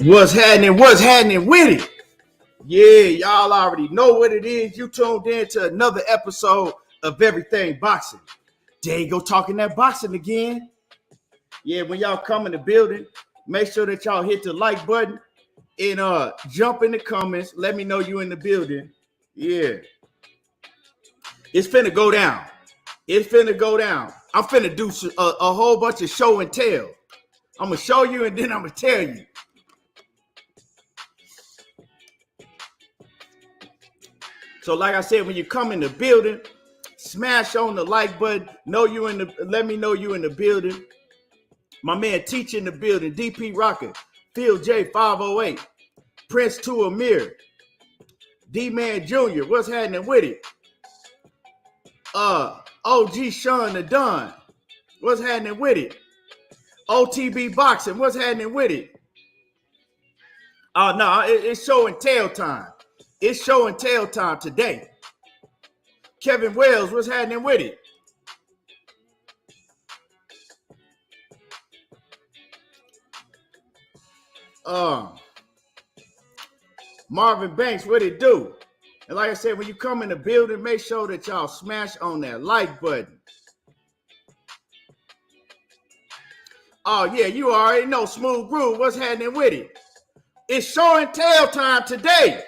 What's happening? What's happening with it? Yeah, y'all already know what it is. You tuned in to another episode of Everything Boxing. There you go, talking that boxing again. Yeah, when y'all come in the building, make sure that y'all hit the like button and jump in the comments. Let me know you in the building. Yeah. It's finna go down. It's finna go down. I'm finna do a whole bunch of show and tell. I'm gonna show you and then I'm gonna tell you. So like I said, when you come in the building, smash on the like button. Let me know you in the building. My man Teach in the building. DP Rocker. Phil J 508. Prince 2 Amir. D-Man Jr. What's happening with it? OG Sean the Don. What's happening with it? OTB Boxing. What's happening with it? No, it's show and tell time. It's show and tell time today. Kevin Wells, what's happening with it? Marvin Banks, what it do? And like I said, when you come in the building, make sure that y'all smash on that like button. Oh, yeah, you already know. Smooth Groove, what's happening with it? It's show and tell time today.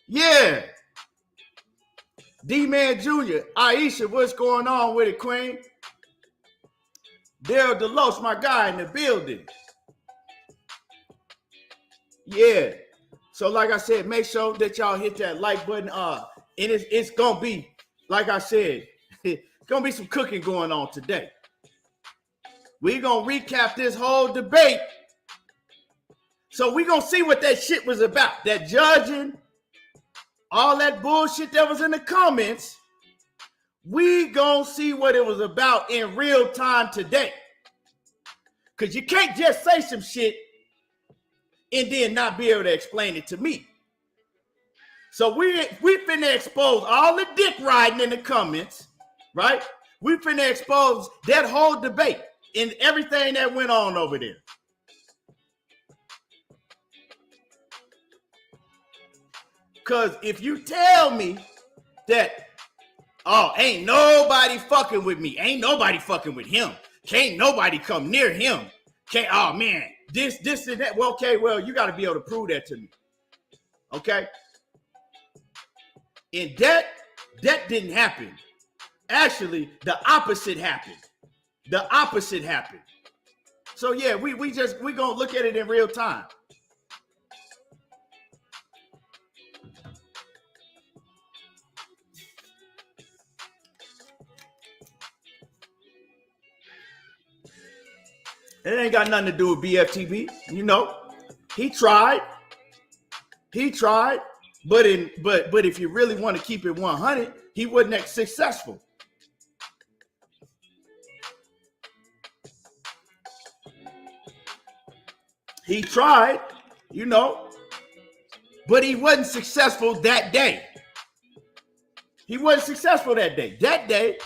Yeah. D-Man Jr., Aisha, what's going on with it, Queen? Daryl Delos, my guy in the building. Yeah. So like I said, make sure that y'all hit that like button. And it's going to be, like I said, it's going to be some cooking going on today. We're going to recap this whole debate. So we're going to see what that shit was about. That judging, all that bullshit that was in the comments. We going to see what it was about in real time today. Because you can't just say some shit and then not be able to explain it to me. So we finna expose all the dick riding in the comments, right? We finna expose that whole debate and everything that went on over there. Because if you tell me that, oh, ain't nobody fucking with me, ain't nobody fucking with him, can't nobody come near him, can't, oh man, this and that, well, okay, well, you got to be able to prove that to me, okay? And that didn't happen. Actually, the opposite happened. The opposite happened. So yeah, we gonna look at it in real time. It ain't got nothing to do with Bftb. You know, he tried, but if you really want to keep it 100, he wasn't that successful. He tried, you know, but he wasn't successful that day. He wasn't successful that day. That day,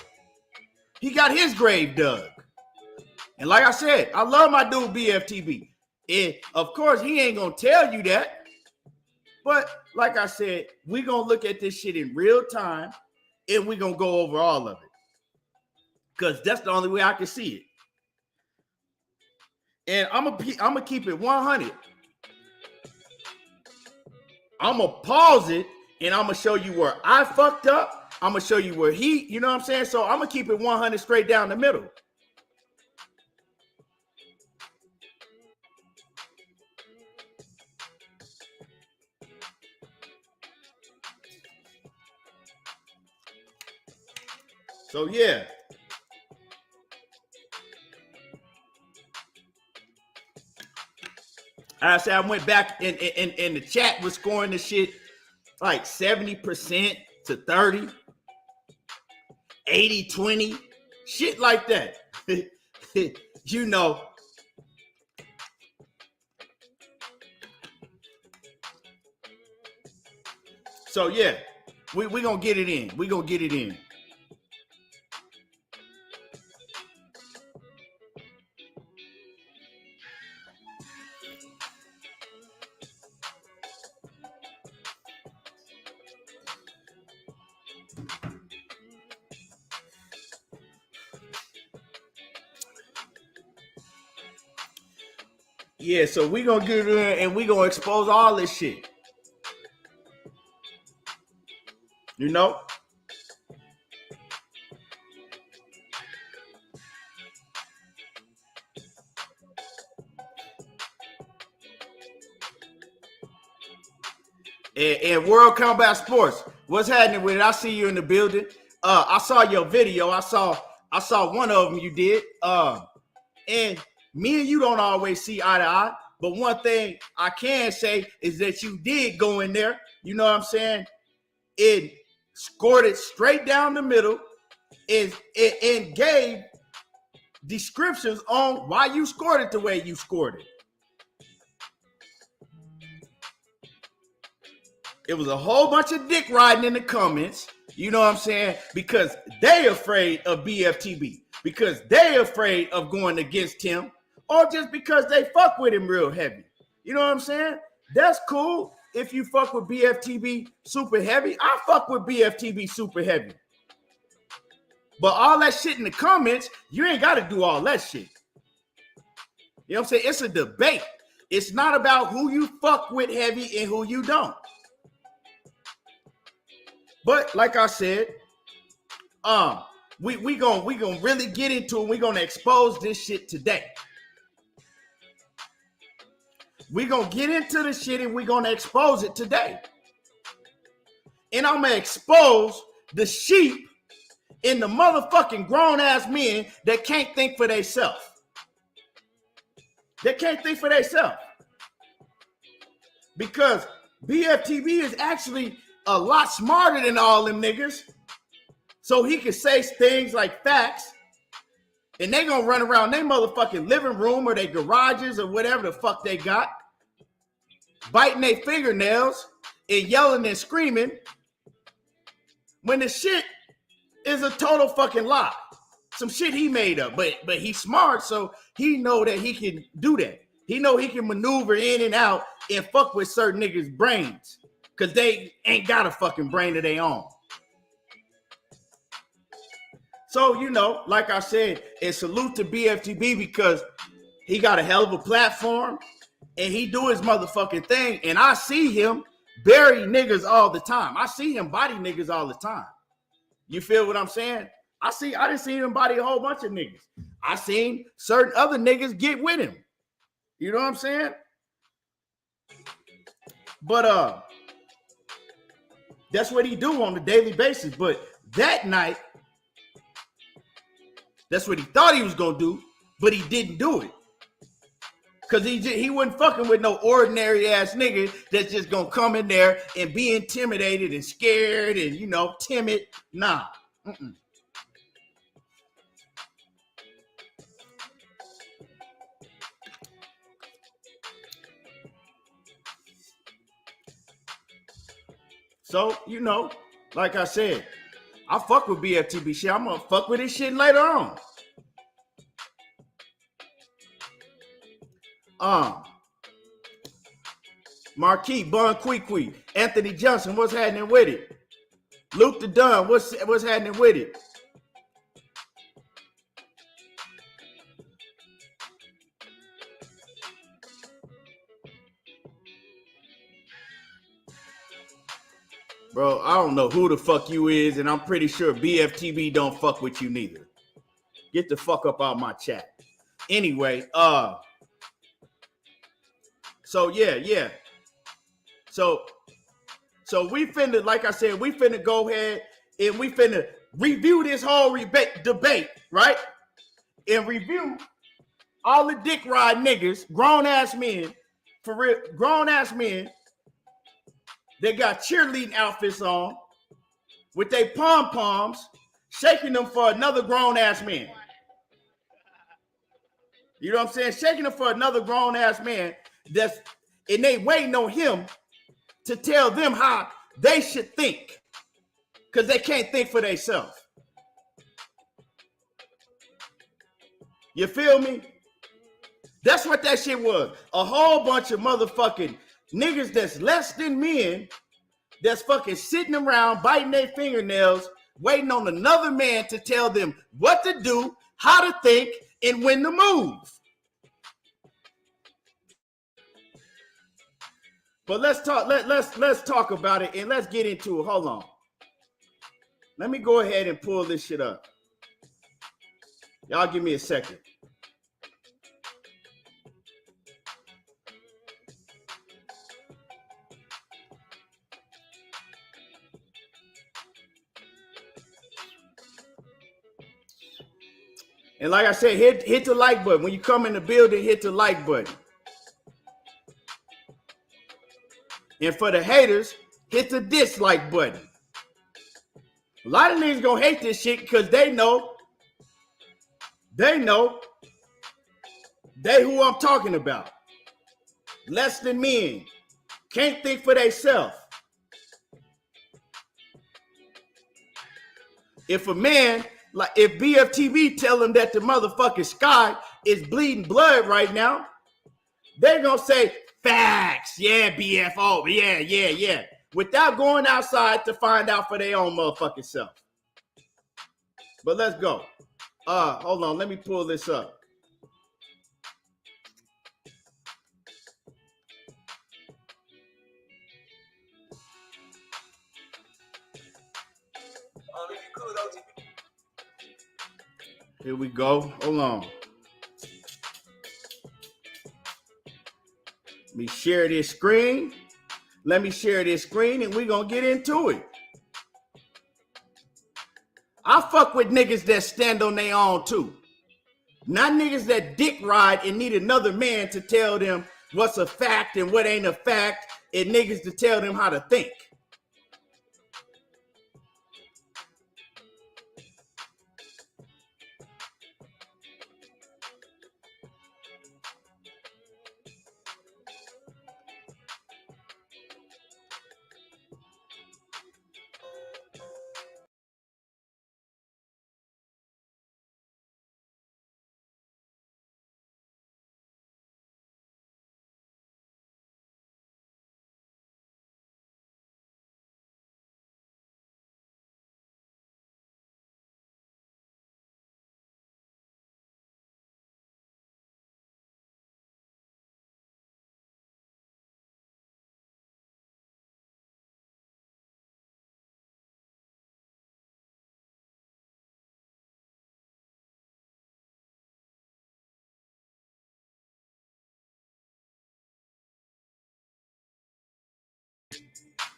he got his grave dug. And like I said, I love my dude Bftb. And of course, he ain't going to tell you that. But like I said, we're going to look at this shit in real time and we're going to go over all of it. Because that's the only way I can see it. And I'm going to keep it 100. I'm going to pause it and I'm going to show you where I fucked up. I'm going to show you where he, you know what I'm saying? So I'm going to keep it 100 straight down the middle. So yeah. I said I went back and the chat was scoring the shit like 70% to 30, 80-20, shit like that. You know. So yeah, we gonna get it in. We gonna get it in. Yeah, so we gonna get in and we gonna expose all this shit. You know? And World Combat Sports, what's happening with it? I see you in the building. I saw your video. I saw one of them you did. And me and you don't always see eye to eye. But one thing I can say is that you did go in there. You know what I'm saying? It scored it straight down the middle. And gave descriptions on why you scored it the way you scored it. It was a whole bunch of dick riding in the comments. You know what I'm saying? Because they afraid of BFTB. Because they afraid of going against him. Or just because they fuck with him real heavy. You know what I'm saying? That's cool if you fuck with BFTB super heavy. I fuck with BFTB super heavy. But all that shit in the comments, you ain't got to do all that shit. You know what I'm saying? It's a debate. It's not about who you fuck with heavy and who you don't. But like I said, we gonna really get into it. We're gonna expose this shit today. We're gonna get into the shit and we're gonna expose it today. And I'm gonna expose the sheep and the motherfucking grown-ass men that can't think for themselves. They can't think for themselves. Because BFTB is actually a lot smarter than all them niggas. So he can say things like facts. And they gonna run around their motherfucking living room or their garages or whatever the fuck they got. Biting their fingernails and yelling and screaming. When the shit is a total fucking lie. Some shit he made up. But he's smart, so he know that he can do that. He know he can maneuver in and out and fuck with certain niggas' brains. Because they ain't got a fucking brain of their own. So, you know, like I said, and salute to BFTB because he got a hell of a platform and he do his motherfucking thing. And I see him bury niggas all the time. I see him body niggas all the time. You feel what I'm saying? I didn't see him body a whole bunch of niggas. I seen certain other niggas get with him. You know what I'm saying? But that's what he do on a daily basis. But that night, that's what he thought he was gonna do, but he didn't do it. Cause he wasn't fucking with no ordinary ass nigga that's just gonna come in there and be intimidated and scared and, you know, timid. Nah. Mm-mm. So, you know, like I said, I fuck with BFTB shit. I'm gonna fuck with this shit later on. Marquis, Bun Queequee, Anthony Johnson, what's happening with it? Luke the Dunn, what's happening with it? Bro, I don't know who the fuck you is, and I'm pretty sure BFTB don't fuck with you neither. Get the fuck up out my chat. Anyway, so yeah. So we finna, like I said, we finna go ahead and we finna review this whole debate, right? And review all the dick ride niggas, grown ass men, for real, grown ass men. They got cheerleading outfits on with their pom-poms, shaking them for another grown-ass man. You know what I'm saying? Shaking them for another grown-ass man and they waiting on him to tell them how they should think, because they can't think for themselves. You feel me? That's what that shit was. A whole bunch of motherfucking niggas that's less than men that's fucking sitting around biting their fingernails, waiting on another man to tell them what to do, how to think, and when to move. But let's talk. Let's talk about it and let's get into it. Hold on. Let me go ahead and pull this shit up. Y'all give me a second. And like I said, hit the like button. When you come in the building, hit the like button. And for the haters, hit the dislike button. A lot of niggas gonna hate this shit because they know they who I'm talking about. Less than men. Can't think for themselves. If a man, like if Bftb tell him that the motherfucking sky is bleeding blood right now, they're gonna say, facts, yeah, BFO, yeah. Without going outside to find out for their own motherfucking self. But let's go. Hold on, let me pull this up. Here we go. Hold on. Let me share this screen. Let me share this screen and we're going to get into it. I fuck with niggas that stand on their own too. Not niggas that dick ride and need another man to tell them what's a fact and what ain't a fact, and niggas to tell them how to think.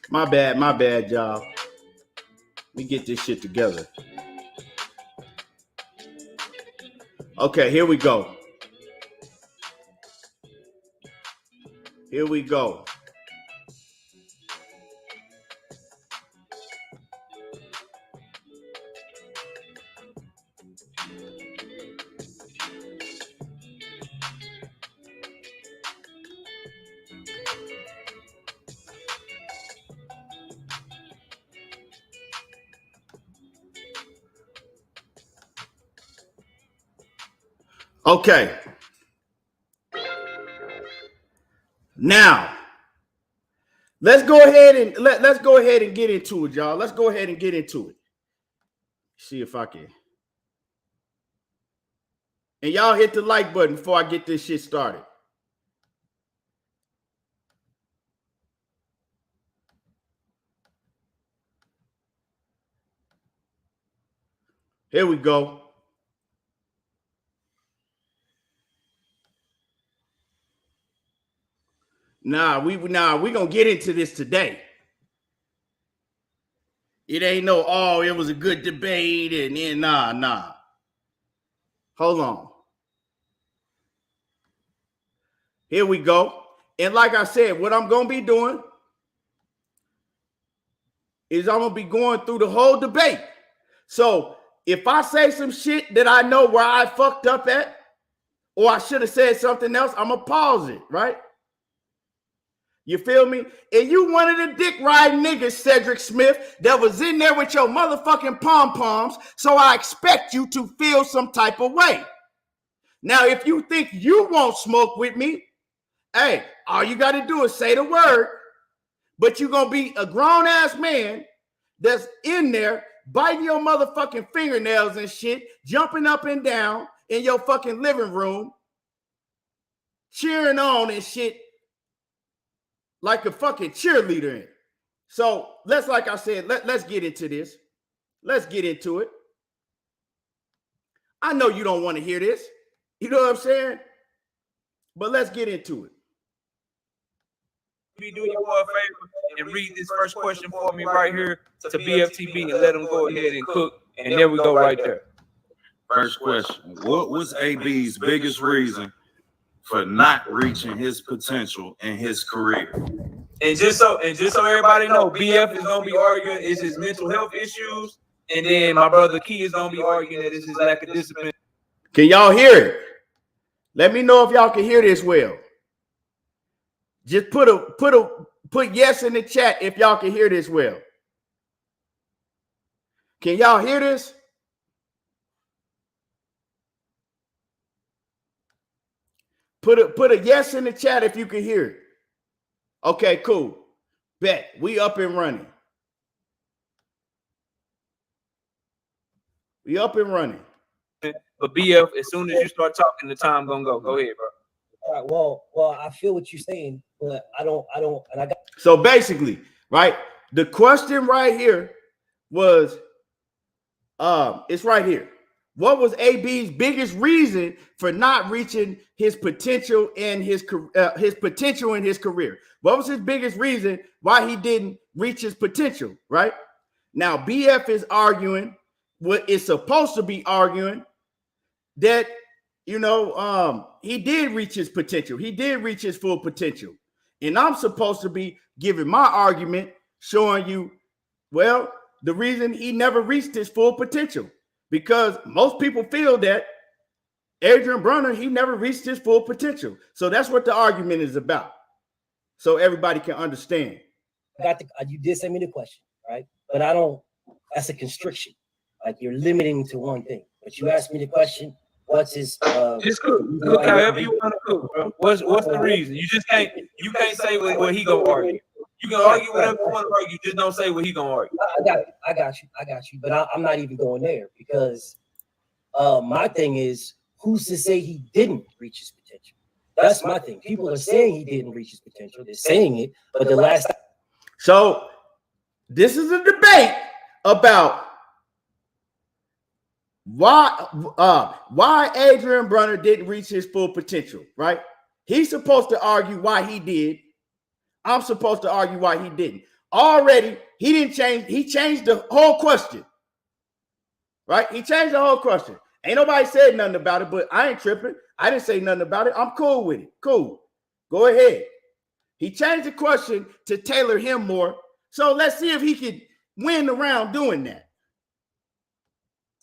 My bad, y'all. Let me get this shit together. Okay, here we go. Here we go. Okay. Now, let's go ahead and let's go ahead and get into it, y'all. Let's go ahead and get into it. See if I can. And y'all hit the like button before I get this shit started. Here we go. We gonna get into this today. It ain't no, oh, it was a good debate, and then nah. Hold on. Here we go. And like I said, what I'm gonna be doing is I'm gonna be going through the whole debate. So if I say some shit that I know where I fucked up at, or I should have said something else, I'm gonna pause it, right? You feel me? And you one of the dick riding niggas, Cedric Smith, that was in there with your motherfucking pom-poms, so I expect you to feel some type of way. Now, if you think you won't smoke with me, hey, all you got to do is say the word, but you're going to be a grown-ass man that's in there biting your motherfucking fingernails and shit, jumping up and down in your fucking living room, cheering on and shit like a fucking cheerleader in. So let's, like I said, let's get into this. Let's get into it. I know you don't want to hear this. You know what I'm saying? But let's get into it. Be doing you a favor and read this first question for me right here to Bftb and let them go ahead and cook. And there we go right there. First question. What was AB's biggest reason for not reaching his potential in his career? And just so everybody know, BF is gonna be arguing is his mental health issues, and then my brother Key is gonna be arguing that it's his lack of discipline. Can y'all hear it? Let me know if y'all can hear this well. Just put yes in the chat if y'all can hear this well. Can y'all hear this? Put a yes in the chat if you can hear it. Okay, cool. Bet. We up and running. We up and running. But BF, as soon as you start talking, the time gonna go. Go ahead, bro. All right. Well, I feel what you're saying, but I don't, and I got. So basically, right, the question right here was, it's right here. What was AB's biggest reason for not reaching his potential in his career? What was his biggest reason why he didn't reach his potential? Right now, BF is arguing what is supposed to be arguing that, you know, he did reach his potential. He did reach his full potential. And I'm supposed to be giving my argument, showing you, well, the reason he never reached his full potential, because most people feel that Adrian Brunner, he never reached his full potential. So that's what the argument is about. So everybody can understand. You did send me the question, right? But I don't, that's a constriction. Like you're limiting to one thing. But you asked me the question, what's his just cook however you want to cook, bro. What's the reason? You can't say what he gonna argue. You can argue whatever you want to argue, just don't say what he gonna argue. I got you. But I'm not even going there because my thing is, who's to say he didn't reach his potential? That's my thing. People are saying he didn't reach his potential. They're saying it, but the last. So this is a debate about why Adrian Brunner didn't reach his full potential, right? He's supposed to argue why he did. I'm supposed to argue why he didn't. Already, he didn't change. He changed the whole question, right? He changed the whole question. Ain't nobody said nothing about it, but I ain't tripping. I didn't say nothing about it. I'm cool with it. Cool. Go ahead. He changed the question to tailor him more. So let's see if he can win the round doing that.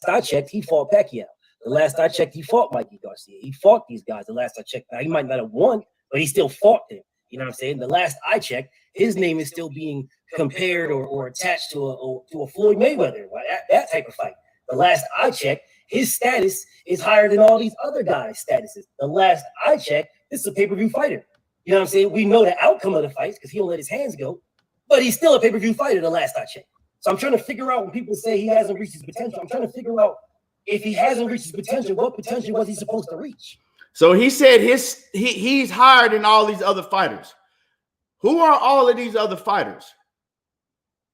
I checked, he fought Pacquiao. The last I checked, he fought Mikey Garcia. He fought these guys. The last I checked, now he might not have won, but he still fought them. You know what I'm saying? The last I checked, his name is still being compared or attached to a Floyd Mayweather, that type of fight. The last I checked, his status is higher than all these other guys' statuses. The last I checked, this is a pay-per-view fighter. You know what I'm saying? We know the outcome of the fights because he don't let his hands go, but he's still a pay-per-view fighter the last I checked. So I'm trying to figure out when people say he hasn't reached his potential, I'm trying to figure out if he hasn't reached his potential, what potential was he supposed to reach? So he said he's higher than all these other fighters. Who are all of these other fighters?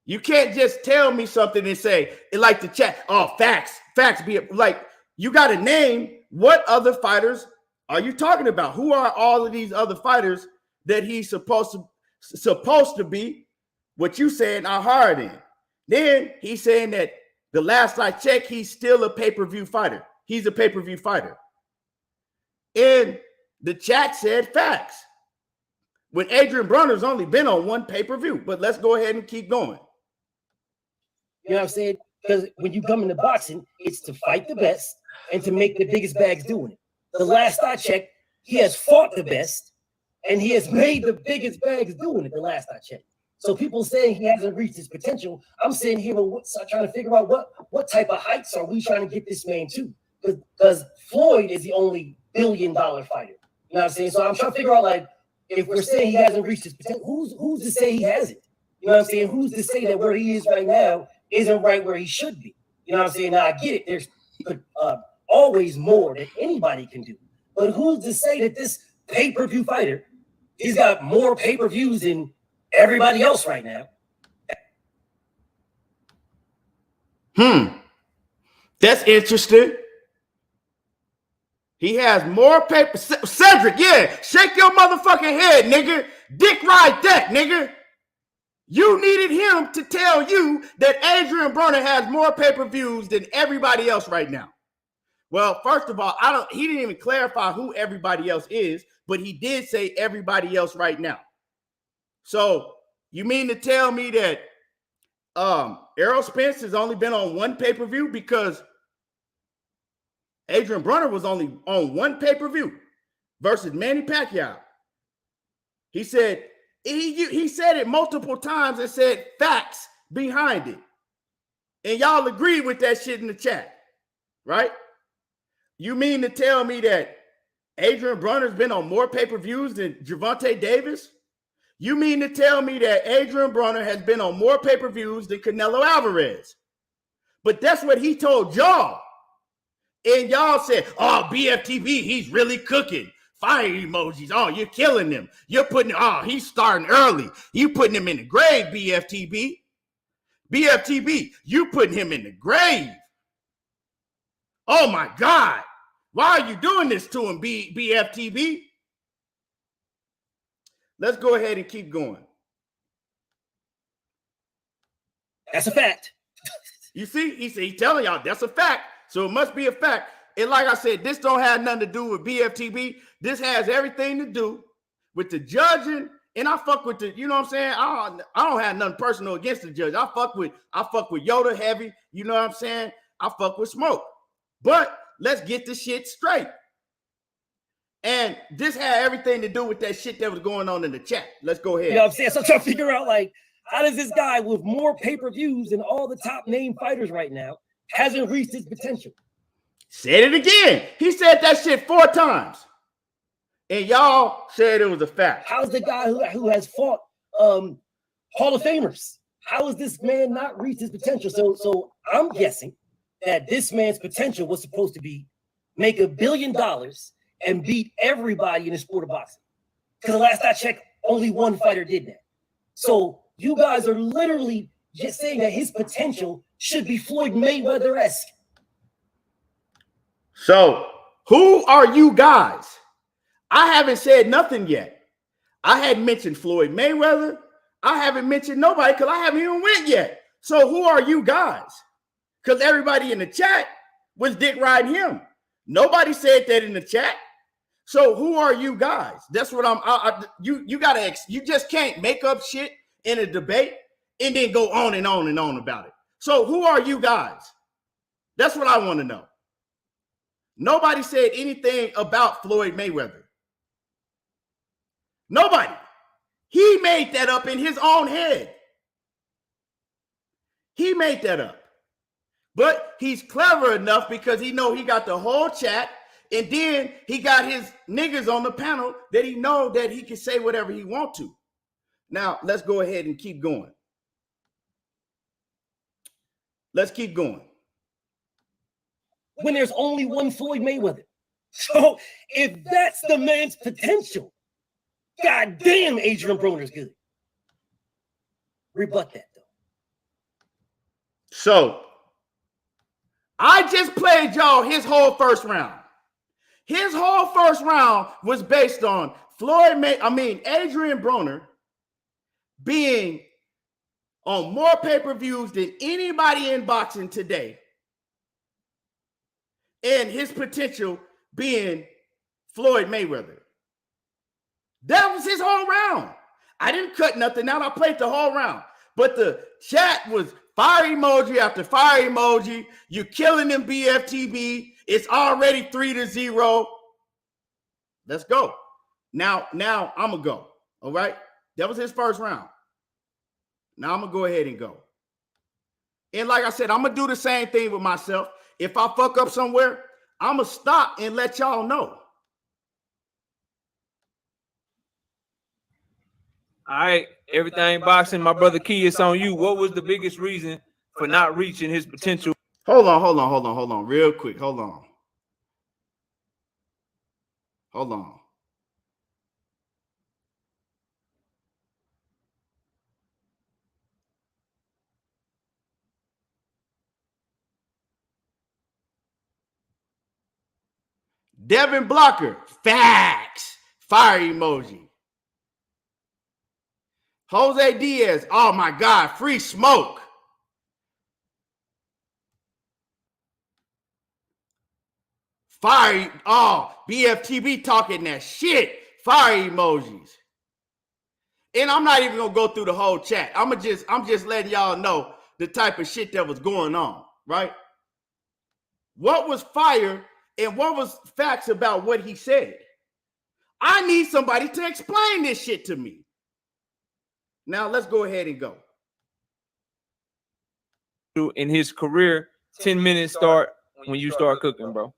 You can't just tell me something and say, like the chat, oh, facts be like, you got to name what other fighters are you talking about? Who are all of these other fighters that he's supposed to be what you saying are higher than? Then he's saying that the last I checked, he's still a pay-per-view fighter. He's a pay-per-view fighter. And the chat said facts. When Adrian Brunner's only been on one pay-per-view. But let's go ahead and keep going. You know what I'm saying? Because when you come into boxing, it's to fight the best and to make the biggest bags doing it. The last I checked, he has fought the best and he has made the biggest bags doing it the last I checked. So people saying he hasn't reached his potential, I'm sitting here trying to figure out what type of heights are we trying to get this man to? Because Floyd is the only $1 billion fighter. You know what I'm saying? So I'm trying to figure out, like, if we're saying he hasn't reached his potential, who's to say he hasn't? You know what I'm saying? Who's to say that where he is right now isn't right where he should be? You know what I'm saying? Now, I get it. There's always more that anybody can do. But who's to say that this pay-per-view fighter, he's got more pay-per-views than everybody else right now? That's interesting. He has more paper. Cedric, yeah. Shake your motherfucking head, nigga. Dick ride that, nigga. You needed him to tell you that Adrian Broner has more pay-per-views than everybody else right now. Well, first of all, he didn't even clarify who everybody else is, but he did say everybody else right now. So you mean to tell me that Errol Spence has only been on one pay-per-view because Adrian Broner was only on one pay-per-view versus Manny Pacquiao? He said he said it multiple times and said facts behind it. And y'all agree with that shit in the chat, right? You mean to tell me that Adrian Broner's been on more pay-per-views than Gervonta Davis? You mean to tell me that Adrian Broner has been on more pay-per-views than Canelo Alvarez? But that's what he told y'all. And y'all said, oh, BFTB, he's really cooking. Fire emojis. Oh, you're killing him. You're putting, oh, he's starting early. You putting him in the grave, BFTB. BFTB, you putting him in the grave. Oh, my God. Why are you doing this to him, BFTB? Let's go ahead and keep going. That's a fact. You see, he's telling y'all that's a fact. So it must be a fact. And like I said, this don't have nothing to do with BFTB. This has everything to do with the judging. And I fuck with the, you know what I'm saying? I don't have nothing personal against the judge. I fuck with Yoda heavy. You know what I'm saying? I fuck with Smoke. But let's get the shit straight. And this had everything to do with that shit that was going on in the chat. Let's go ahead. You know what I'm saying? So I'm trying to figure out, like, how does this guy with more pay-per-views than all the top name fighters right now hasn't reached his potential? Said it again. He said that shit 4 times. And y'all said it was a fact. How's the guy who has fought Hall of Famers? How has this man not reached his potential? So I'm guessing that this man's potential was supposed to be make $1 billion and beat everybody in the sport of boxing. Because the last I checked, only one fighter did that. So you guys are literally just saying that his potential should be Floyd Mayweather-esque. So who are you guys? I haven't said nothing yet. I hadn't mentioned Floyd Mayweather. I haven't mentioned nobody because I haven't even went yet. So who are you guys? Because everybody in the chat was dick riding him. Nobody said that in the chat. So who are you guys? That's what you just can't make up shit in a debate and then go on and on and on about it. So who are you guys? That's what I want to know. Nobody said anything about Floyd Mayweather. Nobody. He made that up in his own head. He made that up. But he's clever enough because he know he got the whole chat, and then he got his niggas on the panel that he know that he can say whatever he want to. Now, let's go ahead and keep going. Let's keep going. When there's only one Floyd Mayweather. So if that's the man's potential, goddamn, Adrian Broner's good. Rebut that, though. So I just played y'all his whole first round. His whole first round was based on Adrian Broner being on more pay-per-views than anybody in boxing today. And his potential being Floyd Mayweather. That was his whole round. I didn't cut nothing out. I played the whole round. But the chat was fire emoji after fire emoji. You're killing them, BFTB. It's already 3-0. Let's go. Now I'm gonna go. All right. That was his first round. Now I'm gonna go ahead and go. And like I said, I'm gonna do the same thing with myself. If I fuck up somewhere, I'm gonna stop and let y'all know. All right, everything boxing, my brother Key, it's on you. What was the biggest reason for not reaching his potential? Hold on, real quick. Hold on. Devin Blocker, facts. Fire emoji. Jose Diaz, oh my God, free smoke. Fire, oh, BFTB talking that shit. Fire emojis. And I'm not even gonna go through the whole chat. I'm just letting y'all know the type of shit that was going on, right? What was fire and what was facts about what he said? I need somebody to explain this shit to me. Now let's go ahead and go. In his career, 10 minutes start when you start cooking, bro.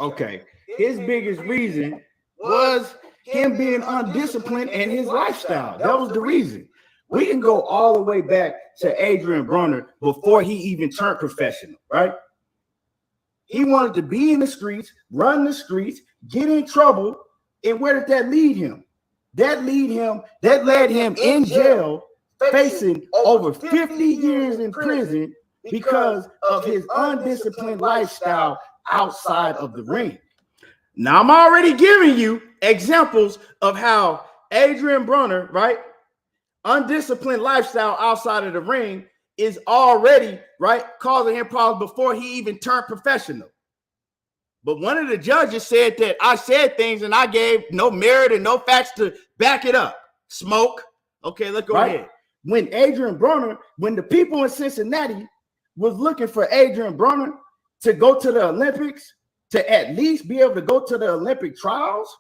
Okay. His biggest reason was him being undisciplined and his lifestyle. That was the reason. We can go all the way back to Adrian Broner before he even turned professional, right? He wanted to be in the streets, run the streets, get in trouble. And where did that lead him? That led him in jail, facing over 50 years in prison because of his undisciplined lifestyle outside of the ring. Now, I'm already giving you examples of how Adrian Broner, right, undisciplined lifestyle outside of the ring is already, right, causing him problems before he even turned professional. But one of the judges said that I said things and I gave no merit and no facts to back it up. Smoke. Okay, let's go ahead. When Adrian Broner, when the people in Cincinnati was looking for Adrian Broner to go to the Olympics, to at least be able to go to the Olympic trials,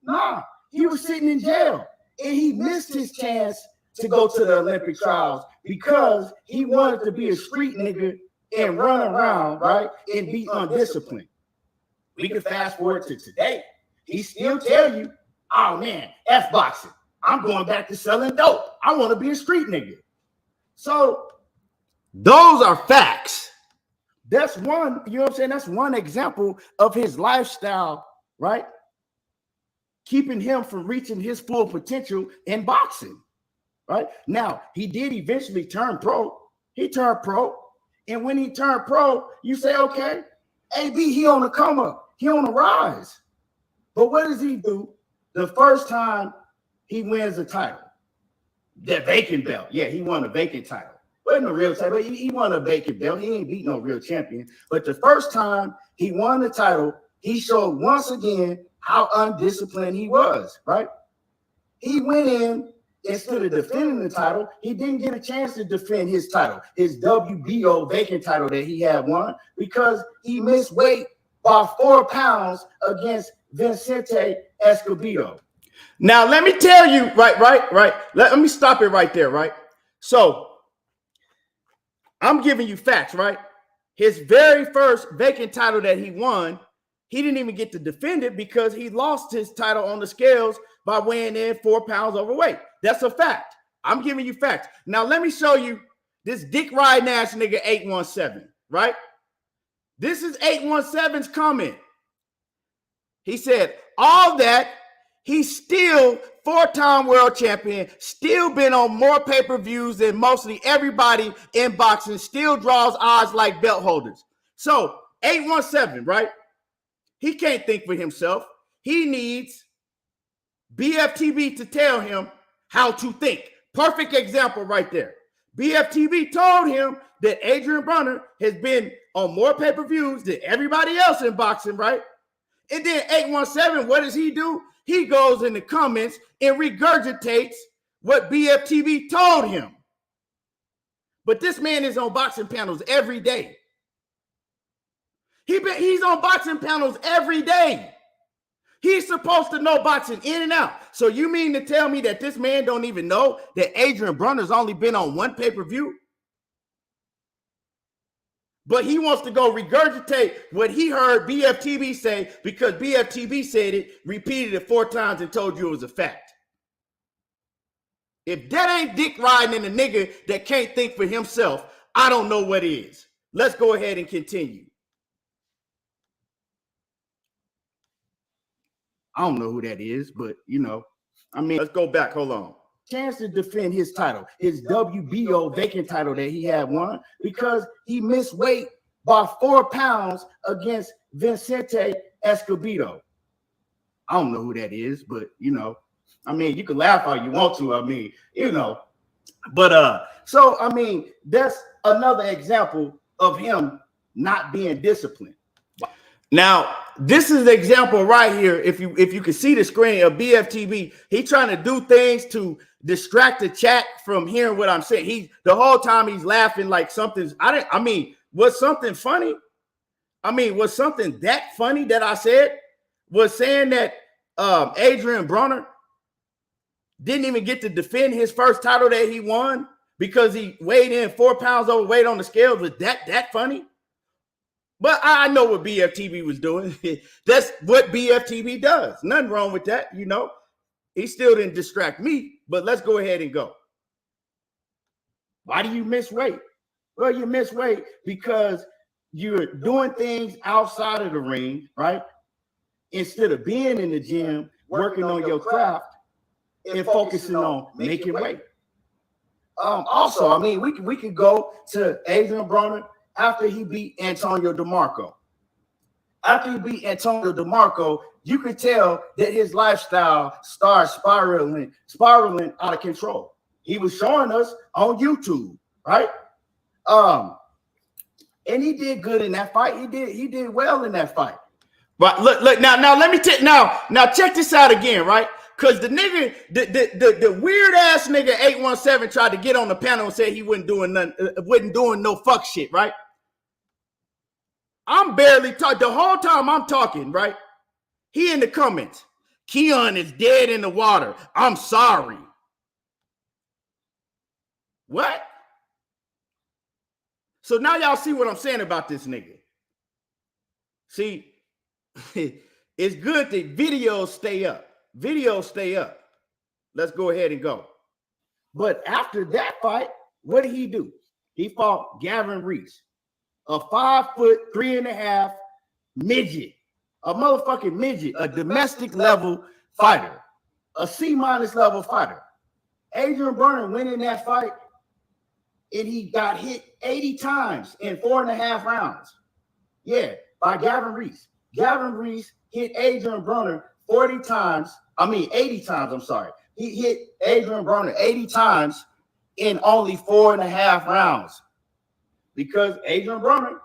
nah, he was sitting in jail. And he missed his chance to go to the Olympic trials because he wanted to be a street nigga and run around, right, and be undisciplined. We can fast forward to today. He still tell you, oh man, F boxing. I'm going back to selling dope. I want to be a street nigga. So those are facts. That's one, you know what I'm saying? That's one example of his lifestyle, right? Keeping him from reaching his full potential in boxing, right? Now, he did eventually turn pro. He turned pro. And when he turned pro, you say, okay, AB, he on the come up. He on the rise. But what does he do the first time he wins a title? The vacant belt. Yeah, he won a vacant title. Wasn't a real title. He won a vacant belt. He ain't beat no real champion. But the first time he won the title, he showed once again how undisciplined he was, right? He went in, instead of defending the title, he didn't get a chance to defend his title, his WBO vacant title that he had won, because he missed weight by 4 pounds against Vicente Escobedo. Now, let me tell you, right. Let me stop it right there, right? So, I'm giving you facts, right? His very first vacant title that he won, he didn't even get to defend it because he lost his title on the scales by weighing in 4 pounds overweight. That's a fact. I'm giving you facts. Now, let me show you this dick riding ass nigga 817, right? This is 817's comment. He said, all that, he's still 4-time world champion, still been on more pay-per-views than mostly everybody in boxing, still draws odds like belt holders. So, 817, right? He can't think for himself. He needs BFTB to tell him how to think. Perfect example right there. BFTB told him that Adrian Broner has been on more pay-per-views than everybody else in boxing, right? And then 817, what does he do? He goes in the comments and regurgitates what BFTB told him. But this man is on boxing panels every day. He's on boxing panels every day. He's supposed to know boxing in and out. So you mean to tell me that this man don't even know that Adrian Broner's only been on one pay-per-view? But he wants to go regurgitate what he heard Bftb say because Bftb said it, repeated it 4 times, and told you it was a fact. If that ain't dick riding in a nigga that can't think for himself, I don't know what is. Let's go ahead and continue. I don't know who that is, but you know, I mean, let's go back. Hold on. Chance to defend his title, his WBO vacant title that he had won because he missed weight by 4 pounds against Vicente Escobedo. I don't know who that is, but you know, I mean, you can laugh all you want to. I mean, you know, but so I mean, that's another example of him not being disciplined. Now, this is the example right here. If you can see the screen of Bftb, he trying to do things to distract the chat from hearing what I'm saying. He the whole time he's laughing like something's. Was something funny? I mean, was something that funny that I said? Was saying that Adrian Broner didn't even get to defend his first title that he won because he weighed in 4 pounds overweight on the scales? Was that funny? But I know what Bftb was doing. That's what Bftb does. Nothing wrong with that, you know. He still didn't distract me, but let's go ahead and go. Why do you miss weight? Well, you miss weight because you're doing things outside of the ring, right? Instead of being in the gym, working on your craft and focusing on making weight. Also, I mean, we could go to Adrian Broner after he beat Antonio DeMarco. After he beat Antonio DeMarco, you could tell that his lifestyle started spiraling out of control. He was showing us on YouTube, right? And he did good in that fight. He did well in that fight. But look now let me take now check this out again, right? Because the nigga, the weird ass nigga 817 tried to get on the panel and say he wasn't doing nothing, wasn't doing no fuck shit, right? I'm barely talking the whole time I'm talking, right? He in the comments. Keon is dead in the water. I'm sorry. What? So now y'all see what I'm saying about this nigga. See, it's good that videos stay up. Videos stay up. Let's go ahead and go. But after that fight, what did he do? He fought Gavin Reese, a 5'3.5" midget, a motherfucking midget, a domestic level fighter, a C- level fighter. Adrian Broner went in that fight and he got hit 80 times in 4.5 rounds. Yeah, by Gavin Reese. Gavin Reese hit Adrian Broner 80 times, I'm sorry. He hit Adrian Broner 80 times in only 4.5 rounds. Because Adrian Broner,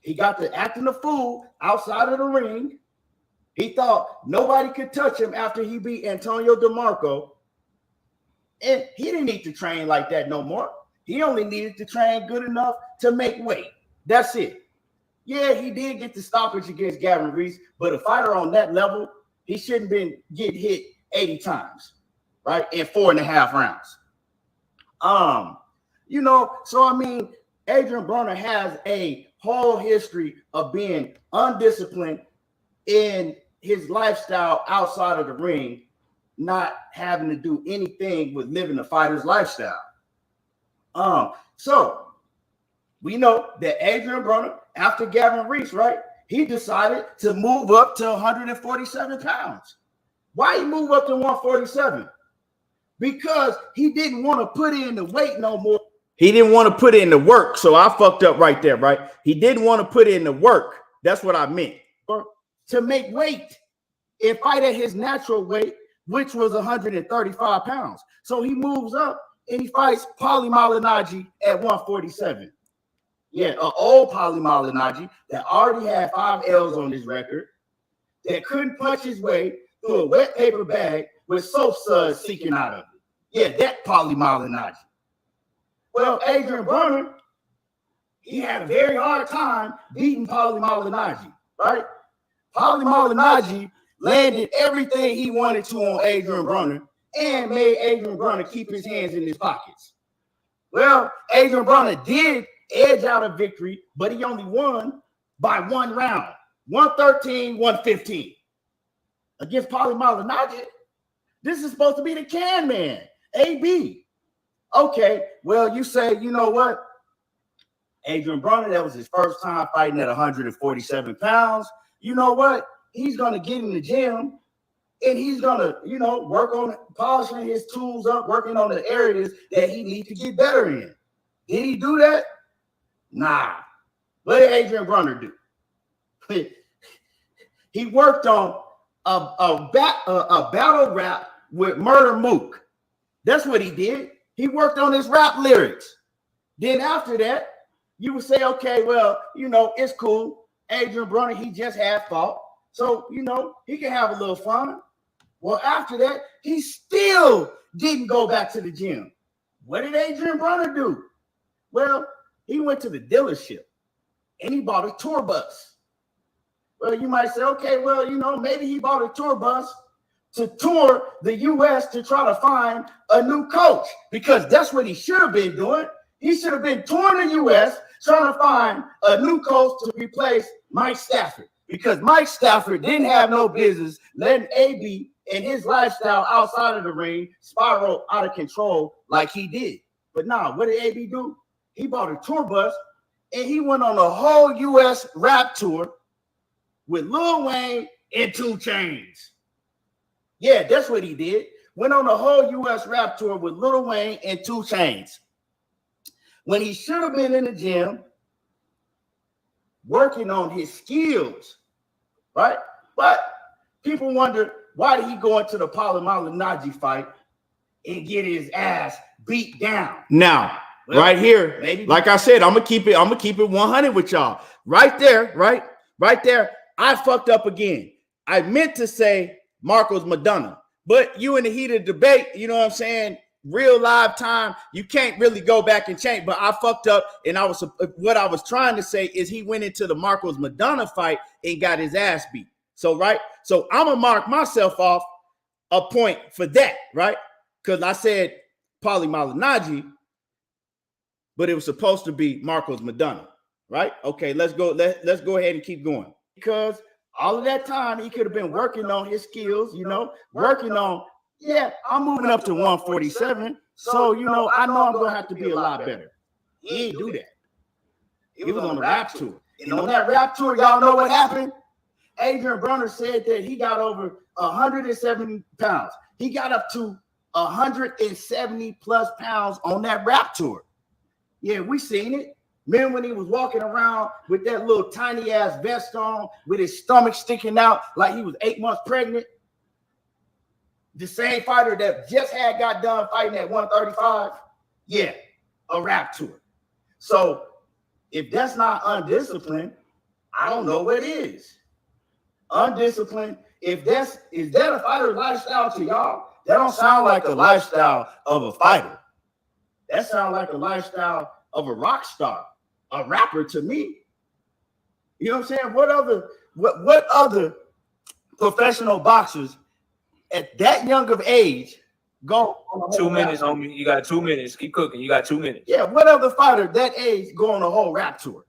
he got to acting a fool outside of the ring. He thought nobody could touch him after he beat Antonio DeMarco. And he didn't need to train like that no more. He only needed to train good enough to make weight. That's it. Yeah, he did get the stoppage against Gavin Reese, but a fighter on that level, he shouldn't been get hit 80 times, right? In 4.5 rounds. You know, so I mean, Adrian Broner has a whole history of being undisciplined in his lifestyle outside of the ring, not having to do anything with living a fighter's lifestyle. So we know that Adrian Broner, after Gavin Reese, right, he decided to move up to 147 pounds. Why he move up to 147? Because he didn't want to put in the weight no more. He didn't want to put in the work. So I fucked up right there, right? He didn't want to put in the work. That's what I meant. To make weight and fight at his natural weight, which was 135 pounds. So he moves up and he fights Paulie Malignaggi at 147. Yeah, an old Paulie Malignaggi that already had 5 L's on his record, that couldn't punch his way through a wet paper bag with soap suds seeking out of it. Yeah, that Paulie Malignaggi. Well, Adrian Broner, he had a very hard time beating Paulie Malignaggi, right? Paulie Malignaggi landed everything he wanted to on Adrian Broner and made Adrian Broner keep his hands in his pockets. Well, Adrian Broner did edge out a victory, but he only won by 1 round, 113-115 against Paulie Malignaggi. This is supposed to be the can man, AB. Okay, well, you say, you know what? Adrian Broner, that was his first time fighting at 147 pounds. You know what? He's going to get in the gym and he's going to, you know, work on polishing his tools up, working on the areas that he needs to get better in. Did he do that? Nah. What did Adrian Broner do? He worked on a battle rap with Murder Mook. That's what he did. He worked on his rap lyrics. Then after that, you would say, okay, well, you know, it's cool. Adrian Broner, he just had fought. So, you know, he can have a little fun. Well, after that, he still didn't go back to the gym. What did Adrian Broner do? Well, he went to the dealership and he bought a tour bus. Well, you might say, okay, well, you know, maybe he bought a tour bus to tour the U.S. to try to find a new coach, because that's what he should have been doing. He should have been touring the U.S. trying to find a new coach to replace Mike Stafford, because Mike Stafford didn't have no business letting AB and his lifestyle outside of the ring spiral out of control like he did. But now, what did AB do? He bought a tour bus and he went on a whole U.S. rap tour with Lil Wayne and 2 Chainz. Yeah, that's what he did. Went on a whole U.S. rap tour with Lil Wayne and 2 Chainz, when he should have been in the gym working on his skills, right? But people wonder, why did he go into the Paulie Malignaggi fight and get his ass beat down? Now, well, right here, maybe, like I said, I'm gonna keep it 100 with y'all. Right there, right there, I fucked up again. I meant to say Marcos Madonna, but you in the heat of debate, you know what I'm saying? Real live time, you can't really go back and change. But I fucked up, and what I was trying to say is he went into the Marcos Madonna fight and got his ass beat. So so I'm gonna mark myself off a point for that, right? Because I said Paulie Malignaggi, but it was supposed to be Marcos Madonna, right? Okay, let's go. Let's go ahead and keep going, because all of that time he could have been working on his skills, you know, working on. Yeah, I'm moving up to 147, so, you know, I know I'm going to have to be a lot better. He didn't do that. He was on a rap tour. And on that rap tour, y'all know what happened? Adrian Broner said that he got over 170 pounds. He got up to 170 plus pounds on that rap tour. Yeah, we seen it. Remember when he was walking around with that little tiny ass vest on with his stomach sticking out like he was 8 months pregnant? The same fighter that just got done fighting at 135, yeah, a rap tour. So if that's not undisciplined, I don't know what is. Undisciplined. Is that a fighter lifestyle to y'all? That don't sound like a lifestyle of a fighter. That sounds like a lifestyle of a rock star, a rapper to me. You know what I'm saying? What other professional boxers at that young of age go on 2 minutes, homie. You got 2 minutes. Keep cooking. You got 2 minutes. Yeah, what other fighter that age go on a whole rap tour?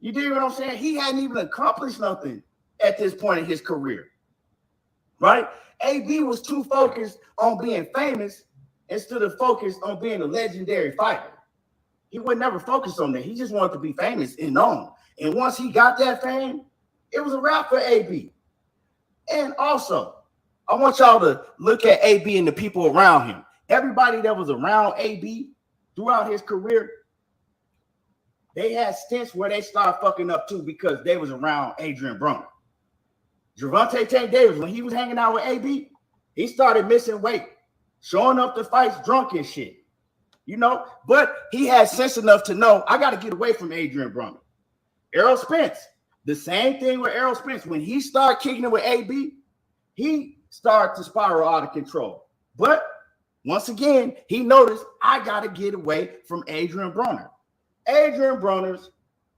You dig what I'm saying? He hadn't even accomplished nothing at this point in his career, right? AB was too focused on being famous instead of focused on being a legendary fighter. He would never focus on that. He just wanted to be famous and known. And once he got that fame, it was a wrap for AB. And also, I want y'all to look at AB and the people around him. Everybody that was around AB throughout his career, they had stints where they started fucking up too because they was around Adrian Broner. Gervonta Tank Davis, when he was hanging out with AB, he started missing weight, showing up to fights drunk and shit. You know, but he had sense enough to know, I got to get away from Adrian Broner. Errol Spence, the same thing with Errol Spence. When he started kicking it with AB, he started to spiral out of control. But once again, he noticed, I got to get away from Adrian Broner. Adrian Broner's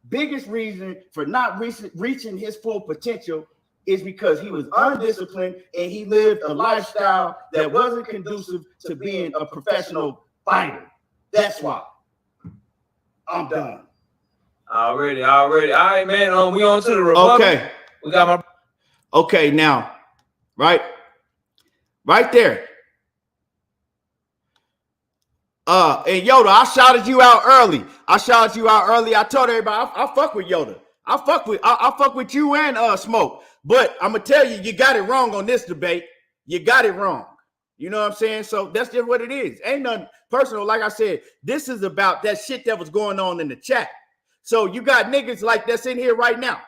biggest reason for not reaching his full potential is because he was undisciplined and he lived a lifestyle that wasn't conducive to being a professional fighter. That's why. I'm done. Already. All right, man. We on to the rebuttal. Okay. We got my. Okay, now, right there. And Yoda, I shouted you out early. I told everybody I fuck with Yoda. I fuck with you and Smoke. But I'm gonna tell you, you got it wrong on this debate. You got it wrong. You know what I'm saying? So that's just what it is. Ain't nothing personal. Like I said, this is about that shit that was going on in the chat. So you got niggas like that's in here right now.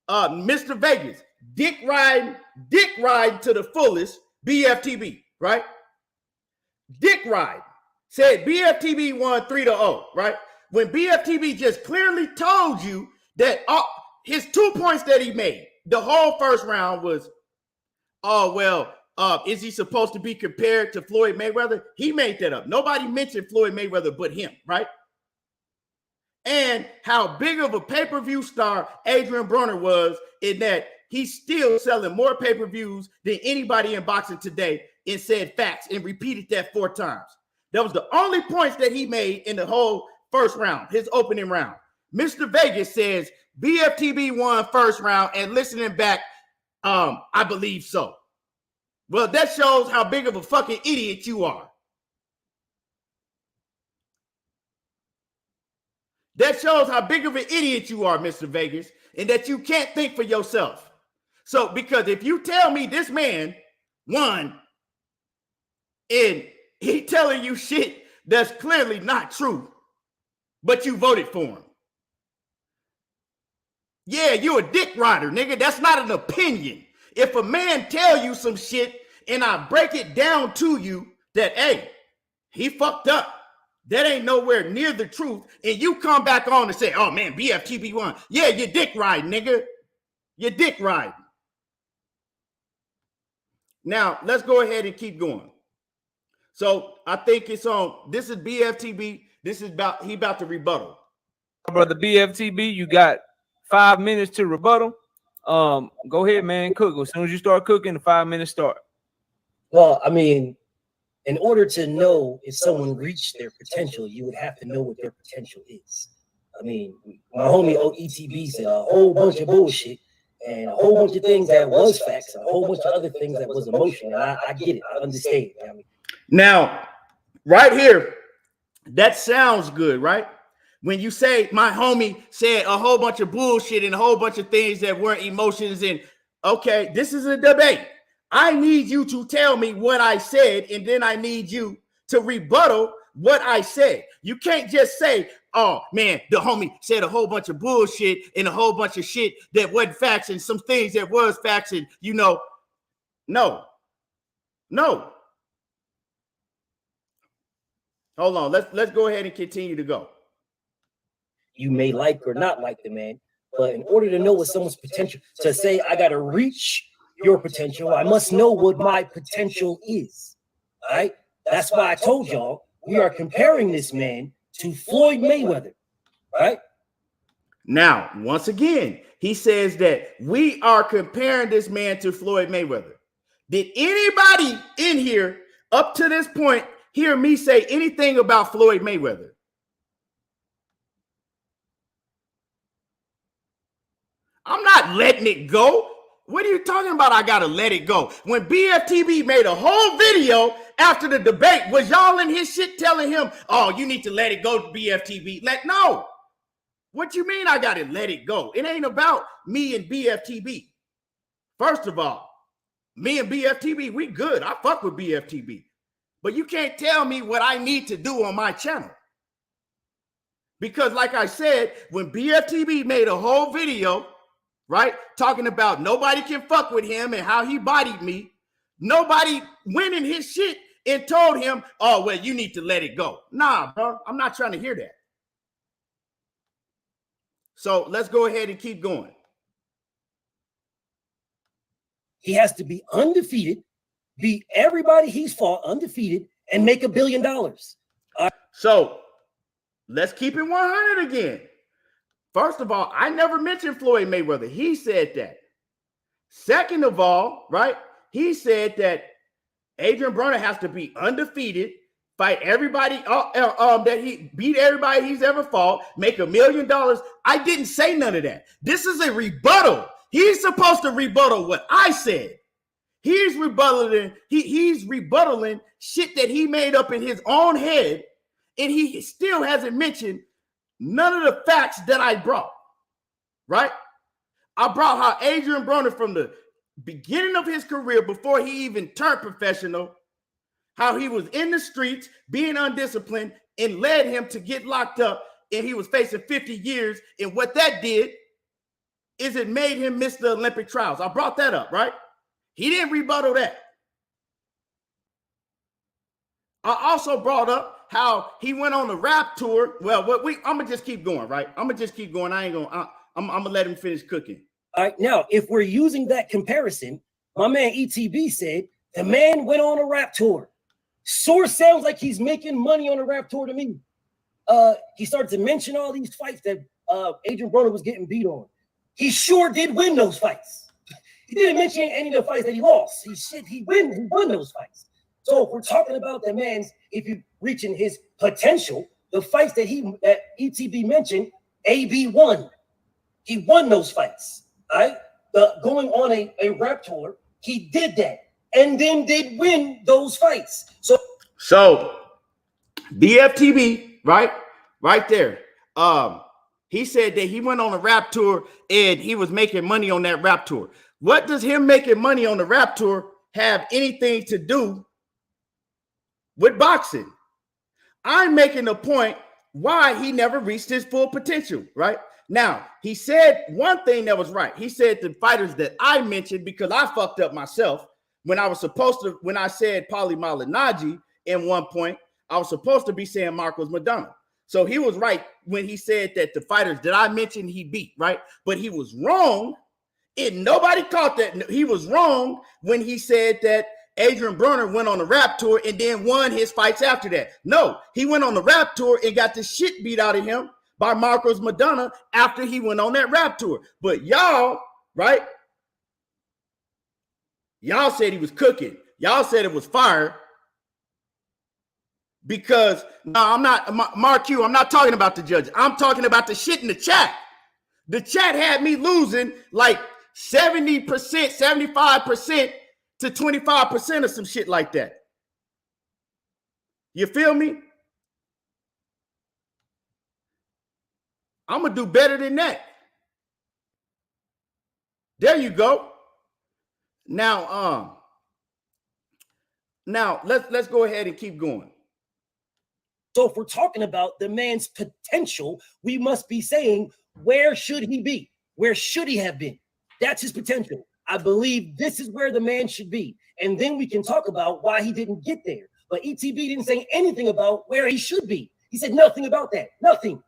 Mr. Vegas, dick ride to the fullest, Bftb, right? Dick ride. Said Bftb won 3-0, right? When Bftb just clearly told you that his 2 points that he made, the whole first round was, is he supposed to be compared to Floyd Mayweather? He made that up. Nobody mentioned Floyd Mayweather but him, right? And how big of a pay-per-view star Adrian Broner was in that he's still selling more pay-per-views than anybody in boxing today, and said facts and repeated that 4 times. That was the only points that he made in the whole first round, his opening round. Mr. Vegas says Bftb won first round, and listening back, I believe so. Well, that shows how big of a fucking idiot you are. That shows how big of an idiot you are, Mr. Vegas, and that you can't think for yourself. So, because if you tell me this man won and he telling you shit that's clearly not true, but you voted for him. Yeah, you a dick rider, nigga. That's not an opinion. If a man tell you some shit and I break it down to you that, hey, he fucked up, that ain't nowhere near the truth, and you come back on and say, oh man, Bftb won. Yeah, you dick riding, nigga. You dick riding. Now, let's go ahead and keep going. So I think it's on. This is Bftb. This is he about to rebuttal. Brother Bftb, you got 5 minutes to rebuttal. Go ahead, man. Cook. As soon as you start cooking, the 5 minutes start. Well, I mean, in order to know if someone reached their potential, you would have to know what their potential is. I mean, my homie OETB said a whole bunch of bullshit and a whole bunch of things that was facts, and a whole bunch of other things that was emotion. And I get it. I understand. I mean, now, right here, that sounds good, right? When you say my homie said a whole bunch of bullshit and a whole bunch of things that weren't emotions, and okay, this is a debate. I need you to tell me what I said, and then I need you to rebuttal what I said. You can't just say, oh man, the homie said a whole bunch of bullshit and a whole bunch of shit that wasn't facts and some things that was facts, and you know, no. Hold on, let's go ahead and continue to go. You may like or not like the man, but in order to know what someone's potential, to say I got to reach your potential, I must know what my potential is. All right? That's why I told y'all we are comparing this man to Floyd Mayweather. All right? Now, once again, he says that we are comparing this man to Floyd Mayweather. Did anybody in here up to this point hear me say anything about Floyd Mayweather? I'm not letting it go. What are you talking about? I gotta let it go. When Bftb made a whole video after the debate, was y'all in his shit telling him, oh, you need to let it go to Bftb? No. What you mean I gotta let it go? It ain't about me and Bftb. First of all, me and Bftb, we good. I fuck with Bftb. But you can't tell me what I need to do on my channel. Because like I said, when Bftb made a whole video, right, talking about nobody can fuck with him and how he bodied me, nobody went in his shit and told him, oh, well, you need to let it go. Nah, bro, I'm not trying to hear that. So let's go ahead and keep going. He has to be undefeated, beat everybody he's fought undefeated, and make $1 billion. So let's keep it 100 again. First of all, I never mentioned Floyd Mayweather. He said that. Second of all, right, he said that Adrian Broner has to be undefeated, fight everybody, that he beat everybody he's ever fought, make $1 million. I didn't say none of that. This is a rebuttal. He's supposed to rebuttal what I said. He's rebuttaling, he's rebuttaling shit that he made up in his own head, and he still hasn't mentioned none of the facts that I brought, right? I brought how Adrian Broner, from the beginning of his career, before he even turned professional, how he was in the streets, being undisciplined, and led him to get locked up, and he was facing 50 years, and what that did is it made him miss the Olympic trials. I brought that up, right? He didn't rebuttal that. I also brought up how he went on the rap tour. Well, I'm gonna just keep going, right? I'm gonna just keep going. I'm gonna let him finish cooking. All right, now, if we're using that comparison, my man ETB said the man went on a rap tour. Source sounds like he's making money on a rap tour to me. He started to mention all these fights that Adrian Broner was getting beat on. He sure did win those fights. He didn't mention any of the fights that he lost. He won those fights. So if we're talking about the man's, if you reaching his potential, the fights that ETB mentioned, AB won. He won those fights. All right, going on a rap tour, he did that, and then did win those fights. So BFTB, right there. He said that he went on a rap tour and he was making money on that rap tour. What does him making money on the rap tour have anything to do with boxing? I'm making a point why he never reached his full potential, right? Now, he said one thing that was right. He said the fighters that I mentioned, because I fucked up myself when I said Paulie Malignaggi in one point, I was supposed to be saying Marcos Maidana. So he was right when he said that the fighters that I mentioned he beat, right? But he was wrong. And nobody caught that. He was wrong when he said that Adrian Broner went on a rap tour and then won his fights after that. No, he went on the rap tour and got the shit beat out of him by Marcos Maidana after he went on that rap tour. But y'all, right? Y'all said he was cooking. Y'all said it was fire. Because, no, I'm not, Mark Q, I'm not talking about the judges. I'm talking about the shit in the chat. The chat had me losing like 70%, 75% to 25% or some shit like that. You feel me? I'm gonna do better than that. There you go. Now let's go ahead and keep going. So if we're talking about the man's potential, we must be saying, where should he be? Where should he have been? That's his potential. I believe this is where the man should be. And then we can talk about why he didn't get there. But ETB didn't say anything about where he should be. He said nothing about that. Nothing.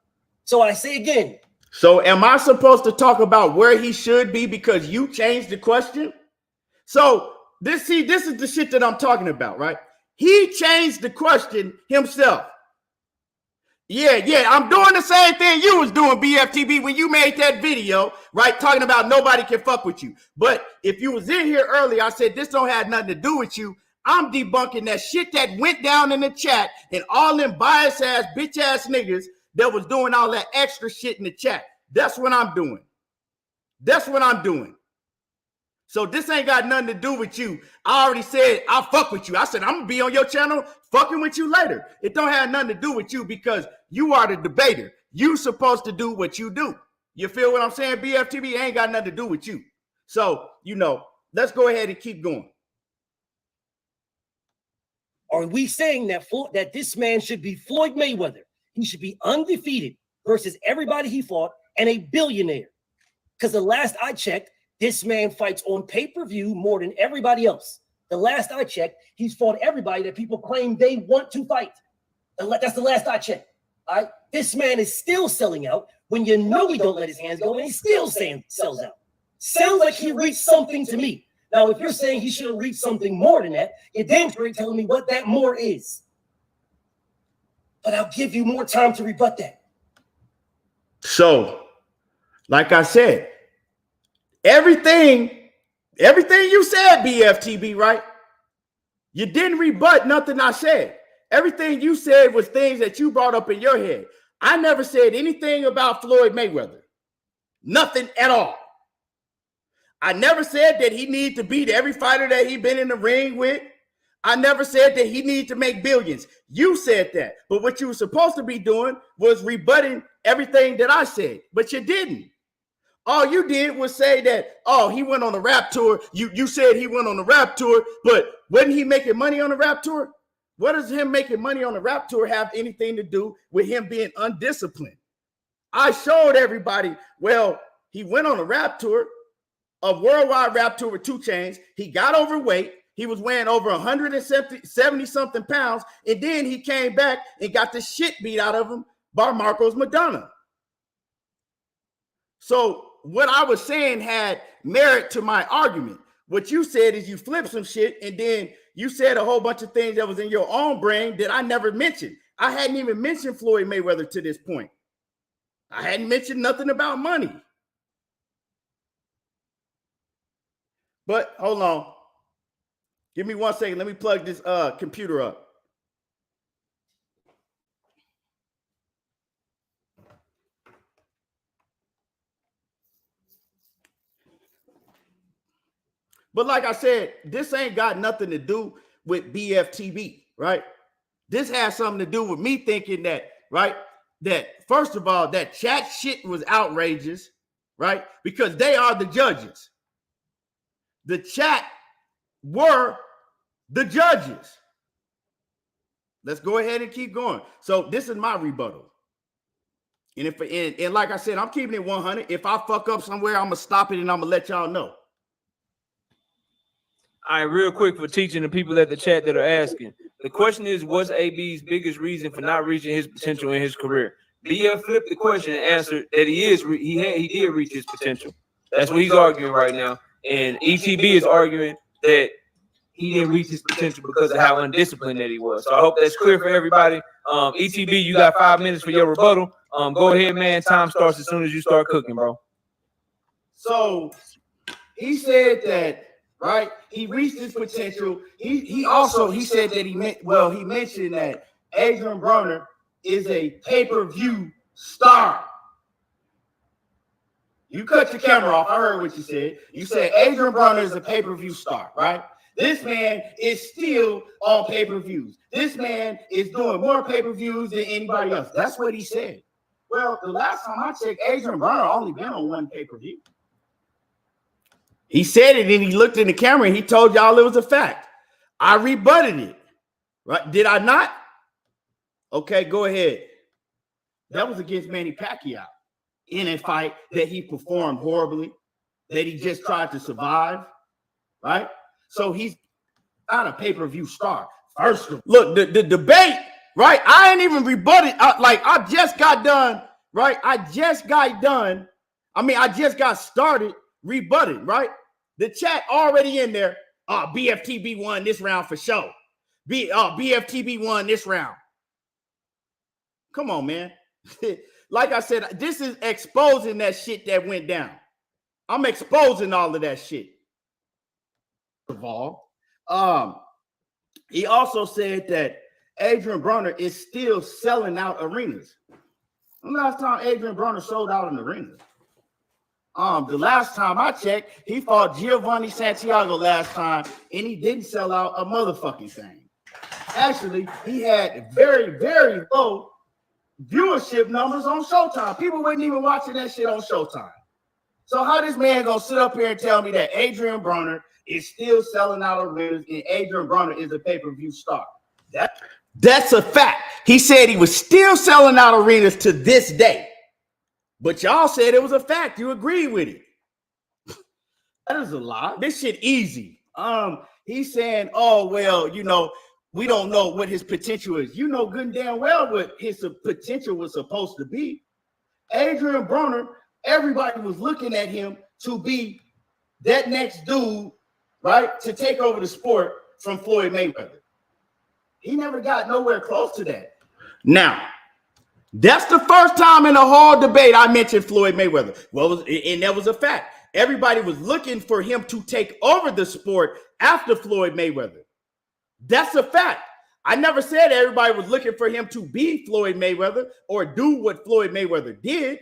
So I say again. So am I supposed to talk about where he should be because you changed the question? So this is the shit that I'm talking about, right? He changed the question himself. Yeah, I'm doing the same thing you was doing, BFTB, when you made that video, right, talking about nobody can fuck with you. But if you was in here earlier, I said this don't have nothing to do with you. I'm debunking that shit that went down in the chat and all them bias-ass, bitch-ass niggas that was doing all that extra shit in the chat. That's what I'm doing. That's what I'm doing. So this ain't got nothing to do with you. I already said I'll fuck with you. I said I'm gonna be on your channel fucking with you later. It don't have nothing to do with you because you are the debater. You supposed to do what you do. You feel what I'm saying? BFTB ain't got nothing to do with you. So, let's go ahead and keep going. Are we saying that this man should be Floyd Mayweather? He should be undefeated versus everybody he fought and a billionaire. Because the last I checked, this man fights on pay-per-view more than everybody else. The last I checked, he's fought everybody that people claim they want to fight. That's the last I checked. All right? This man is still selling out when you know he don't let his hands go, and he still sells out. Sounds like he reached something to me. Now, if you're saying he should have reached something more than that, you're damn straight telling me what that more is. But I'll give you more time to rebut that. So, like I said, everything Everything you said, BFTB, right? You didn't rebut nothing I said. Everything you said was things that you brought up in your head. I never said anything about Floyd Mayweather. Nothing at all. I never said that he needed to beat every fighter that he's been in the ring with. I never said that he needed to make billions. You said that. But what you were supposed to be doing was rebutting everything that I said. But you didn't. All you did was say that, oh, he went on a rap tour. You said he went on a rap tour, but wasn't he making money on the rap tour? What does him making money on the rap tour have anything to do with him being undisciplined? I showed everybody, well, he went on a rap tour, a worldwide rap tour with 2 Chainz. He got overweight. He was weighing over 170 something pounds. And then he came back and got the shit beat out of him by Marcos Madonna. So what I was saying had merit to my argument. What you said is you flipped some shit and then you said a whole bunch of things that was in your own brain that I never mentioned. I hadn't even mentioned Floyd Mayweather to this point. I hadn't mentioned nothing about money. But hold on. Give me 1 second. Let me plug this computer up. But like I said, this ain't got nothing to do with BFTB, right? This has something to do with me thinking that, right, that first of all, that chat shit was outrageous, right? Because they are the judges. The chat were the judges. Let's go ahead and keep going. So this is my rebuttal. And like I said, I'm keeping it 100. If I fuck up somewhere, I'm going to stop it and I'm going to let y'all know. All right, real quick for teaching the people at the chat that are asking. The question is, what's AB's biggest reason for not reaching his potential in his career? BF flipped the question and answered that he did reach his potential. That's what he's arguing right now. And ETB is arguing that he didn't reach his potential because of how undisciplined that he was. So I hope that's clear for everybody. ETB, you got 5 minutes for your rebuttal. Go ahead, man. Time starts as soon as you start cooking, bro. So he said that, right? He reached his potential. He also said that he mentioned that Adrian Broner is a pay-per-view star. You cut your camera off. I heard what you said. You said Adrian Broner is a pay-per-view star, right? This man is still on pay-per-views. This man is doing more pay-per-views than anybody else. That's what he said. Well, the last time I checked, Adrian Broner only been on 1 pay-per-view. He said it and he looked in the camera and he told y'all it was a fact. I rebutted it. Right? Did I not? Okay, go ahead. That was against Manny Pacquiao in a fight that he performed horribly, that he just tried to survive, right? So he's not a pay-per-view star. First, look, the debate, right? I ain't even rebutted. I just got done, right? I just got started rebutting, right? The chat already in there. BFTB won this round for sure. BFTB won this round. Come on, man. Like I said, this is exposing that shit that went down. I'm exposing all of that shit. Of all, he also said that Adrian Broner is still selling out arenas. The last time Adrian Broner sold out an arena? The last time I checked, he fought Giovanni Santiago last time, and he didn't sell out a motherfucking thing. Actually, he had very, very low viewership numbers on Showtime. People weren't even watching that shit on Showtime. So how this man gonna sit up here and tell me that Adrian Broner is still selling out arenas and Adrian Broner is a pay-per-view star? That's a fact. He said he was still selling out arenas to this day. But y'all said it was a fact. You agreed with it. That is a lie. This shit easy. He's saying, oh, well, you know, we don't know what his potential is. You know good and damn well what his potential was supposed to be. Adrian Broner, everybody was looking at him to be that next dude, right, to take over the sport from Floyd Mayweather. He never got nowhere close to that. Now, that's the first time in the whole debate I mentioned Floyd Mayweather. And that was a fact. everybody was looking for him to take over the sport after Floyd Mayweather. That's a fact. I never said everybody was looking for him to be Floyd Mayweather or do what Floyd Mayweather did.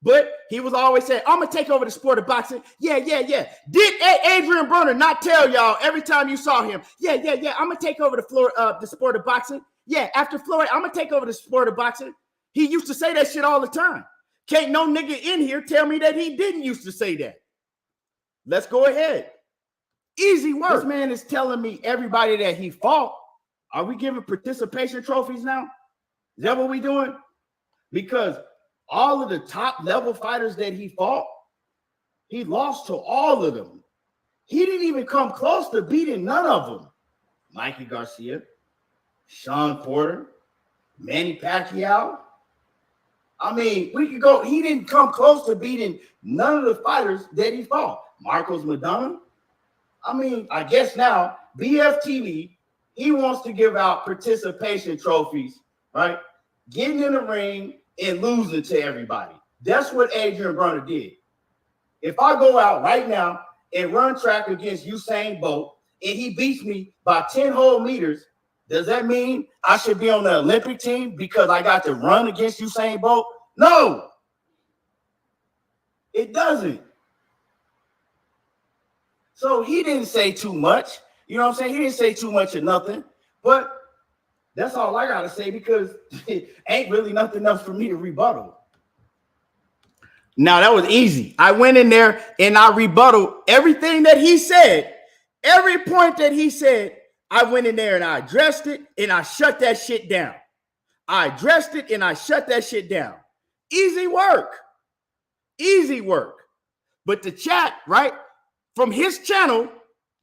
But he was always saying, I'm going to take over the sport of boxing. Yeah. Did Adrian Broner not tell y'all every time you saw him, yeah, I'm going to take over the sport of boxing. Yeah, after Floyd, I'm going to take over the sport of boxing. He used to say that shit all the time. Can't no nigga in here tell me that he didn't used to say that. Let's go ahead. Easy work. This man is telling me everybody that he fought. Are we giving participation trophies now? Is that what we doing? Because all of the top level fighters that he fought, he lost to all of them. He didn't even come close to beating none of them. Mikey Garcia, Sean Porter, Manny Pacquiao. I mean, we could go. He didn't come close to beating none of the fighters that he fought. Marcos Madonna. I mean, I guess now Bftb, he wants to give out participation trophies, right? Getting in the ring and losing to everybody. That's what Adrian Broner did. If I go out right now and run track against Usain Bolt and he beats me by 10 whole meters, does that mean I should be on the Olympic team because I got to run against Usain Bolt? No, it doesn't. So he didn't say too much. You know what I'm saying? He didn't say too much of nothing. But that's all I got to say because it ain't really nothing else for me to rebuttal. Now, that was easy. I went in there and I rebutted everything that he said. Every point that he said, I went in there and I addressed it and I shut that shit down. I addressed it and I shut that shit down. Easy work. Easy work. But the chat, right, from his channel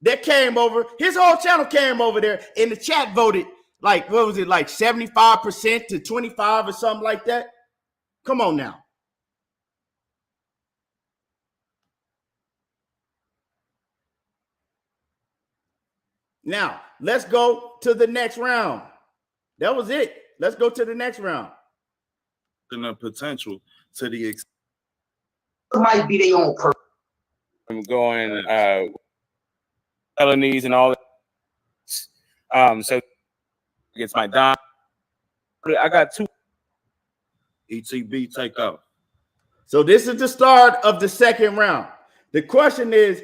that came over, his whole channel came over there and the chat voted like, what was it, like 75% to 25 or something like that? Come on now. Now, let's go to the next round. That was it. Let's go to the next round. And the potential to the extent. Might be their own purpose. I'm going felonies and all that. So against my Don. I got 2. ETB take out. So this is the start of the second round. The question is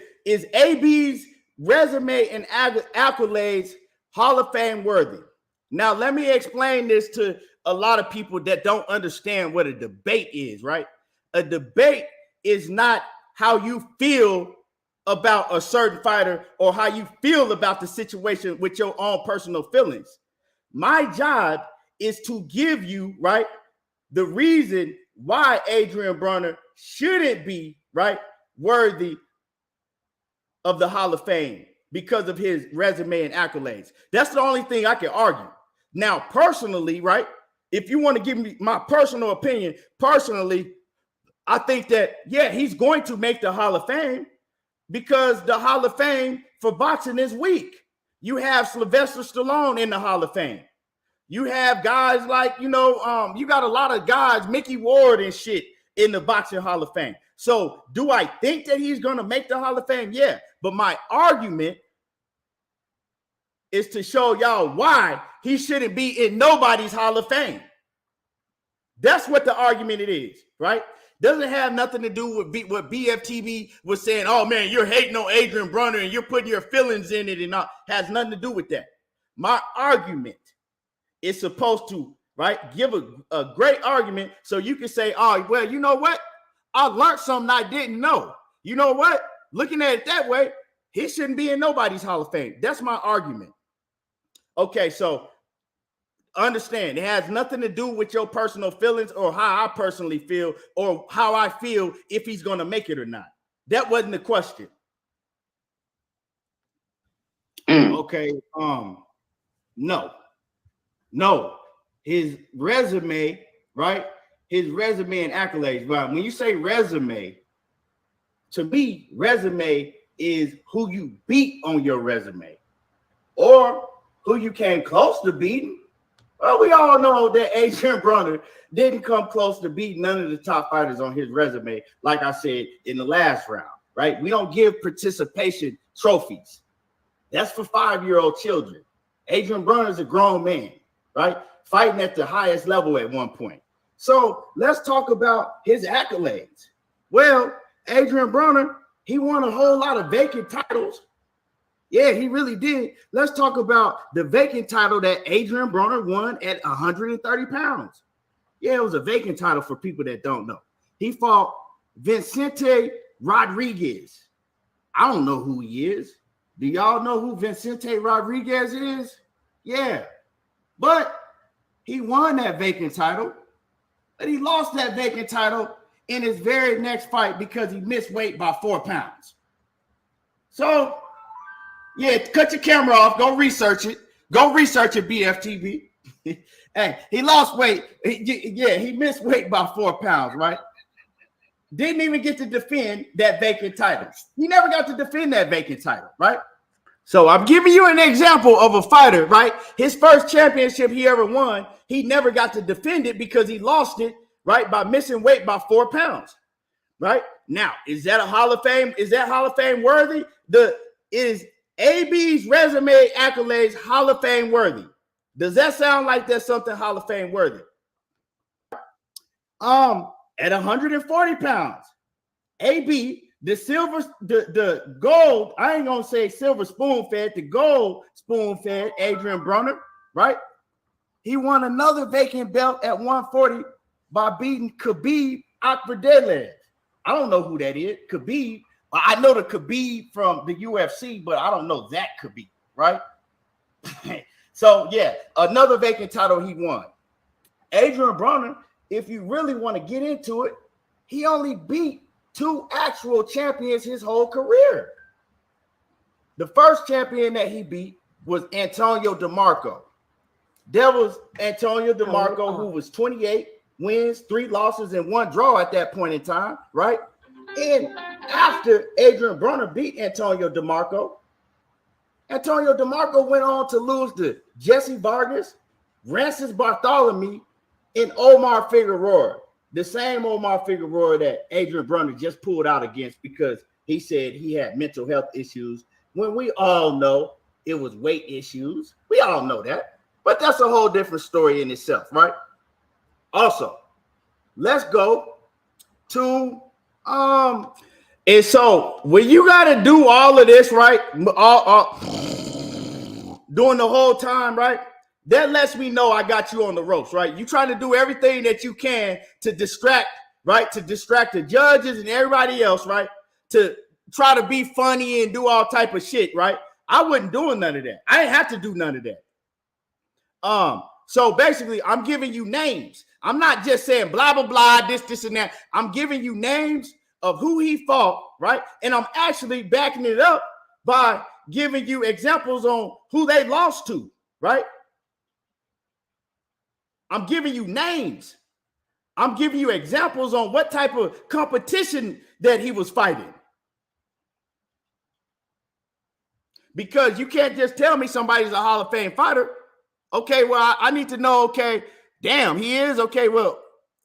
AB's resume and accolades Hall of Fame worthy? Now, let me explain this to a lot of people that don't understand what a debate is, right? A debate is not how you feel about a certain fighter or how you feel about the situation with your own personal feelings. My job is to give you, right, the reason why Adrian Broner shouldn't be, right, worthy of the Hall of Fame because of his resume and accolades. That's the only thing I can argue. Now, personally, right, if you want to give me my personal opinion, personally, I think that, yeah, he's going to make the Hall of Fame because the Hall of Fame for boxing is weak. You have Sylvester Stallone in the Hall of Fame. You have guys like, you got a lot of guys, Mickey Ward and shit in the Boxing Hall of Fame. So do I think that he's going to make the Hall of Fame? Yeah. But my argument is to show y'all why he shouldn't be in nobody's Hall of Fame. That's what the argument it is, right? Doesn't have nothing to do with what Bftb was saying. Oh, man, you're hating on Adrian Broner and you're putting your feelings in it and all. Has nothing to do with that. My argument is supposed to, right, give a great argument so you can say, oh, well, you know what? I learned something I didn't know. You know what? Looking at it that way, he shouldn't be in nobody's Hall of Fame. That's my argument. Okay, so understand, it has nothing to do with your personal feelings or how I personally feel or how I feel if he's going to make it or not. That wasn't the question. Okay, no. His resume, right? His resume and accolades. Right? When you say resume, to me, resume is who you beat on your resume or who you came close to beating. Well, we all know that Adrian Broner didn't come close to beating none of the top fighters on his resume, like I said in the last round, right? We don't give participation trophies. That's for 5-year-old children. Adrian Broner is a grown man, right? Fighting at the highest level at one point. So let's talk about his accolades. Well, Adrian Broner, he won a whole lot of vacant titles. Yeah, he really did. Let's talk about the vacant title that Adrian Broner won at 130 pounds. Yeah, it was a vacant title for people that don't know. He fought Vicente Rodriguez. I don't know who he is. Do y'all know who Vicente Rodriguez is? Yeah, but he won that vacant title, but he lost that vacant title in his very next fight because he missed weight by 4 pounds. So, yeah, cut your camera off. Go research it. Go research it, Bftb. Hey, he lost weight. Yeah, he missed weight by 4 pounds, right? Didn't even get to defend that vacant title. He never got to defend that vacant title, right? So I'm giving you an example of a fighter, right? His first championship he ever won, he never got to defend it because he lost it, right, by missing weight by 4 pounds, right? Now, is that a Hall of Fame? Is that Hall of Fame worthy? Is AB's resume accolades Hall of Fame worthy? Does that sound like that's something Hall of Fame worthy? At 140 pounds, AB, the gold, I ain't gonna say silver spoon fed, the gold spoon fed Adrian Broner, right? He won another vacant belt at 140 by beating Khabib Akbardelev. I don't know who that is. Khabib. I know the Khabib from the UFC, but I don't know that Khabib, right? So, yeah, another vacant title he won. Adrian Broner, if you really want to get into it, he only beat 2 actual champions his whole career. The first champion that he beat was Antonio DeMarco. There was Antonio DeMarco, who was 28 wins, 3 losses, and 1 draw at that point in time, right? And after Adrian Broner beat Antonio DeMarco went on to lose to Jesse Vargas, Francis Bartholomew, and Omar Figueroa. The same Omar Figueroa that Adrian Broner just pulled out against because he said he had mental health issues, when we all know it was weight issues. We all know that. But that's a whole different story in itself, right? Also, let's go to and so when you got to do all of this, right, doing the whole time, right, that lets me know I got you on the ropes, right? You trying to do everything that you can to distract, right, to distract the judges and everybody else, right, to try to be funny and do all type of shit, right? I wasn't doing none of that. I didn't have to do none of that. So basically, I'm giving you names. I'm not just saying blah, blah, blah, this, and that. I'm giving you names of who he fought, right? And I'm actually backing it up by giving you examples on who they lost to, right? I'm giving you names. I'm giving you examples on what type of competition that he was fighting. Because you can't just tell me somebody's a Hall of Fame fighter. Okay, well, I need to know, okay, damn, he is? Okay, well,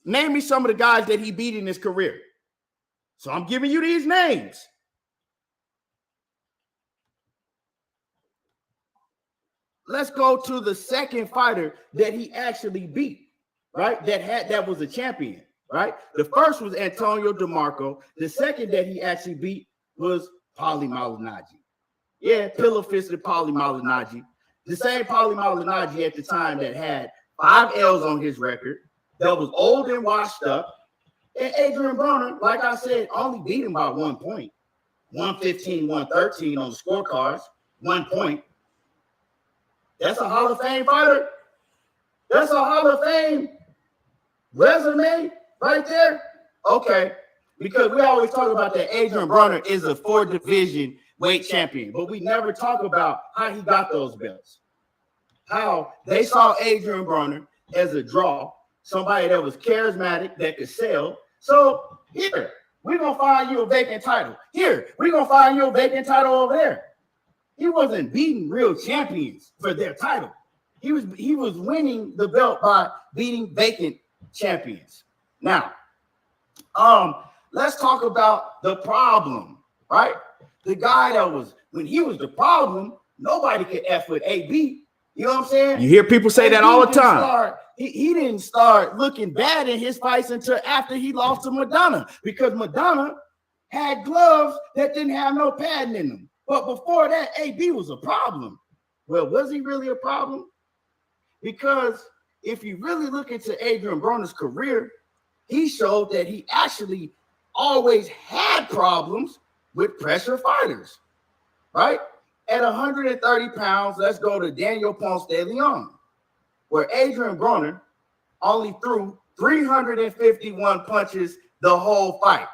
name me some of the guys that he beat in his career. So I'm giving you these names. Let's go to the second fighter that he actually beat, right? That was a champion, right? The first was Antonio DeMarco. The second that he actually beat was Paulie Malignaggi. Yeah, pillow-fisted Paulie Malignaggi. The same Paulie Malignaggi at the time that had 5 L's on his record, that was old and washed up. And Adrian Broner, like I said, only beat him by 1 point. 115, 113 on the scorecards, 1 point. That's a Hall of Fame fighter. That's a Hall of Fame resume right there. Okay, because we always talk about that Adrian Broner is a 4-division weight champion, but we never talk about how he got those belts. How they saw Adrian Broner as a draw, somebody that was charismatic, that could sell. So here, we're going to find you a vacant title. Here, we're going to find you a vacant title over there. He wasn't beating real champions for their title. He was winning the belt by beating vacant champions. Now, let's talk about the problem, right? The guy that was, when he was the problem, nobody could F with AB. You know what I'm saying? You hear people say that all the time. He didn't start looking bad in his fights until after he lost to Madonna, because Madonna had gloves that didn't have no padding in them. But before that, AB was a problem. Well, was he really a problem? Because if you really look into Adrian Broner's career, he showed that he actually always had problems with pressure fighters, right? At 130 pounds, let's go to Daniel Ponce de Leon, where Adrian Broner only threw 351 punches the whole fight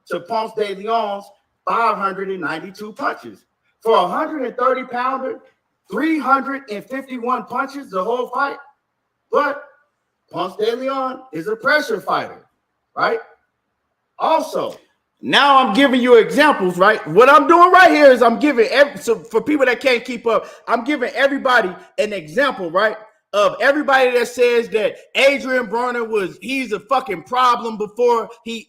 to Ponce de Leon's 592 punches. For a 130 pounder, 351 punches the whole fight. But Ponce de Leon is a pressure fighter, right? Also, now I'm giving you examples, right? What I'm doing right here is I'm giving so for people that can't keep up, I'm giving everybody an example, right? Of everybody that says that Adrian Broner he's a fucking problem before he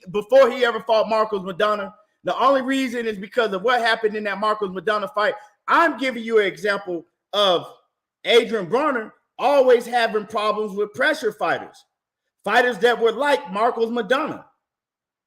ever fought Marcos Maidana. The only reason is because of what happened in that Marcos Maidana fight. I'm giving you an example of Adrian Broner always having problems with pressure fighters that were like Marcos Maidana,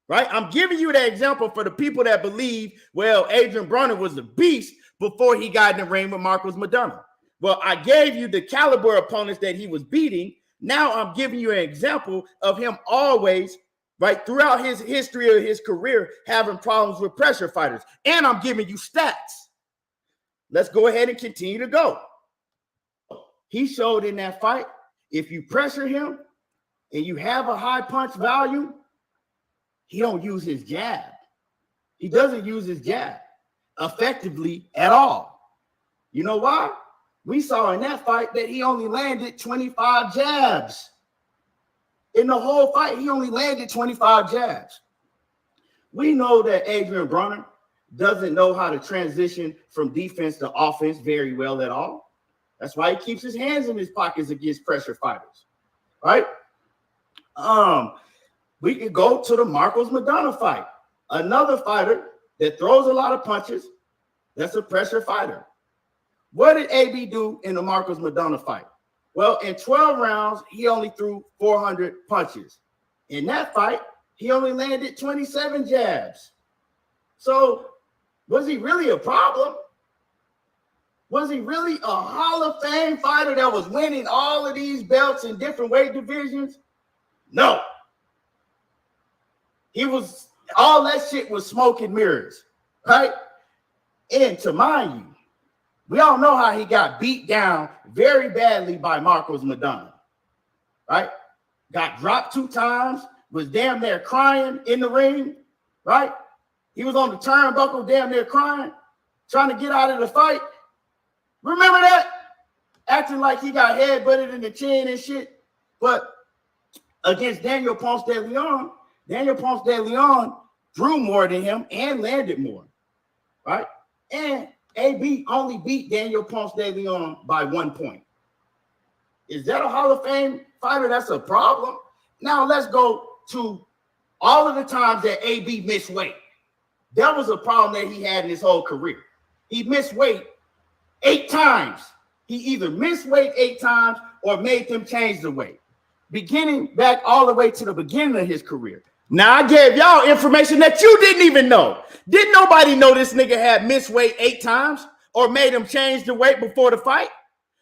right? I'm giving you that example for the people that believe, well, Adrian Broner was a beast before he got in the ring with Marcos Maidana. Well, I gave you the caliber opponents that he was beating. Now I'm giving you an example of him always, right, throughout his history of his career, having problems with pressure fighters. And I'm giving you stats. Let's go ahead and continue to go. He showed in that fight, if you pressure him and you have a high punch value, he don't use his jab. He doesn't use his jab effectively at all. You know why? We saw in that fight that he only landed 25 jabs. In the whole fight, he only landed 25 jabs. We know that Adrian Broner doesn't know how to transition from defense to offense very well at all. That's why he keeps his hands in his pockets against pressure fighters, right? We can go to the Marcos Maidana fight. Another fighter that throws a lot of punches, that's a pressure fighter. What did AB do in the Marcos Maidana fight? Well, in 12 rounds, he only threw 400 punches. In that fight, he only landed 27 jabs. So was he really a problem? Was he really a Hall of Fame fighter that was winning all of these belts in different weight divisions? No. He was, all that shit was smoke and mirrors, right? And to mind you, we all know how he got beat down very badly by Marcos Maidana, right? Got dropped 2 times, was damn near crying in the ring, right? He was on the turnbuckle damn near crying, trying to get out of the fight. Remember that? Acting like he got headbutted in the chin and shit. But against Daniel Ponce de Leon, Daniel Ponce de Leon drew more than him and landed more, right? And AB only beat Daniel Ponce de Leon by 1 point. Is that a Hall of Fame fighter? That's a problem. Now let's go to all of the times that AB missed weight. That was a problem that he had in his whole career. He missed weight 8 times. He either missed weight 8 times or made them change the weight, beginning back all the way to the beginning of his career. Now, I gave y'all information that you didn't even know. Didn't nobody know this nigga had missed weight 8 times or made him change the weight before the fight?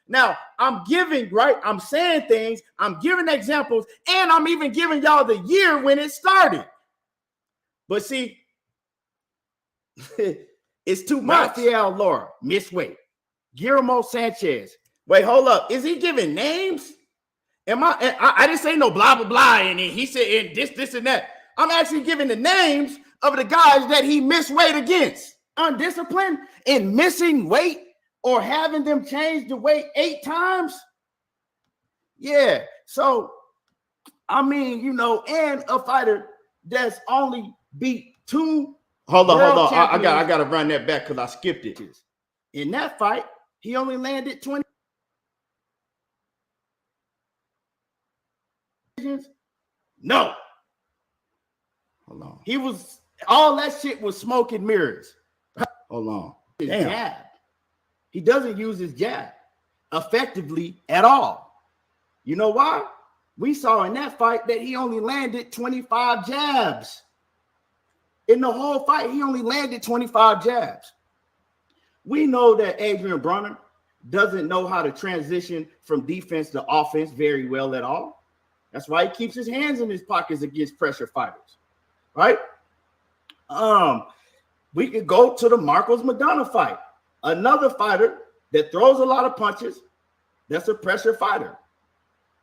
Now, I'm giving, right? I'm saying things, I'm giving examples, and I'm even giving y'all the year when it started. But see, it's too much. Rafael Laura, missed weight. Guillermo Sanchez. Wait, hold up. Is he giving names? I didn't say no blah, blah, blah. And he said and this, and that. I'm actually giving the names of the guys that he missed weight against. Undisciplined in missing weight or having them change the weight 8 times. Yeah. So, I mean, you know, and a fighter that's only beat 2. Hold on. I got to run that back because I skipped it. In that fight, he only landed 20. divisions? No. Hold on. He was, all that shit was smoke and mirrors. Hold on. His jab. He doesn't use his jab effectively at all. You know why? We saw in that fight that he only landed 25 jabs. In the whole fight, he only landed 25 jabs. We know that Adrian Broner doesn't know how to transition from defense to offense very well at all. That's why he keeps his hands in his pockets against pressure fighters, right? We could go to the Marcos Maidana fight. Another fighter that throws a lot of punches, that's a pressure fighter.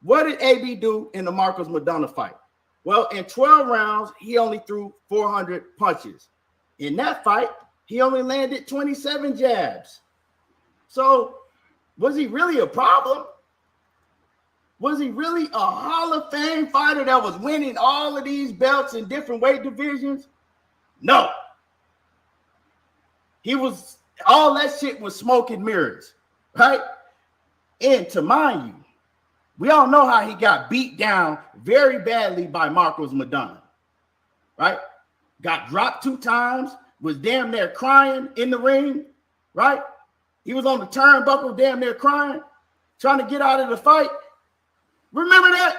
What did AB do in the Marcos Maidana fight? Well, in 12 rounds, he only threw 400 punches. In that fight, he only landed 27 jabs. So, was he really a problem? Was he really a Hall of Fame fighter that was winning all of these belts in different weight divisions? No. He was, all that shit was smoke and mirrors, right? And to mind you, we all know how he got beat down very badly by Marcos Maidana, right? Got dropped 2 times, was damn near crying in the ring, right? He was on the turnbuckle damn near crying, trying to get out of the fight. Remember that?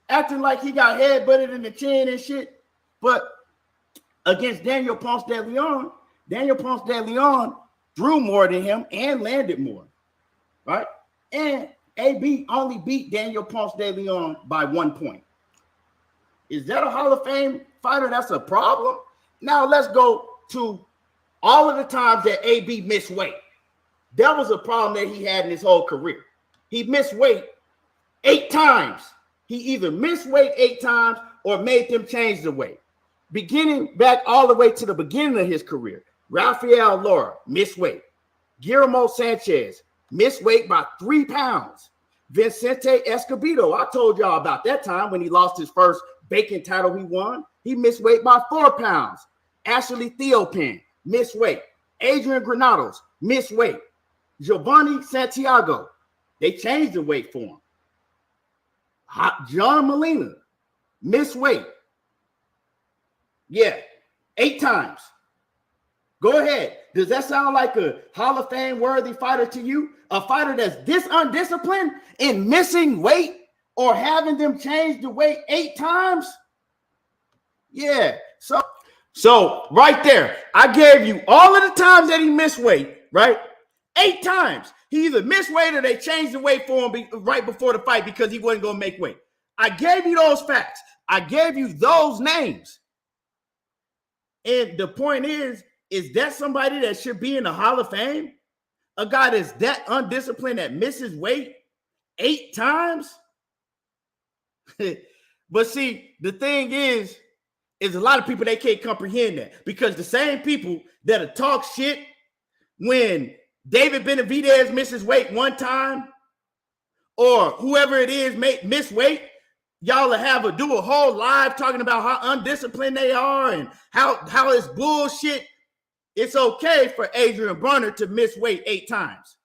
Acting like he got headbutted in the chin and shit. But against Daniel Ponce de Leon, Daniel Ponce de Leon threw more than him and landed more, right? And AB only beat Daniel Ponce de Leon by 1 point. Is that a Hall of Fame fighter? That's a problem. Now let's go to all of the times that AB missed weight. That was a problem that he had in his whole career. He missed weight 8 times. He either missed weight 8 times or made them change the weight. Beginning back all the way to the beginning of his career, Rafael Lara missed weight. Guillermo Sanchez missed weight by 3 pounds. Vicente Escobedo, I told y'all about that time when he lost his first Bacon title he won. He missed weight by 4 pounds. Ashley Theopen missed weight. Adrian Granados missed weight. Giovanni Santiago, they changed the weight for him. John Molina missed weight. Yeah, 8 times. Go ahead. Does that sound like a Hall of Fame worthy fighter to you? A fighter that's this undisciplined in missing weight or having them change the weight 8 times? Yeah. So right there, I gave you all of the times that he missed weight, right? 8 times. He either missed weight or they changed the weight for him right before the fight because he wasn't going to make weight. I gave you those facts. I gave you those names. And the point is that somebody that should be in the Hall of Fame? A guy that's that undisciplined that misses weight 8 times? But see, the thing is a lot of people, they can't comprehend that because the same people that'll talk shit when David Benavidez misses weight 1 time or whoever it is miss weight, y'all will do a whole live talking about how undisciplined they are and how it's bullshit. It's okay for Adrian Broner to miss weight 8 times.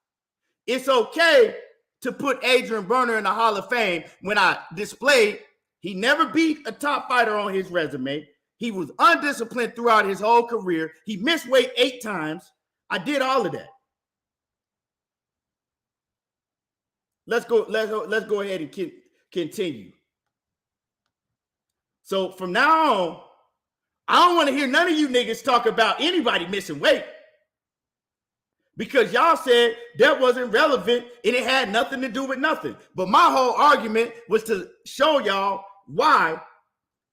It's okay to put Adrian Broner in the Hall of Fame when I displayed he never beat a top fighter on his resume. He was undisciplined throughout his whole career. He missed weight 8 times. I did all of that. Let's go ahead and continue. So from now on, I don't want to hear none of you niggas talk about anybody missing weight because y'all said that wasn't relevant and it had nothing to do with nothing. But my whole argument was to show y'all why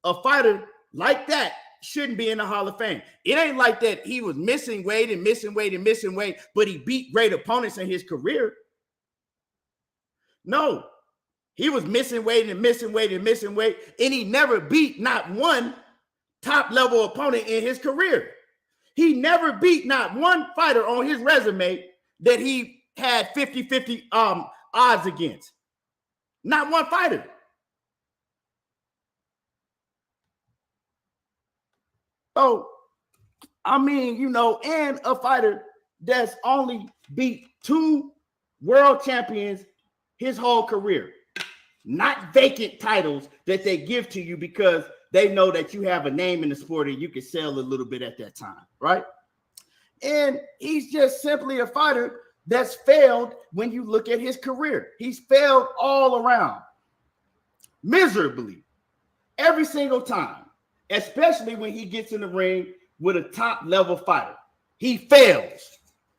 a fighter like that shouldn't be in the Hall of Fame. It ain't like that he was missing weight, but he beat great opponents in his career. No, he was missing weight, and he never beat not one top-level opponent in his career. He never beat not one fighter on his resume that he had 50-50 odds against. Not one fighter. So, I mean, and a fighter that's only beat 2 world champions his whole career. not vacant titles that they give to you because they know that you have a name in the sport and you can sell a little bit at that time, right? And he's just simply a fighter that's failed when you look at his career. He's failed all around, miserably, every single time, especially when he gets in the ring with a top-level fighter. He fails.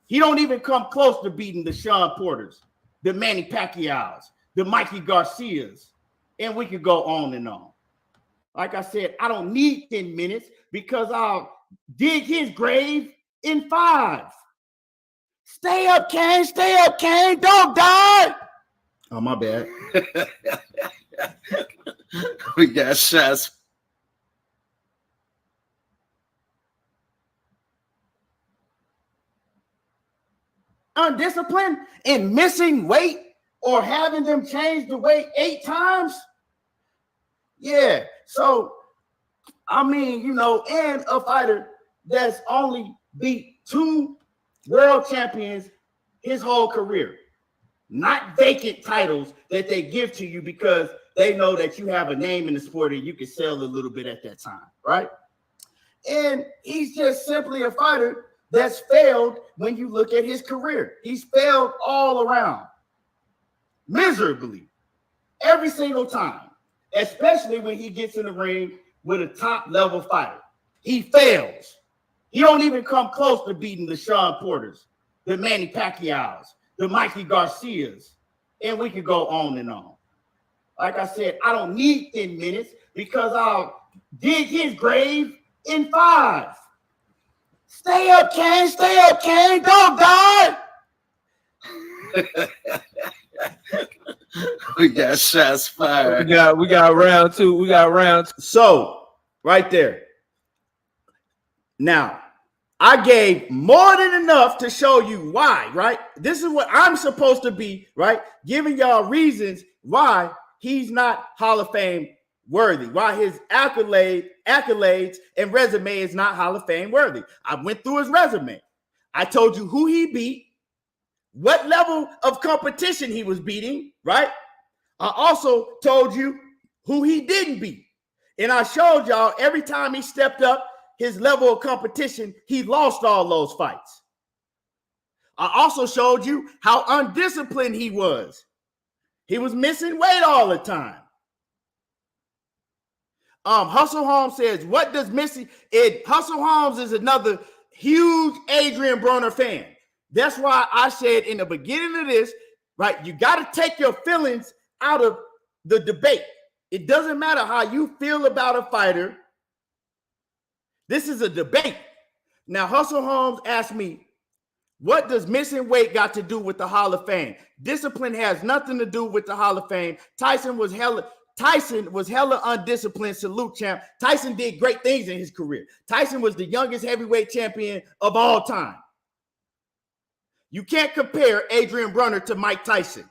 He don't even come close to beating the Sean Porters, the Manny Pacquiaos, the Mikey Garcias, and we could go on and on. Like I said, I don't need 10 minutes because I'll dig his grave in 5. Stay up, Kane. Stay up, Kane. Don't die. Oh, my bad. We got shots. Undisciplined and missing weight or having them change the weight 8 times. Yeah. So, I mean, you know, and a fighter that's only beat 2 world champions his whole career. Not vacant titles that they give to you because they know that you have a name in the sport and you can sell a little bit at that time, right? And he's just simply a fighter that's failed when you look at his career. He's failed all around, miserably, every single time, especially when he gets in the ring with a top-level fighter. He fails. He don't even come close to beating the Sean Porters, the Manny Pacquiaos, the Mikey Garcias, and we could go on and on. Like I said, I don't need 10 minutes because I'll dig his grave in 5. Stay up, Kane. Stay up, Kane. Don't die. We got shots fired. We got round 2. We got round 2. So, right there. Now, I gave more than enough to show you why, right? This is what I'm supposed to be, right? Giving y'all reasons why he's not Hall of Fame worthy, why his accolades and resume is not Hall of Fame worthy. I went through his resume. I told you who he beat, what level of competition he was beating, right? I also told you who he didn't beat. And I showed y'all every time he stepped up his level of competition, he lost all those fights. I also showed you how undisciplined he was. He was missing weight all the time. Hustle Holmes says, what does missing it? Hustle Holmes is another huge Adrian Broner fan. That's why I said in the beginning of this, right, you got to take your feelings out of the debate. It doesn't matter how you feel about a fighter. This is a debate. Now, Hustle Holmes asked me, what does missing weight got to do with the Hall of Fame? Discipline has nothing to do with the Hall of Fame. Tyson was hella undisciplined. Salute, champ. Tyson did great things in his career. Tyson was the youngest heavyweight champion of all time. You can't compare Adrian Broner to Mike Tyson.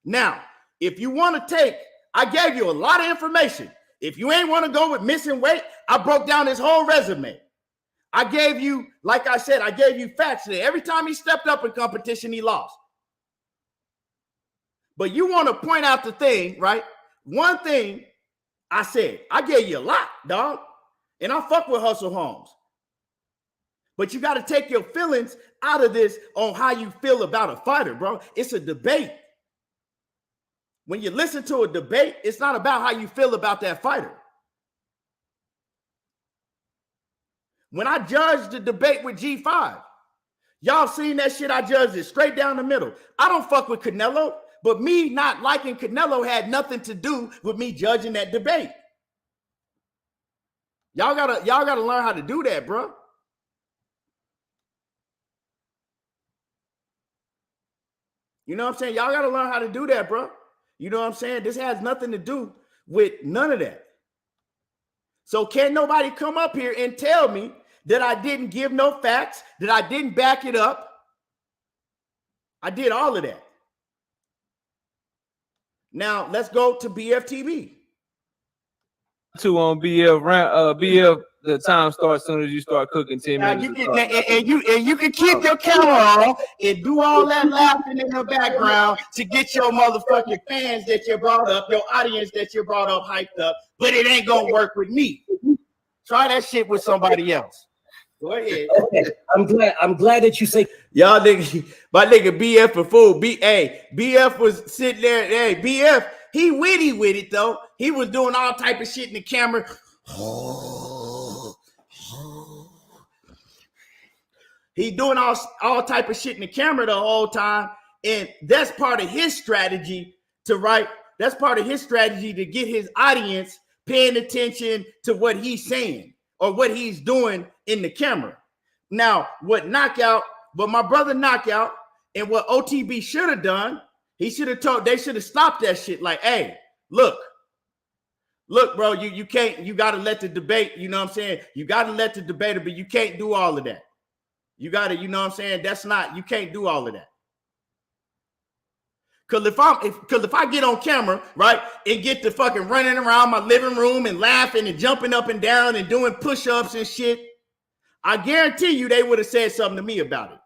Now, if you want to take, I gave you a lot of information. If you ain't want to go with missing weight, I broke down his whole resume. I gave you, like I said, I gave you facts there. Every time he stepped up in competition, he lost. But you want to point out the thing, right? One thing I said, I gave you a lot, dog. And I fuck with Hustle Holmes. But you got to take your feelings out of this on how you feel about a fighter, bro. It's a debate. When you listen to a debate, it's not about how you feel about that fighter. When I judged the debate with G5, y'all seen that shit, I judged it straight down the middle. I don't fuck with Canelo, but me not liking Canelo had nothing to do with me judging that debate. Y'all gotta learn how to do that, bro. You know what I'm saying? Y'all gotta learn how to do that, bro. You know what I'm saying? This has nothing to do with none of that. So can't nobody come up here and tell me that I didn't give no facts, that I didn't back it up. I did all of that. Now let's go to BFTB. 2 on BF round. BF the time starts as soon as you start cooking 10 Now, minutes. you can keep your camera on and do all that laughing in the background to get your motherfucking fans that you brought up, your audience that you brought up hyped up, but it ain't gonna work with me. Try that shit with somebody else. Go ahead. Okay, I'm glad that you say Y'all nigga, my nigga BF a fool. BF was sitting there. Hey, BF, he witty with it though. He was doing all type of shit in the camera. He doing all type of shit in the camera the whole time, and that's part of his strategy to write. That's part of his strategy to get his audience paying attention to what he's saying or what he's doing in the camera. Now, what my brother Knockout and what OTB should have done, they should have stopped that shit. Like, hey, look, bro, you can't, you got to let the debate, you know what I'm saying? You got to let the debater, but you can't do all of that. You got to, you know what I'm saying? You can't do all of that. Cause if I get on camera, right, and get to fucking running around my living room and laughing and jumping up and down and doing push-ups and shit, I guarantee you they would have said something to me about it.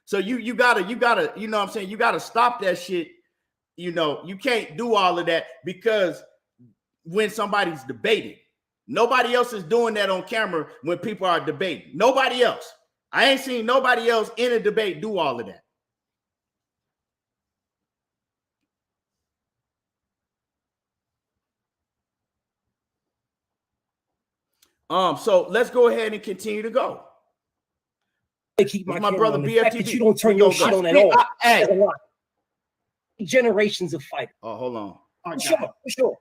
So you gotta, you know what I'm saying? You gotta stop that shit. You know, you can't do all of that because when somebody's debating, nobody else is doing that on camera when people are debating. Nobody else. I ain't seen nobody else in a debate do all of that. So let's go ahead and continue to go. Keep my brother Bftb. You don't turn your shit on at all. Hey. Generations of fighters. Oh, hold on. For sure.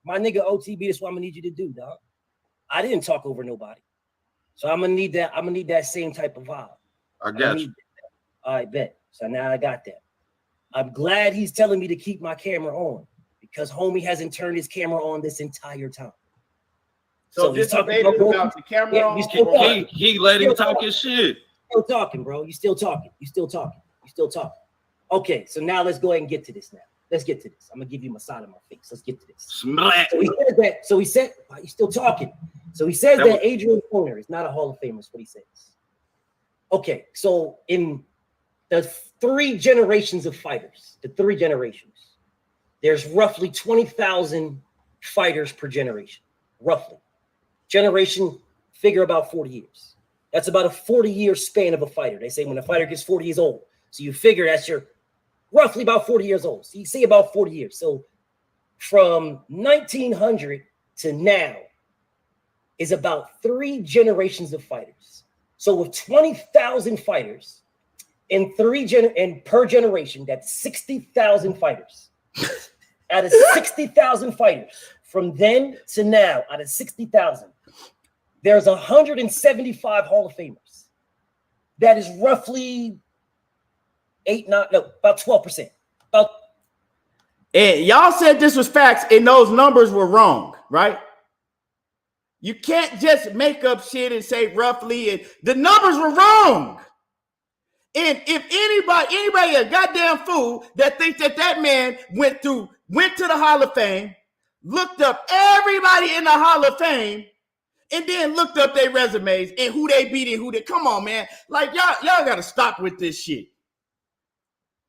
My nigga OTB, that's what I'm gonna need you to do, dog. I didn't talk over nobody, so I'm gonna need that. I'm gonna need that same type of vibe. I got you. All right, bet. So now I got that. I'm glad he's telling me to keep my camera on because homie hasn't turned his camera on this entire time. So this debate is about the camera on. He let him talk his shit. Still talking, bro. You still talking. Okay, so now let's go ahead and get to this now. Let's get to this. I'm gonna give you my side of my face. Let's get to this. Smack. So he said, why you still talking? So he says that Adrian Poner is not a Hall of Famer, is what he says. Okay, so in the three generations of fighters, there's roughly 20,000 fighters per generation, roughly. Generation, figure about 40 years. That's about a 40-year span of a fighter. They say when a fighter gets 40 years old. So you figure that's your roughly about 40 years old. So you see about 40 years. So from 1900 to now is about 3 generations of fighters. So with 20,000 fighters and per generation, that's 60,000 fighters. Out of 60,000 fighters, from then to now, out of 60,000, there's 175 Hall of Famers. That is roughly about 12%. And y'all said this was facts, and those numbers were wrong, right? You can't just make up shit and say roughly, and the numbers were wrong. And if anybody a goddamn fool that thinks that man went to the Hall of Fame, looked up everybody in the Hall of Fame, and then looked up their resumes and who they beat and who they, come on, man. Like, y'all got to stop with this shit.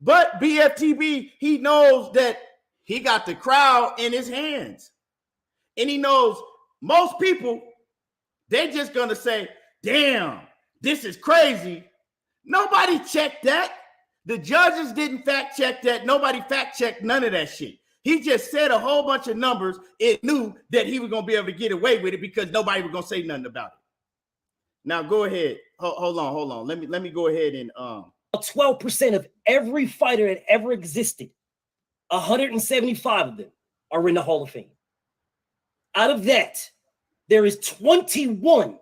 But Bftb, he knows that he got the crowd in his hands. And he knows most people, they're just going to say, damn, this is crazy. Nobody checked that. The judges didn't fact check that. Nobody fact checked none of that shit. He just said a whole bunch of numbers and knew that he was going to be able to get away with it because nobody was going to say nothing about it. Now, go ahead. Hold on. Let me go ahead and 12% of every fighter that ever existed, 175 of them are in the Hall of Fame. Out of that, there is 21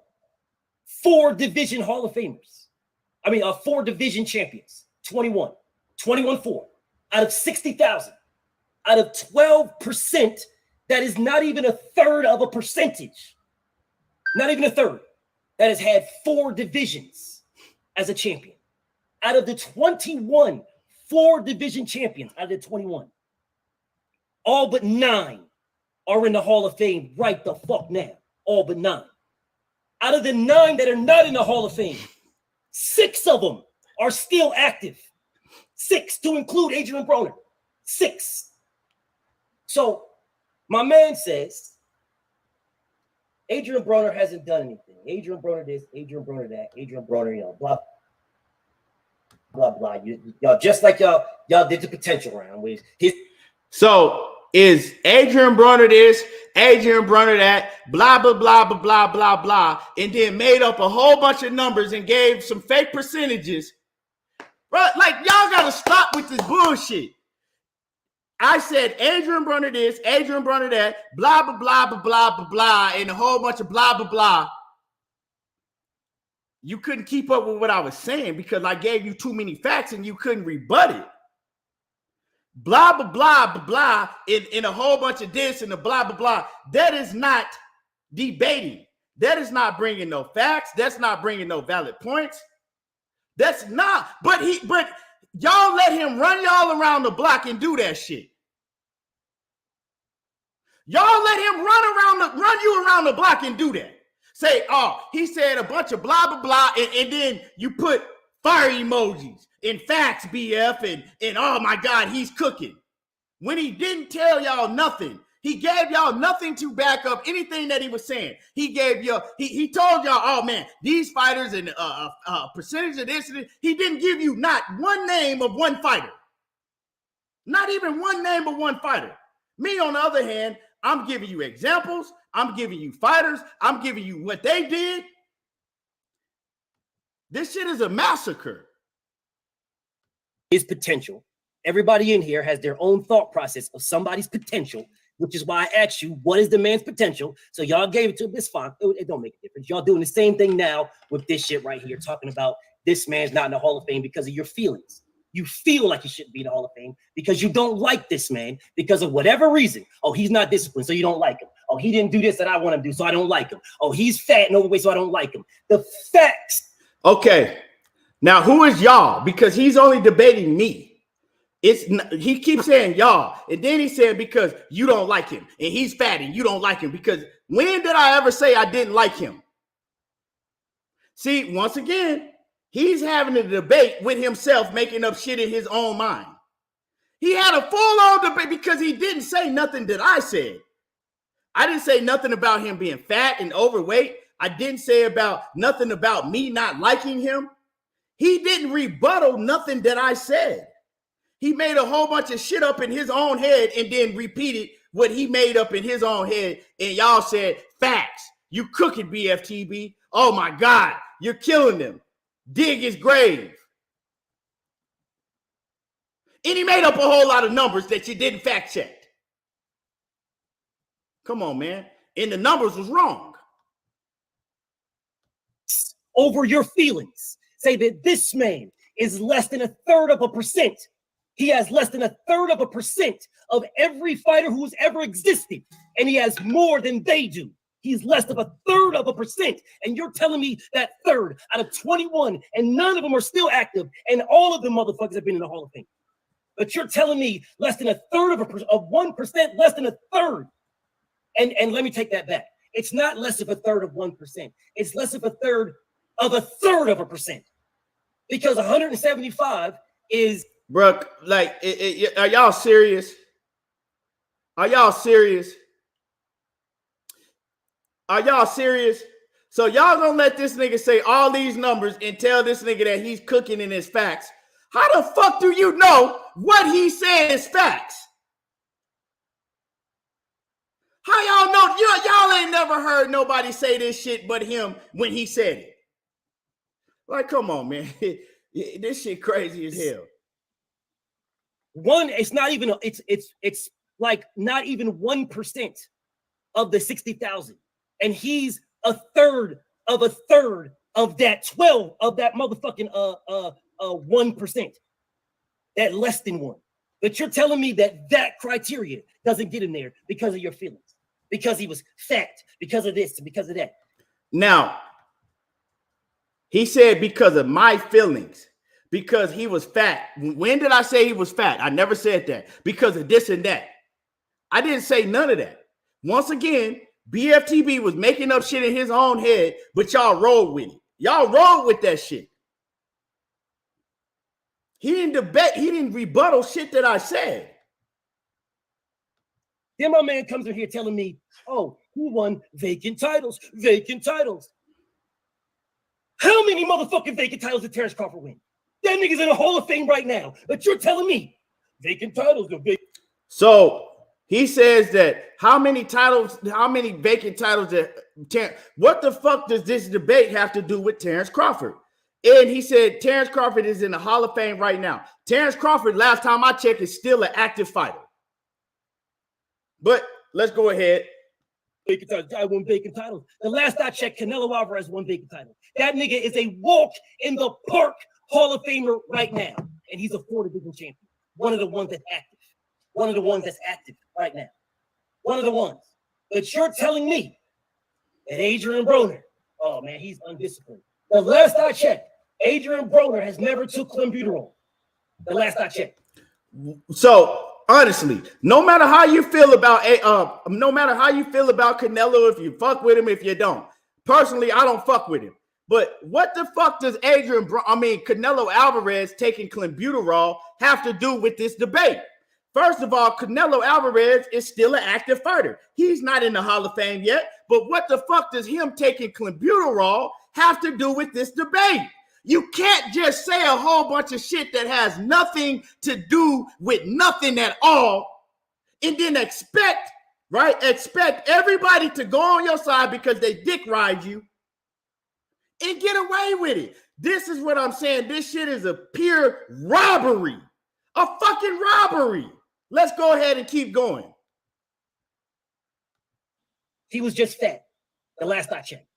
4-division Hall of Famers. 4-division champions. 21 4 out of 60,000. Out of 12%, that is not even a third of a percentage. Not even a third. That has had 4 divisions as a champion. Out of the 21 4-division champions, out of the 21, all but 9 are in the Hall of Fame right the fuck now. all but 9. Out of the 9 that are not in the Hall of Fame, 6 of them are still active. 6, to include Adrian Broner. 6. So my man says, Adrian Broner hasn't done anything. Adrian Broner this, Adrian Broner that, Adrian Broner, blah, blah, blah. Y'all just like y'all did the potential round with his. So is Adrian Broner this, Adrian Broner that, blah, blah, blah, blah, blah, blah, blah, and then made up a whole bunch of numbers and gave some fake percentages. Bro, like, y'all got to stop with this bullshit. I said Adrian Broner this, Adrian Broner that, blah, blah, blah, blah, blah, blah, blah, and a whole bunch of blah, blah, blah. You couldn't keep up with what I was saying because I gave you too many facts and you couldn't rebut it. Blah, blah, blah, blah, blah, in a whole bunch of this and a blah, blah, blah. That is not debating. That is not bringing no facts. That's not bringing no valid points. That's not, but y'all let him run y'all around the block and do that shit. Y'all let him run you around the block and do that. Say, oh, he said a bunch of blah, blah, blah, and then you put fire emojis and facts, BF, and oh my God, he's cooking. When he didn't tell y'all nothing. He gave y'all nothing to back up anything that he was saying. He gave you, he told y'all, oh man, these fighters and percentage of this. He didn't give you not one name of one fighter. Not even one name of one fighter. Me, on the other hand, I'm giving you examples. I'm giving you fighters. I'm giving you what they did. This shit is a massacre. His potential. Everybody in here has their own thought process of somebody's potential, which is why I asked you, what is the man's potential? So y'all gave it to him. It's fine. It don't make a difference. Y'all doing the same thing now with this shit right here, talking about this man's not in the Hall of Fame because of your feelings. You feel like he shouldn't be in the Hall of Fame because you don't like this man because of whatever reason. Oh, he's not disciplined, so you don't like him. Oh, he didn't do this that I want him to do, so I don't like him. Oh, he's fat and overweight, so I don't like him. The facts. Okay. Now, who is y'all? Because he's only debating me. He keeps saying y'all, and then he said because you don't like him, and he's fat and you don't like him. Because when did I ever say I didn't like him? See, once again, he's having a debate with himself, making up shit in his own mind. He had a full-on debate because he didn't say nothing that I said. I didn't say nothing about him being fat and overweight. I didn't say nothing about me not liking him. He didn't rebuttal nothing that I said. He made a whole bunch of shit up in his own head and then repeated what he made up in his own head. And y'all said, facts. You cooking, Bftb. Oh my God, you're killing them. Dig his grave. And he made up a whole lot of numbers that you didn't fact check. Come on, man. And the numbers was wrong. Over your feelings. Say that this man is less than 1/3%. He has less than 1/3% of every fighter who's ever existed. And he has more than they do. He's less than 1/3%. And you're telling me that third out of 21, and none of them are still active, and all of them motherfuckers have been in the Hall of Fame. But you're telling me less than 1/3 of 1%, less than 1/3. And let me take that back. It's not less of 1/3 of 1%. It's less of 1/3 of 1/3%. Because 175 is... Bro, like, are y'all serious? Are y'all serious? Are y'all serious? So y'all gonna let this nigga say all these numbers and tell this nigga that he's cooking in his facts? How the fuck do you know what he said is facts? How y'all know? Y'all ain't never heard nobody say this shit but him when he said it. Like, come on, man. This shit crazy as hell. It's not even, it's like not even 1% of the 60,000. And he's 1/3 of 1/3 of that 12 of that motherfucking 1%. That less than 1. But you're telling me that criteria doesn't get in there because of your feelings, because he was fat, because of this, because of that. Now, he said because of my feelings, because he was fat. When did I say he was fat? I never said that. Because of this and that. I didn't say none of that. Once again, BFTB was making up shit in his own head, but y'all rolled with it. Y'all rolled with that shit. He didn't debate, he didn't rebuttal shit that I said. Then my man comes in here telling me, oh, who won vacant titles? Vacant titles. How many motherfucking vacant titles did Terrence Crawford win? That nigga's in the Hall of Fame right now. But you're telling me vacant titles are vacant. So he says that how many vacant titles what the fuck does this debate have to do with Terrence Crawford? And he said Terrence Crawford is in the Hall of Fame right now. Terrence Crawford, last time I checked, is still an active fighter. But let's go ahead. Vacant titles. I won vacant titles. The last I checked, Canelo Alvarez won vacant title. That nigga is a walk in the park Hall of Famer right now. And he's a 4 division champion. One of the ones that's active. One of the ones that's active right now. One of the ones. But you're telling me that Adrian Broner, oh man, he's undisciplined. The last I checked, Adrian Broner has never took clenbuterol. The last I checked. So honestly, no matter how you feel about Canelo, if you fuck with him, if you don't. Personally, I don't fuck with him. But what the fuck does Canelo Alvarez taking clenbuterol have to do with this debate? First of all, Canelo Alvarez is still an active fighter. He's not in the Hall of Fame yet. But what the fuck does him taking clenbuterol have to do with this debate? You can't just say a whole bunch of shit that has nothing to do with nothing at all and then expect everybody to go on your side because they dick ride you and get away with it. This is what I'm saying. This shit is a pure robbery. A fucking robbery. Let's go ahead and keep going. He was just fat, the last I checked.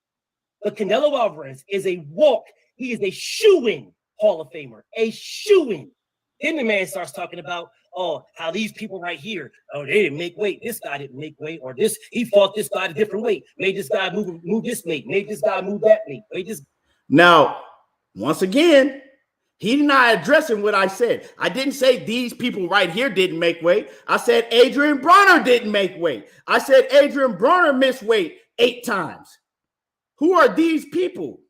But Canelo Alvarez is a walk. He is a shoo-in Hall of Famer. A shoo-in. Then the man starts talking about, oh, how these people right here, oh, they didn't make weight. This guy didn't make weight. Or this, he fought this guy a different weight. Made this guy move this weight. Made this guy move that weight. Now, once again, he's not addressing what I said. I didn't say these people right here didn't make weight. I said Adrian Broner didn't make weight. I said Adrian Broner missed weight 8 times. Who are these people?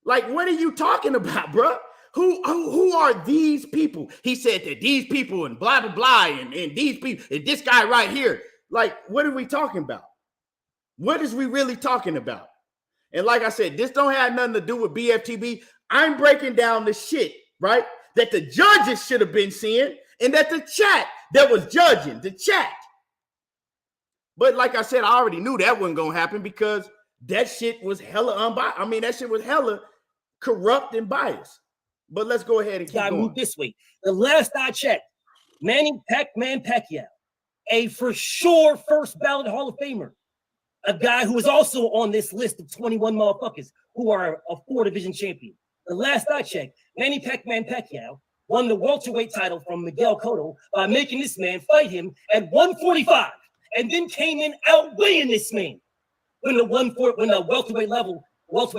Like, what are you talking about, bro? Who are these people? He said that these people and blah, blah, blah, and these people, and this guy right here. Like, what are we talking about? What is we really talking about? And like I said, this don't have nothing to do with BFTB. I'm breaking down the shit, right? That the judges should have been seeing and that the chat that was judging, the chat. But like I said, I already knew that wasn't going to happen because that shit was hella unbiased. I mean, that shit was hella corrupt and biased. But let's go ahead and keep going. Move this way. The last I checked, Manny Pacquiao, a for sure first ballot Hall of Famer, a guy who is also on this list of 21 motherfuckers who are a 4 division champion. The last I checked, Manny Pacquiao won the welterweight title from Miguel Cotto by making this man fight him at 145 and then came in outweighing this man when the welterweight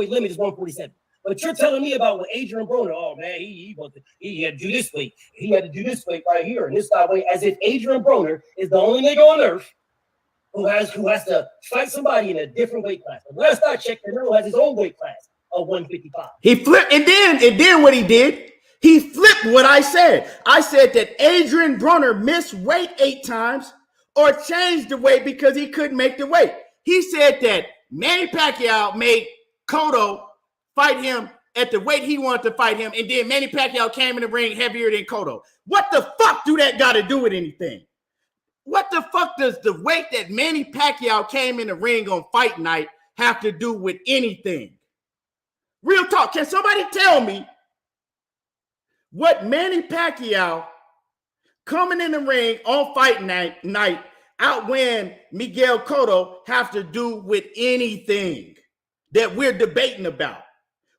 limit is 147. But you're telling me about what Adrian Broner, oh man, he had to do this weight. He had to do this weight right here and this guy weight, as if Adrian Broner is the only nigga on earth who has to fight somebody in a different weight class. The last I checked, Canelo has his own weight class of 155. He flipped, and then what he did, he flipped what I said. I said that Adrian Broner missed weight 8 times or changed the weight because he couldn't make the weight. He said that Manny Pacquiao made Cotto fight him at the weight he wanted to fight him, and then Manny Pacquiao came in the ring heavier than Cotto. What the fuck do that got to do with anything? What the fuck does the weight that Manny Pacquiao came in the ring on fight night have to do with anything? Real talk. Can somebody tell me what Manny Pacquiao coming in the ring on fight night outweighing Miguel Cotto have to do with anything that we're debating about?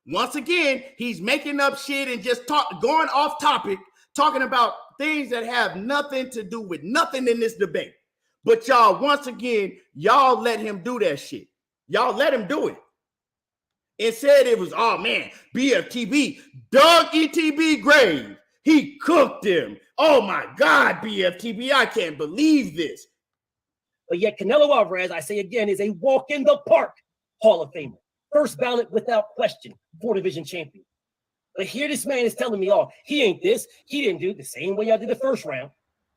Once again, he's making up shit and just going off topic, talking about things that have nothing to do with nothing in this debate. But y'all, once again, y'all let him do that shit. Y'all let him do it. And said it was, oh man, BFTB dug ETB grave. He cooked him. Oh my God, BFTB, I can't believe this. But yet Canelo Alvarez, I say again, is a walk in the park Hall of Famer. First ballot without question, 4-division champion. But here this man is telling me, oh, he ain't this. He didn't do it the same way I did the first round.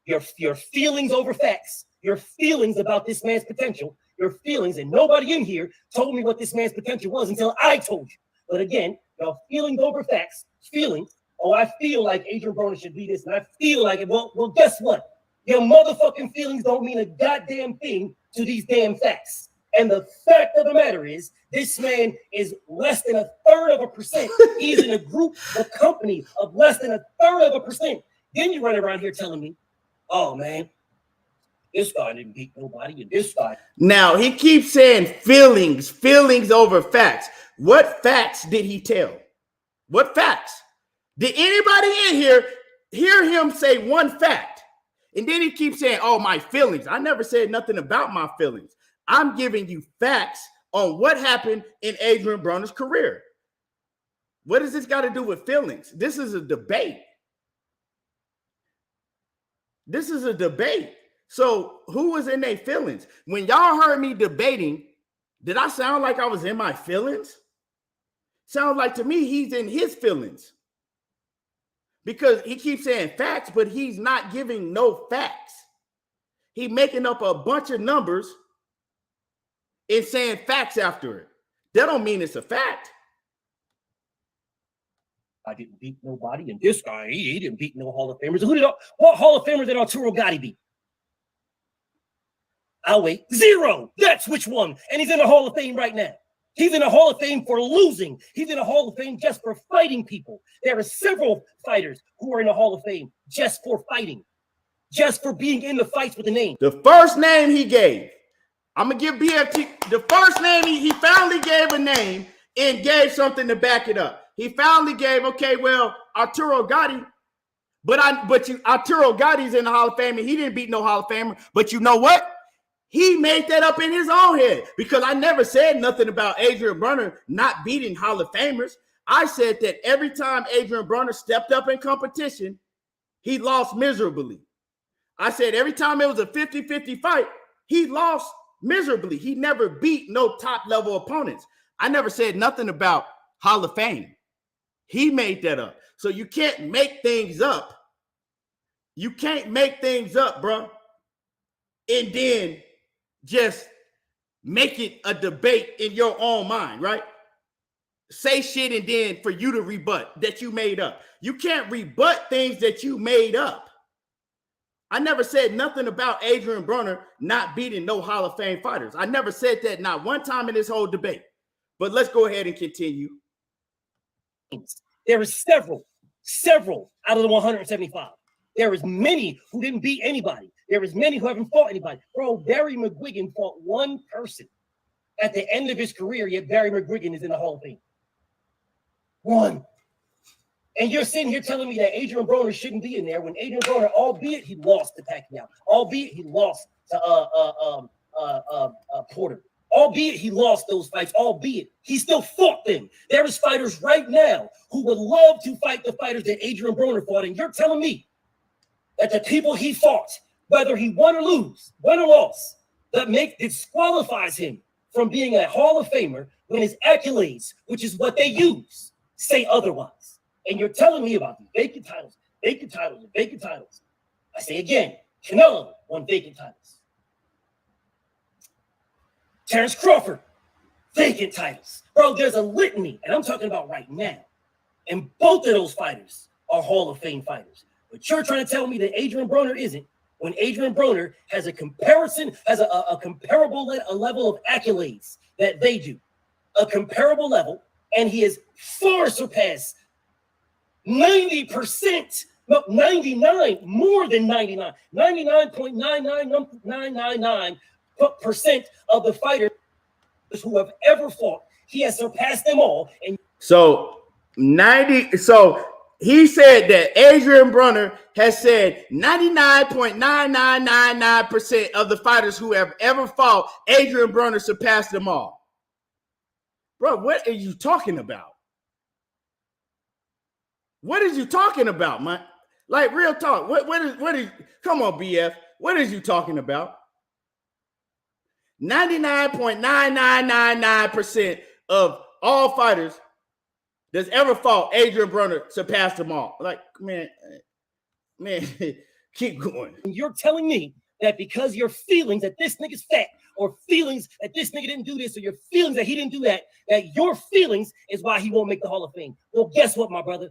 Your feelings over facts, your feelings about this man's potential, your feelings, and nobody in here told me what this man's potential was until I told you. But again, your feelings over facts, feelings, oh, I feel like Adrian Broner should be this, and I feel like it. Well, guess what? Your motherfucking feelings don't mean a goddamn thing to these damn facts. And the fact of the matter is, this man is less than 1/3%. He's in a group, a company of less than 1/3%. Then you run around here telling me, oh man, this guy didn't beat nobody, and this guy. Now he keeps saying feelings over facts. What facts did he tell? What facts? Did anybody in here hear him say one fact? And then he keeps saying, oh, my feelings. I never said nothing about my feelings. I'm giving you facts on what happened in Adrian Broner's career. What does this got to do with feelings? This is a debate. This is a debate. So who was in their feelings? When y'all heard me debating, did I sound like I was in my feelings? Sounds like to me he's in his feelings. Because he keeps saying facts, but he's not giving no facts. He's making up a bunch of numbers and saying facts after it. That don't mean it's a fact. I didn't beat nobody, and this guy, he didn't beat no Hall of Famers. What Hall of Famers did Arturo Gatti beat? I'll wait. 0. That's which one. And he's in the Hall of Fame right now. He's in the Hall of Fame for losing. He's in the Hall of Fame just for fighting people. There are several fighters who are in the Hall of Fame just for fighting, just for being in the fights with the name. The first name he gave, I'm going to give BFT, the first name he finally gave a name and gave something to back it up. He finally gave, okay, well, Arturo Gatti, Arturo Gatti's in the Hall of Fame and he didn't beat no Hall of Famer. But you know what? He made that up in his own head because I never said nothing about Adrian Broner not beating Hall of Famers. I said that every time Adrian Broner stepped up in competition, he lost miserably. I said every time it was a 50-50 fight, he lost miserably. He never beat no top-level opponents. I never said nothing about Hall of Fame. He made that up. So you can't make things up. You can't make things up, bro. And then just make it a debate in your own mind, right? Say shit and then for you to rebut that you made up. You can't rebut things that you made up. I never said nothing about Adrian Broner not beating no Hall of Fame fighters. I never said that not one time in this whole debate. But let's go ahead and continue. There is several out of the 175. There is many who didn't beat anybody. There is many who haven't fought anybody. Bro, Barry McGuigan fought one person at the end of his career, yet Barry McGuigan is in the Hall of Fame. One. And you're sitting here telling me that Adrian Broner shouldn't be in there when Adrian Broner, albeit he lost to Pacquiao, albeit he lost to Porter, albeit he lost those fights, albeit he still fought them. There is fighters right now who would love to fight the fighters that Adrian Broner fought, and you're telling me that the people he fought, whether he won or lost, that disqualifies him from being a Hall of Famer when his accolades, which is what they use, say otherwise. And you're telling me about these vacant titles. I say again, Canelo won vacant titles. Terrence Crawford, vacant titles. Bro, there's a litany, and I'm talking about right now. And both of those fighters are Hall of Fame fighters. But you're trying to tell me that Adrian Broner isn't, when Adrian Broner has a comparison, has a comparable level of accolades that they do, a comparable level, and he has far surpassed 90%, no, 99, more than 99, 99.99999% of the fighters who have ever fought. He has surpassed them all. And so he said that Adrian Broner has said 99.9999% of the fighters who have ever fought, Adrian Broner surpassed them all. Bro, what are you talking about? What is you talking about, man? Like real talk. What is come on, BF? What is you talking about? 99.9999% of all fighters that's ever fought, Adrian Broner surpassed them all. Like, man, keep going. You're telling me that because your feelings that this nigga's fat, or feelings that this nigga didn't do this, or your feelings that he didn't do that, that your feelings is why he won't make the Hall of Fame. Well, guess what, my brother?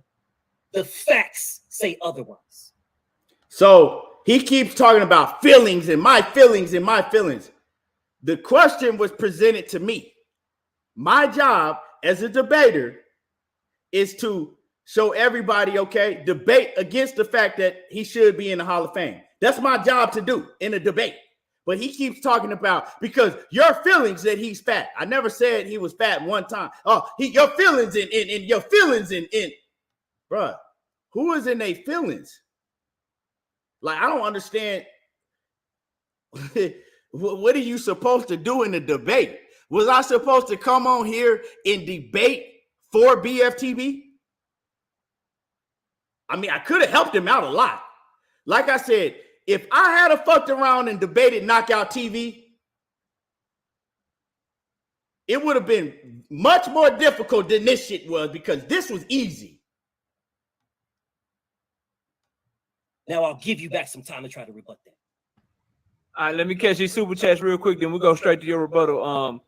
The facts say otherwise. So he keeps talking about feelings and my feelings and my feelings. The question was presented to me. My job as a debater is to show everybody, okay, debate against the fact that he should be in the Hall of Fame. That's my job to do in a debate. But he keeps talking about because your feelings that he's fat. I never said he was fat one time. Oh, your feelings in your feelings in bruh. Who is in their feelings? Like, I don't understand. What are you supposed to do in a debate? Was I supposed to come on here and debate for BFTB? I mean, I could have helped him out a lot. Like I said, if I had fucked around and debated Knockout TV, it would have been much more difficult than this shit was, because this was easy. Now I'll give you back some time to try to rebut that. All right, let me catch these super chats real quick, then we'll go straight to your rebuttal,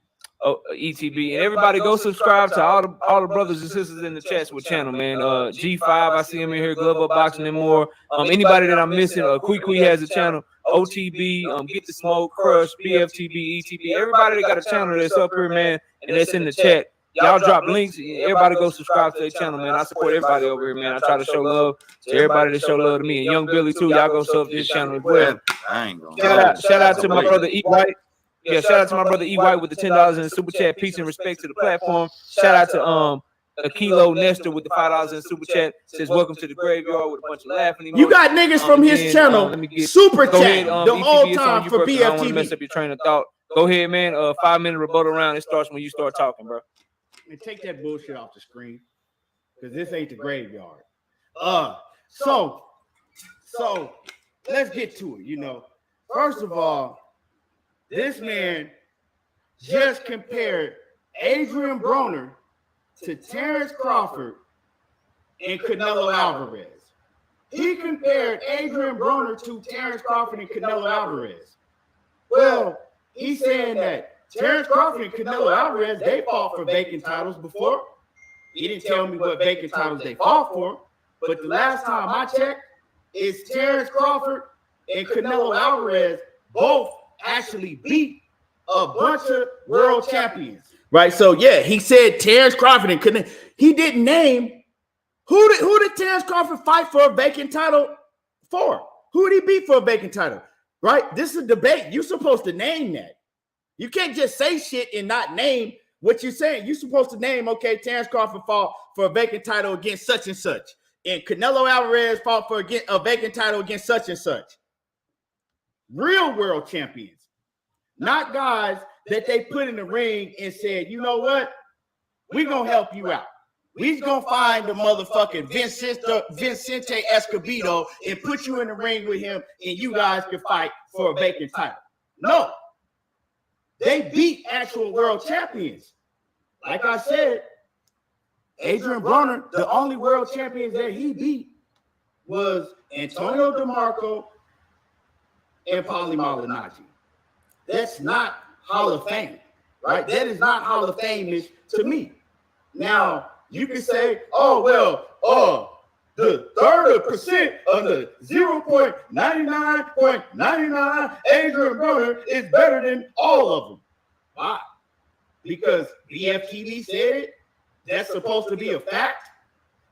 ETB. And everybody go subscribe to all the brothers and sisters in the chats with channel, man. G5, I see him in here, Glove Up Boxing and more. Anybody that I'm missing, Kui has a channel, OTB, Get the Smoke, Crush, BFTB, ETB. Everybody that got a channel that's up here, man, and that's in the chat. Y'all drop links. Everybody go subscribe to their channel, man. I support everybody over here, man. I try to show love to everybody that show love to me. And Young Billy, too. Y'all go sub to this channel as well. Shout out to my brother E. White. Yeah, shout out to my brother E. White with the $10 in the super chat. Peace and respect to the platform. Shout out to Kilo Nestor with the $5 in the super chat. Says welcome to the graveyard with a bunch of laughing emojis. You got niggas from his channel super chat the whole time for BFTV. I don't want to mess up your train of thought. Go ahead, man. 5-minute rebuttal round. It starts when you start talking, bro. And take that bullshit off the screen, because this ain't the graveyard. So let's get to it. You know, first of all, this man just compared Adrian Broner to Terrence Crawford and Canelo Alvarez. He compared Adrian Broner to Terrence Crawford and Canelo Alvarez. Well, he's saying that Terrence Crawford and Canelo Alvarez, they fought for vacant titles before. He didn't tell me what vacant titles they fought for, but the last time I checked, it's Terrence Crawford and Canelo Alvarez both actually beat a bunch of world champions. Right? So, yeah, he said Terrence Crawford and Canelo. He didn't name who did Terrence Crawford fight for a vacant title for? Who did he beat for a vacant title? Right? This is a debate. You're supposed to name that. You can't just say shit and not name what you're saying. You're supposed to name, okay, Terrence Crawford fought for a vacant title against such and such. And Canelo Alvarez fought for a vacant title against such and such. Real world champions. Not guys that they put in the ring and said, you know what? We're going to help you out. We're going to find the motherfucking Vicente Escobedo and put you in the ring with him, and you guys can fight for a vacant title. No. They beat actual world champions. Like I said, Adrian Broner, the only world champions that he beat was Antonio DeMarco and Paulie Malignaggi. That's not Hall of Fame, right? That is not Hall of Fame-ish to me. Now, you can say, oh, well, the third of percent of the 0.99.99 Adrian Broner is better than all of them. Why? Because BFTB said it. That's supposed to be a fact.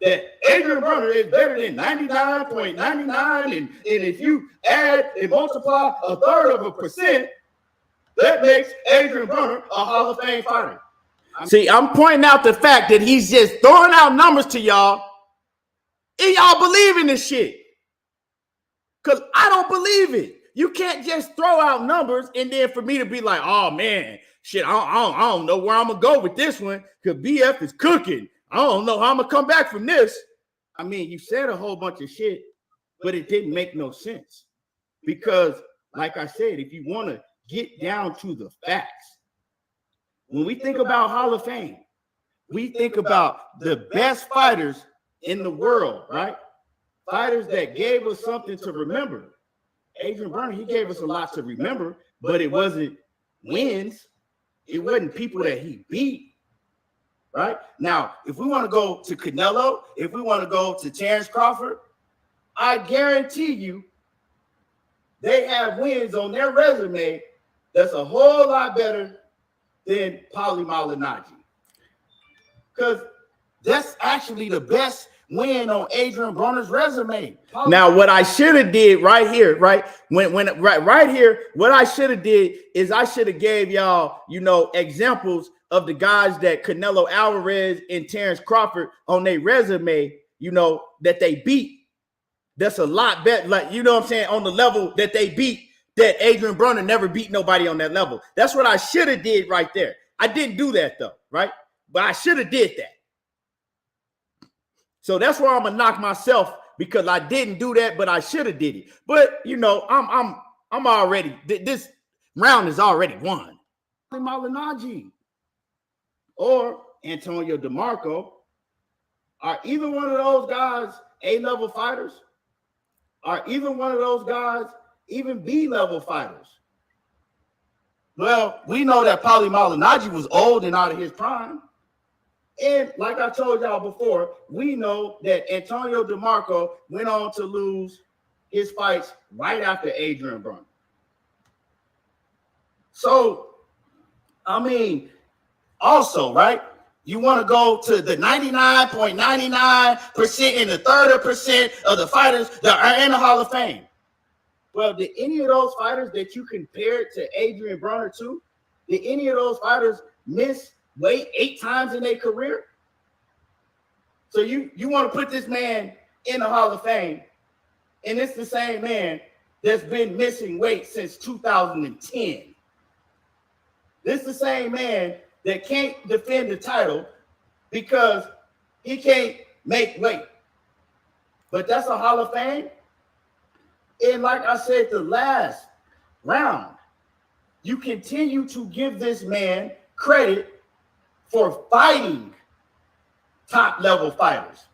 That Adrian Broner is better than 99.99, and if you add and multiply a third of a percent, that makes Adrian Broner a Hall of Fame fighter. See, I'm pointing out the fact that he's just throwing out numbers to y'all, and y'all believe in this shit. Because I don't believe it. You can't just throw out numbers and then for me to be like, oh, man, shit, I don't know where I'm going to go with this one because BF is cooking. I don't know how I'm going to come back from this. I mean, you said a whole bunch of shit, but it didn't make no sense. Because, like I said, if you want to get down to the facts. When we think about Hall of Fame, we think about the best fighters in the world, right? Fighters that gave us something to remember. Adrian Broner, he gave us a lot to remember, but it wasn't wins. It wasn't people that he beat, right? Now, if we want to go to Canelo, if we want to go to Terrence Crawford, I guarantee you they have wins on their resume that's a whole lot better than Paulie Malignaggi. Because that's actually the best win on Adrian Broner's resume. Now, what I should have did right here, right here, what I should have did is I should have gave y'all, examples of the guys that Canelo Alvarez and Terrence Crawford on their resume, that they beat. That's a lot better, like, what I'm saying, on the level that they beat, that Adrian Broner never beat nobody on that level. That's what I should have did right there. I didn't do that though, right? But I should have did that. So that's where I'm gonna knock myself, because I didn't do that, but I should have did it. But I'm already, this round is already won. Malignaggi or Antonio DeMarco, are either one of those guys A-level fighters? Are either one of those guys even B-level fighters? Well, we know that Paulie Malignaggi was old and out of his prime. And like I told y'all before, we know that Antonio DeMarco went on to lose his fights right after Adrian Broner. So, also, right? You want to go to the 99.99% and the 30% of the fighters that are in the Hall of Fame. Well, did any of those fighters that you compared to Adrian Broner to, did any of those fighters miss weight 8 times in their career? So you want to put this man in the Hall of Fame, and it's the same man that's been missing weight since 2010. This is the same man that can't defend the title because he can't make weight. But that's a Hall of Fame. And like I said, the last round, you continue to give this man credit for fighting top-level fighters.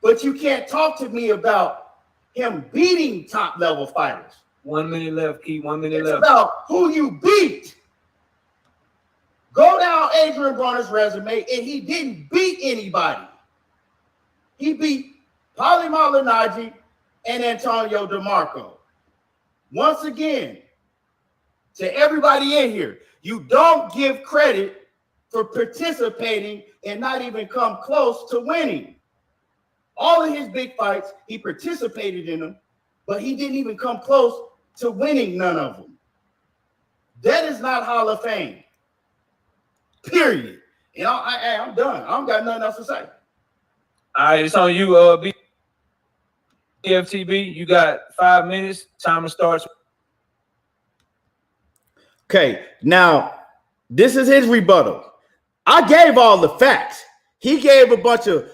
But you can't talk to me about him beating top-level fighters. 1 minute left, Keith. 1 minute left. It's about who you beat. Go down Adrian Broner's resume, and he didn't beat anybody. He beat Paulie Malignaggi and Antonio DeMarco. Once again, to everybody in here, you don't give credit for participating and not even come close to winning. All of his big fights, he participated in them, but he didn't even come close to winning none of them. That is not Hall of Fame. Period. And I'm done. I don't got nothing else to say. All right, it's on you, Bftb. You got 5 minutes. Timer starts. Okay, now this is his rebuttal. I gave all the facts. He gave a bunch of,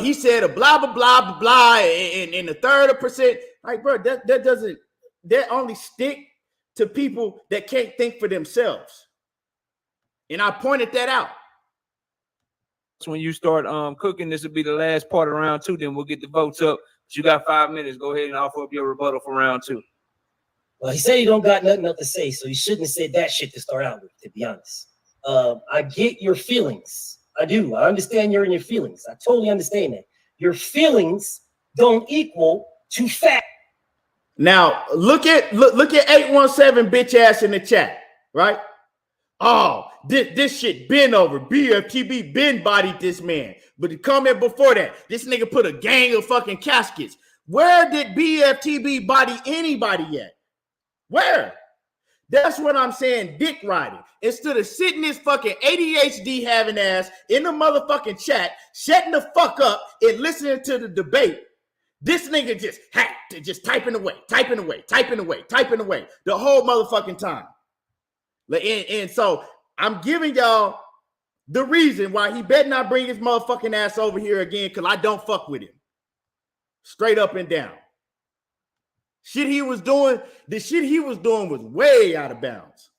he said a blah, blah, blah, blah, blah, and the 30%. Like, bro, that only stick to people that can't think for themselves. And I pointed that out. So when you start cooking, this will be the last part of round 2. Then we'll get the votes up. But you got 5 minutes. Go ahead and offer up your rebuttal for round 2. Well, he said he don't got nothing else to say, so he shouldn't have said that shit to start out with, to be honest. I get your feelings. I do. I understand you're in your feelings. I totally understand that. Your feelings don't equal to fact. Now, look at 817 bitch ass in the chat, right? Oh, this shit been over. Bftb been bodied this man. But the comment before that, this nigga put a gang of fucking caskets. Where did Bftb body anybody yet? Where? That's what I'm saying, dick riding. Instead of sitting this fucking ADHD having ass in the motherfucking chat, shutting the fuck up and listening to the debate, this nigga just typing away the whole motherfucking time. And so I'm giving y'all the reason why he better not bring his motherfucking ass over here again, because I don't fuck with him. Straight up and down. Shit he was doing, the shit he was doing was way out of bounds.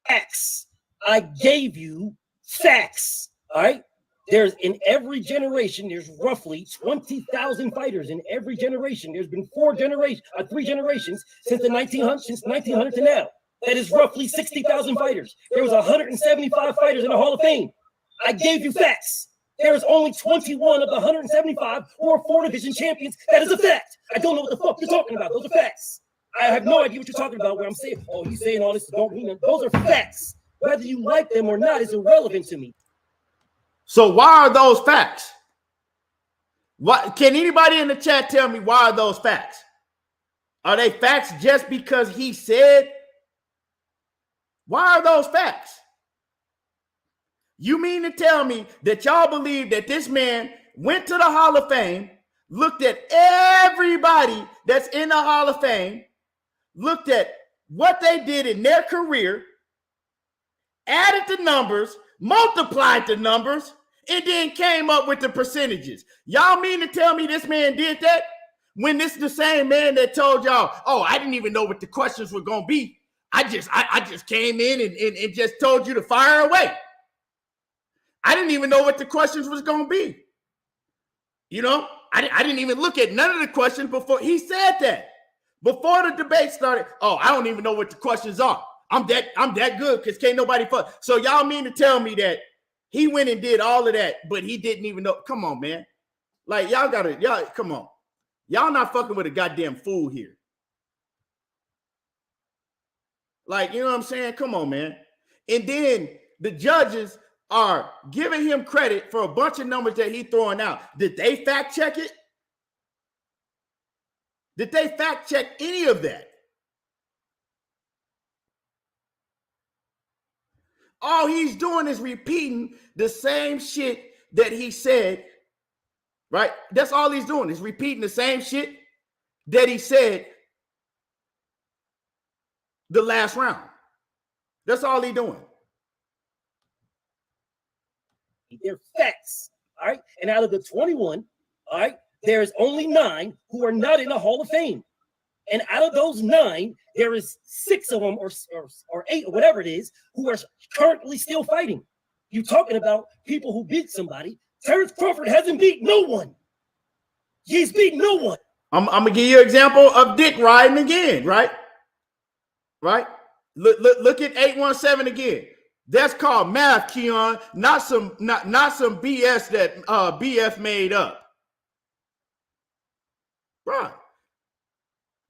Facts. I gave you facts. All right. There's in every generation, there's roughly 20,000 fighters in every generation. There's been three generations since the 1900 to now. That is roughly 60,000 fighters. There was 175 fighters in the Hall of Fame. I gave you facts. There is only 21 of the 175 who are 4-division champions. That is a fact. I don't know what the fuck you're talking about. Those are facts. I have no idea what you're talking about. Where I'm saying, oh, he's saying all this. Don't mean it. Those are facts. Whether you like them or not is irrelevant to me. So why are those facts? What can anybody in the chat tell me why are those facts? Are they facts just because he said? Why are those facts? You mean to tell me that y'all believe that this man went to the Hall of Fame, looked at everybody that's in the Hall of Fame, looked at what they did in their career, added the numbers, multiplied the numbers, and then came up with the percentages? Y'all mean to tell me this man did that? When this is the same man that told y'all, oh, I didn't even know what the questions were going to be. I just came in and just told you to fire away. I didn't even know what the questions was going to be. You know, I didn't even look at none of the questions before he said that. Before the debate started, oh, I don't even know what the questions are. I'm that good because can't nobody fuck. So y'all mean to tell me that he went and did all of that, but he didn't even know? Come on, man. Like, y'all come on. Y'all not fucking with a goddamn fool here. Like, you know what I'm saying? Come on, man. And then the judges are giving him credit for a bunch of numbers that he's throwing out. Did they fact check it? Did they fact check any of that? All he's doing is repeating the same shit that he said, right? That's all he's doing is repeating the same shit that he said the last round. That's all he's doing. They're facts, all right? And out of the 21, all right, there's only 9 who are not in the Hall of Fame. And out of those 9, there is 6 of them or 8 or whatever it is who are currently still fighting. You're talking about people who beat somebody. Terrence Crawford hasn't beat no one. He's beat no one. I'm gonna give you an example of Dick riding again, right? Right? Look at 817 again. That's called math, Keon, not some BS that BF made up. Bro,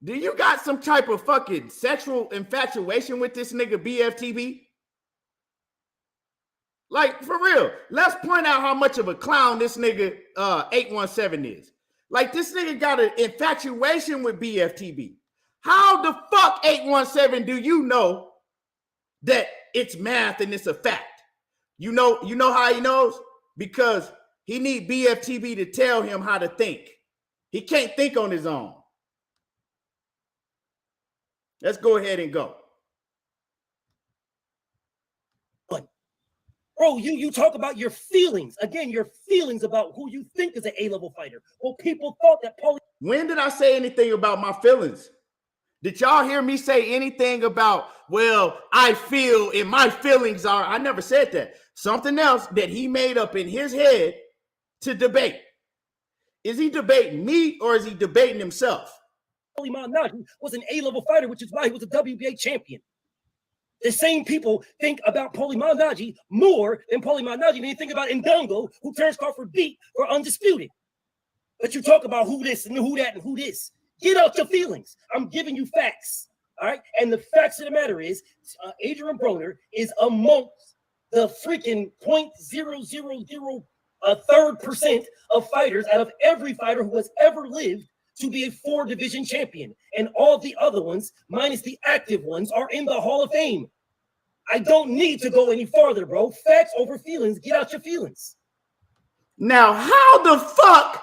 do you got some type of fucking sexual infatuation with this nigga Bftb? Like, for real, let's point out how much of a clown this nigga 817 is. Like, this nigga got an infatuation with Bftb. How the fuck 817 do you know that it's math and it's a fact? You know how he knows? Because he need Bftb to tell him how to think. He can't think on his own. Let's go ahead and go. Bro, you talk about your feelings. Again, your feelings about who you think is an A-level fighter. Well, people thought that Paulie. When did I say anything about my feelings? Did y'all hear me say anything about, well, I feel and my feelings are? I never said that. Something else that he made up in his head to debate. Is he debating me or is he debating himself? Paulie Malignaggi was an A-level fighter, which is why he was a WBA champion. The same people think about Paulie Malignaggi more than Paulie Malignaggi than they think about Ndongo, who Terrence Crawford beat for undisputed. But you talk about who this and who that and who this. Get out your feelings. I'm giving you facts, all right? And the facts of the matter is Adrian Broner is amongst the freaking 0.000% of fighters out of every fighter who has ever lived to be a 4-division champion. And all the other ones, minus the active ones, are in the Hall of Fame. I don't need to go any farther, bro. Facts over feelings. Get out your feelings. Now, how the fuck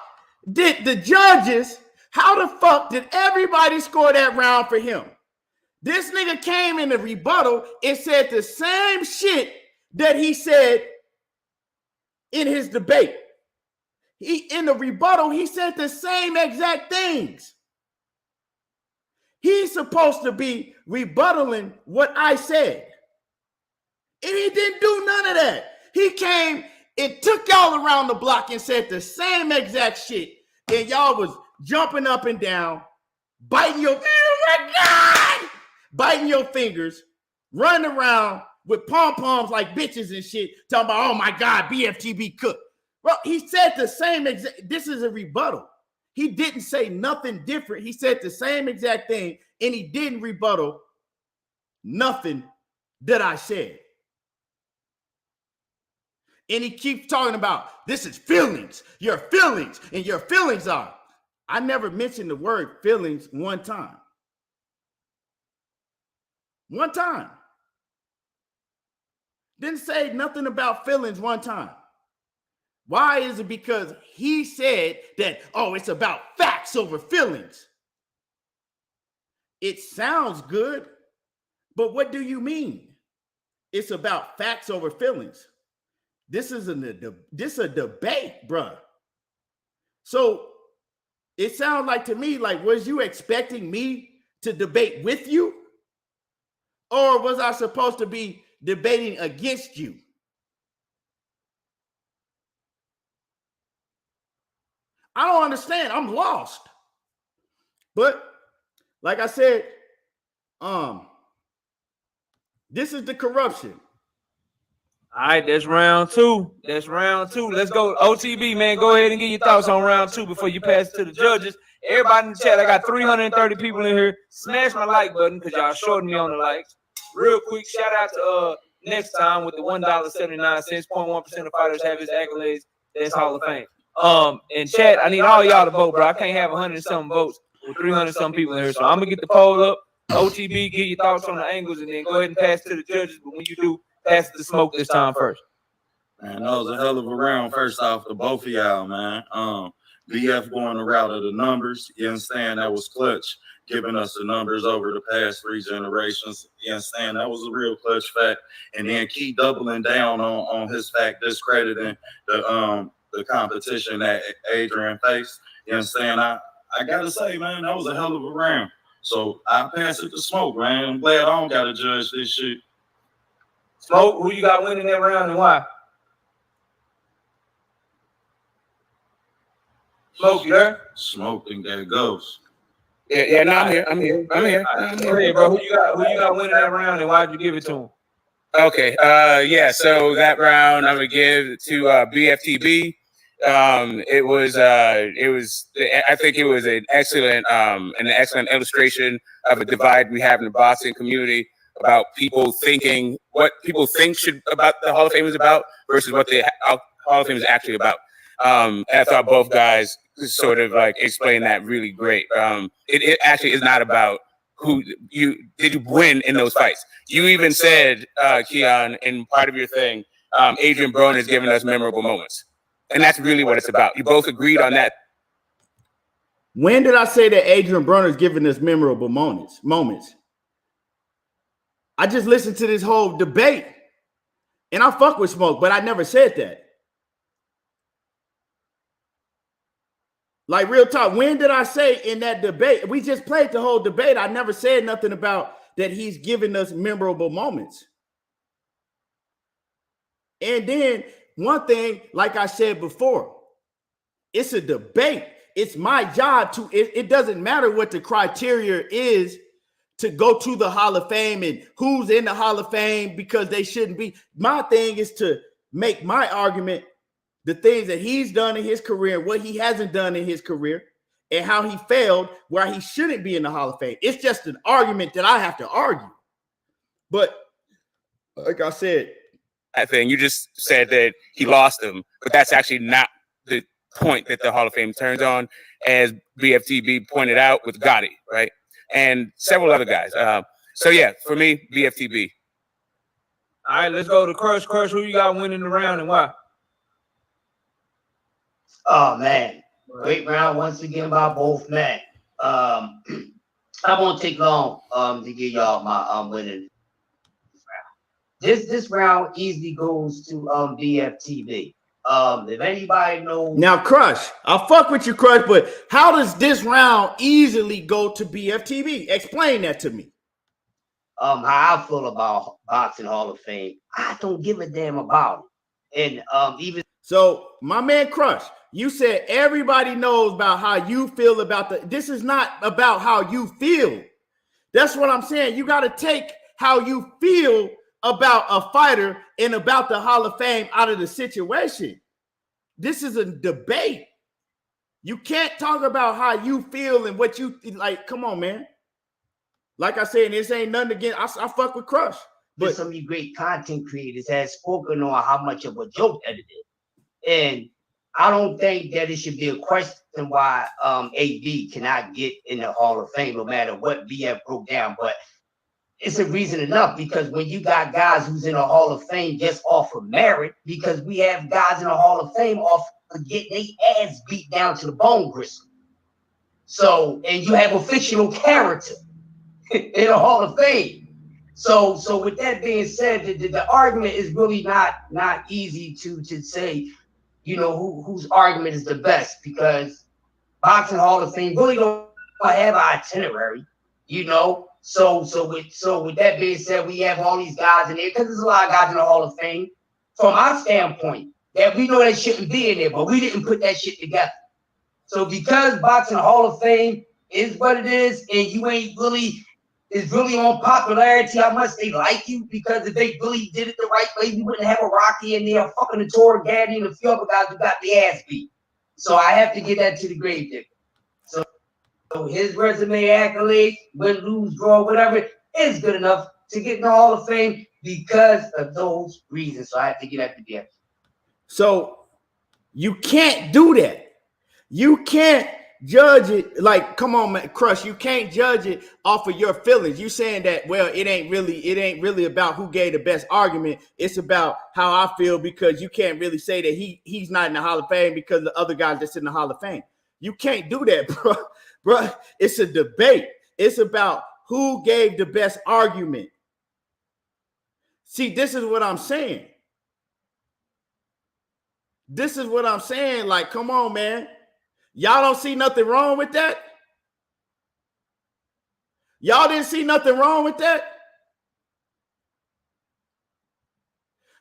did the judges, how the fuck did everybody score that round for him? This nigga came in the rebuttal and said the same shit that he said in his debate. In the rebuttal, he said the same exact things. He's supposed to be rebuttaling what I said. And he didn't do none of that. He came and took y'all around the block and said the same exact shit. And y'all was jumping up and down, biting your, oh my God, biting your fingers, running around with pom-poms like bitches and shit, talking about, oh my God, BFTB cooked. Well, he said the same exact, this is a rebuttal. He didn't say nothing different. He said the same exact thing, and he didn't rebuttal nothing that I said. And he keeps talking about, this is feelings, your feelings, and your feelings are. I never mentioned the word feelings one time. One time. Didn't say nothing about feelings one time. Why is it? Because he said that, oh, it's about facts over feelings. It sounds good, but what do you mean? It's about facts over feelings. This is a debate, bruh. So it sounds like to me, like, was you expecting me to debate with you? Or was I supposed to be debating against you? I don't understand. I'm lost. But like I said, this is the corruption. All right, that's round two. That's round two. Let's go. OTB, man, go ahead and get your thoughts on round two before you pass it to the judges. Everybody in the chat, I got 330 people in here. Smash my like button because y'all shorted me on the likes. Real quick, shout out to Next Time with the $1.79. 0.1% of fighters have his accolades. That's Hall of Fame. In chat, I need all y'all to vote, bro. I can't have 100 and some votes with 300 some people in here. So I'm gonna get the poll up. OTB, get your thoughts on the angles, and then go ahead and pass it to the judges. But when you do, pass the smoke this time first. Man, that was a hell of a round. First off, to both of y'all, man. BF going the route of the numbers. You understand? That was clutch, giving us the numbers over the past 3 generations. You understand? That was a real clutch fact. And then keep doubling down on his fact, discrediting the competition that Adrian faced. You understand? I gotta say, man, that was a hell of a round. So I pass it to Smoke, man. I'm glad I don't gotta judge this shit. Smoke, who you got winning that round and why? Smoke, you there? Smoke, think that goes. Yeah, no, I'm here. I'm here. Go ahead, bro. Who you got winning that round and why'd you give it to him? Okay. Yeah. So that round I'm gonna give to BFTB. It was. I think it was an excellent illustration of a divide we have in the boxing community about people thinking what people think about the Hall of Fame is about versus what the Hall of Fame is actually about. I thought both guys sort of like explained that really great. It actually is not about who you win in those fights. You even said, Keon, in part of your thing, Adrian Broner has given us memorable moments. And that's really what it's about. You both agreed on that. When did I say that Adrian Broner is giving us memorable moments? I just listened to this whole debate, and I fuck with Smoke, but I never said that. Like, real talk, when did I say in that debate? We just played the whole debate. I never said nothing about that he's giving us memorable moments. And then one thing, like I said before, it's a debate. It's my job to, it doesn't matter what the criteria is to go to the Hall of Fame and who's in the Hall of Fame because they shouldn't be. My thing is to make my argument, the things that he's done in his career, what he hasn't done in his career, and how he failed where he shouldn't be in the Hall of Fame. It's just an argument that I have to argue. But like I said, I think you just said that he lost him, but that's actually not the point that the Hall of Fame turns on, as BFTB pointed out with Gotti, right? And several other guys. So yeah, for me, BFTB. All right, let's go to Crush. Crush, who you got winning the round and why? Oh man, great round once again by both men. I won't take long to give y'all my winning round. This round easily goes to BFTB. If anybody knows Now, Crush, I'll fuck with you, Crush, but how does this round easily go to BFTB? Explain that to me. how I feel about Boxing Hall of Fame, I don't give a damn about it. And even So, my man Crush, you said everybody knows about how you feel about this is not about how you feel. That's what I'm saying. You got to take how you feel about a fighter and about the Hall of Fame out of the situation. This is a debate. You can't talk about how you feel and what you like. Come on, man. Like I said, this ain't nothing against. I fuck with Crush, but some of you great content creators has spoken on how much of a joke that it is. And I don't think that it should be a question why AB cannot get in the Hall of Fame no matter what BF broke down. But it's a reason enough, because when you got guys who's in the Hall of Fame just off of merit, because we have guys in the Hall of Fame off of getting their ass beat down to the bone gristle. So, and you have a fictional character in the Hall of Fame. So with that being said, the argument is really not easy to say, you know, whose argument is the best, because Boxing Hall of Fame really don't have an itinerary, you know. So with that being said, we have all these guys in there because there's a lot of guys in the Hall of Fame. From our standpoint, that we know that shouldn't be in there, but we didn't put that shit together. So because Boxing Hall of Fame is what it is, and you ain't really is really on popularity, how much they like you, because if they really did it the right way, we wouldn't have a Rocky in there, fucking a Tor Gaddy and a few other guys who got the ass beat. So I have to get that to the grave digger. So his resume accolades, win, lose, draw, whatever, is good enough to get in the Hall of Fame because of those reasons. So I have to get that to the end. So you can't do that. You can't judge it like, come on, man, Crush. You can't judge it off of your feelings. You saying that, well, it ain't really about who gave the best argument. It's about how I feel, because you can't really say that he's not in the Hall of Fame because the other guys that's in the Hall of Fame. You can't do that, bro. Bro, it's a debate. It's about who gave the best argument. See, this is what I'm saying. This is what I'm saying. Like, come on, man. Y'all don't see nothing wrong with that? Y'all didn't see nothing wrong with that?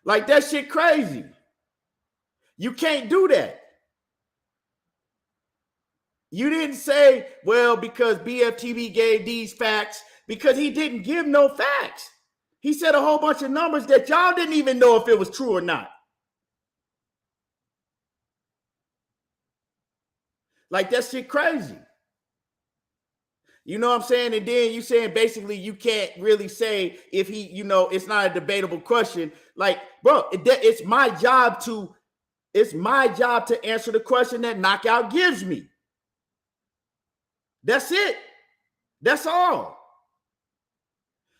Like, that shit crazy. You can't do that. You didn't say, well, because BFTB gave these facts, because he didn't give no facts. He said a whole bunch of numbers that y'all didn't even know if it was true or not. Like, that shit crazy. You know what I'm saying? And then you saying basically you can't really say if he, you know, it's not a debatable question. Like, bro, it's my job to answer the question that Knockout gives me. That's it. That's all.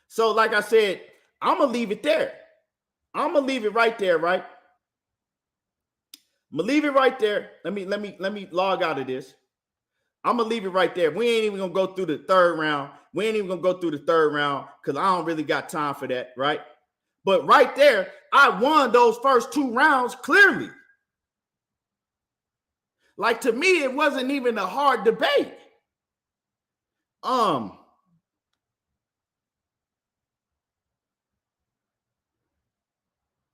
So, like I said, I'm gonna leave it there. I'm gonna leave it right there, right? I'm gonna leave it right there. Let me log out of this. I'm gonna leave it right there. We ain't even gonna go through the third round. We ain't even gonna go through the third round because I don't really got time for that, right? But right there, I won those first two rounds clearly. Like, to me, it wasn't even a hard debate.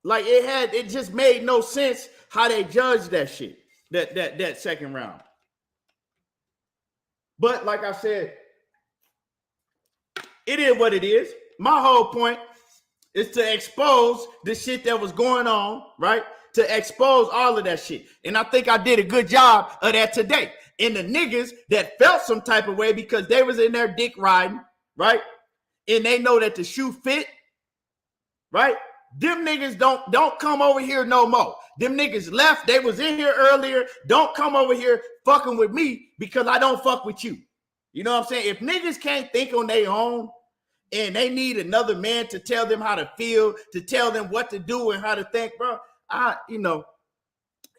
Like, it just made no sense how they judged that shit, that second round. But like I said, it is what it is. My whole point is to expose the shit that was going on, right? To expose all of that shit. And I think I did a good job of that today. And the niggas that felt some type of way because they was in their dick riding, right? And they know that the shoe fit, right? Them niggas don't come over here no more. Them niggas left. They was in here earlier. Don't come over here fucking with me because I don't fuck with you. You know what I'm saying? If niggas can't think on their own and they need another man to tell them how to feel, to tell them what to do and how to think, bro, and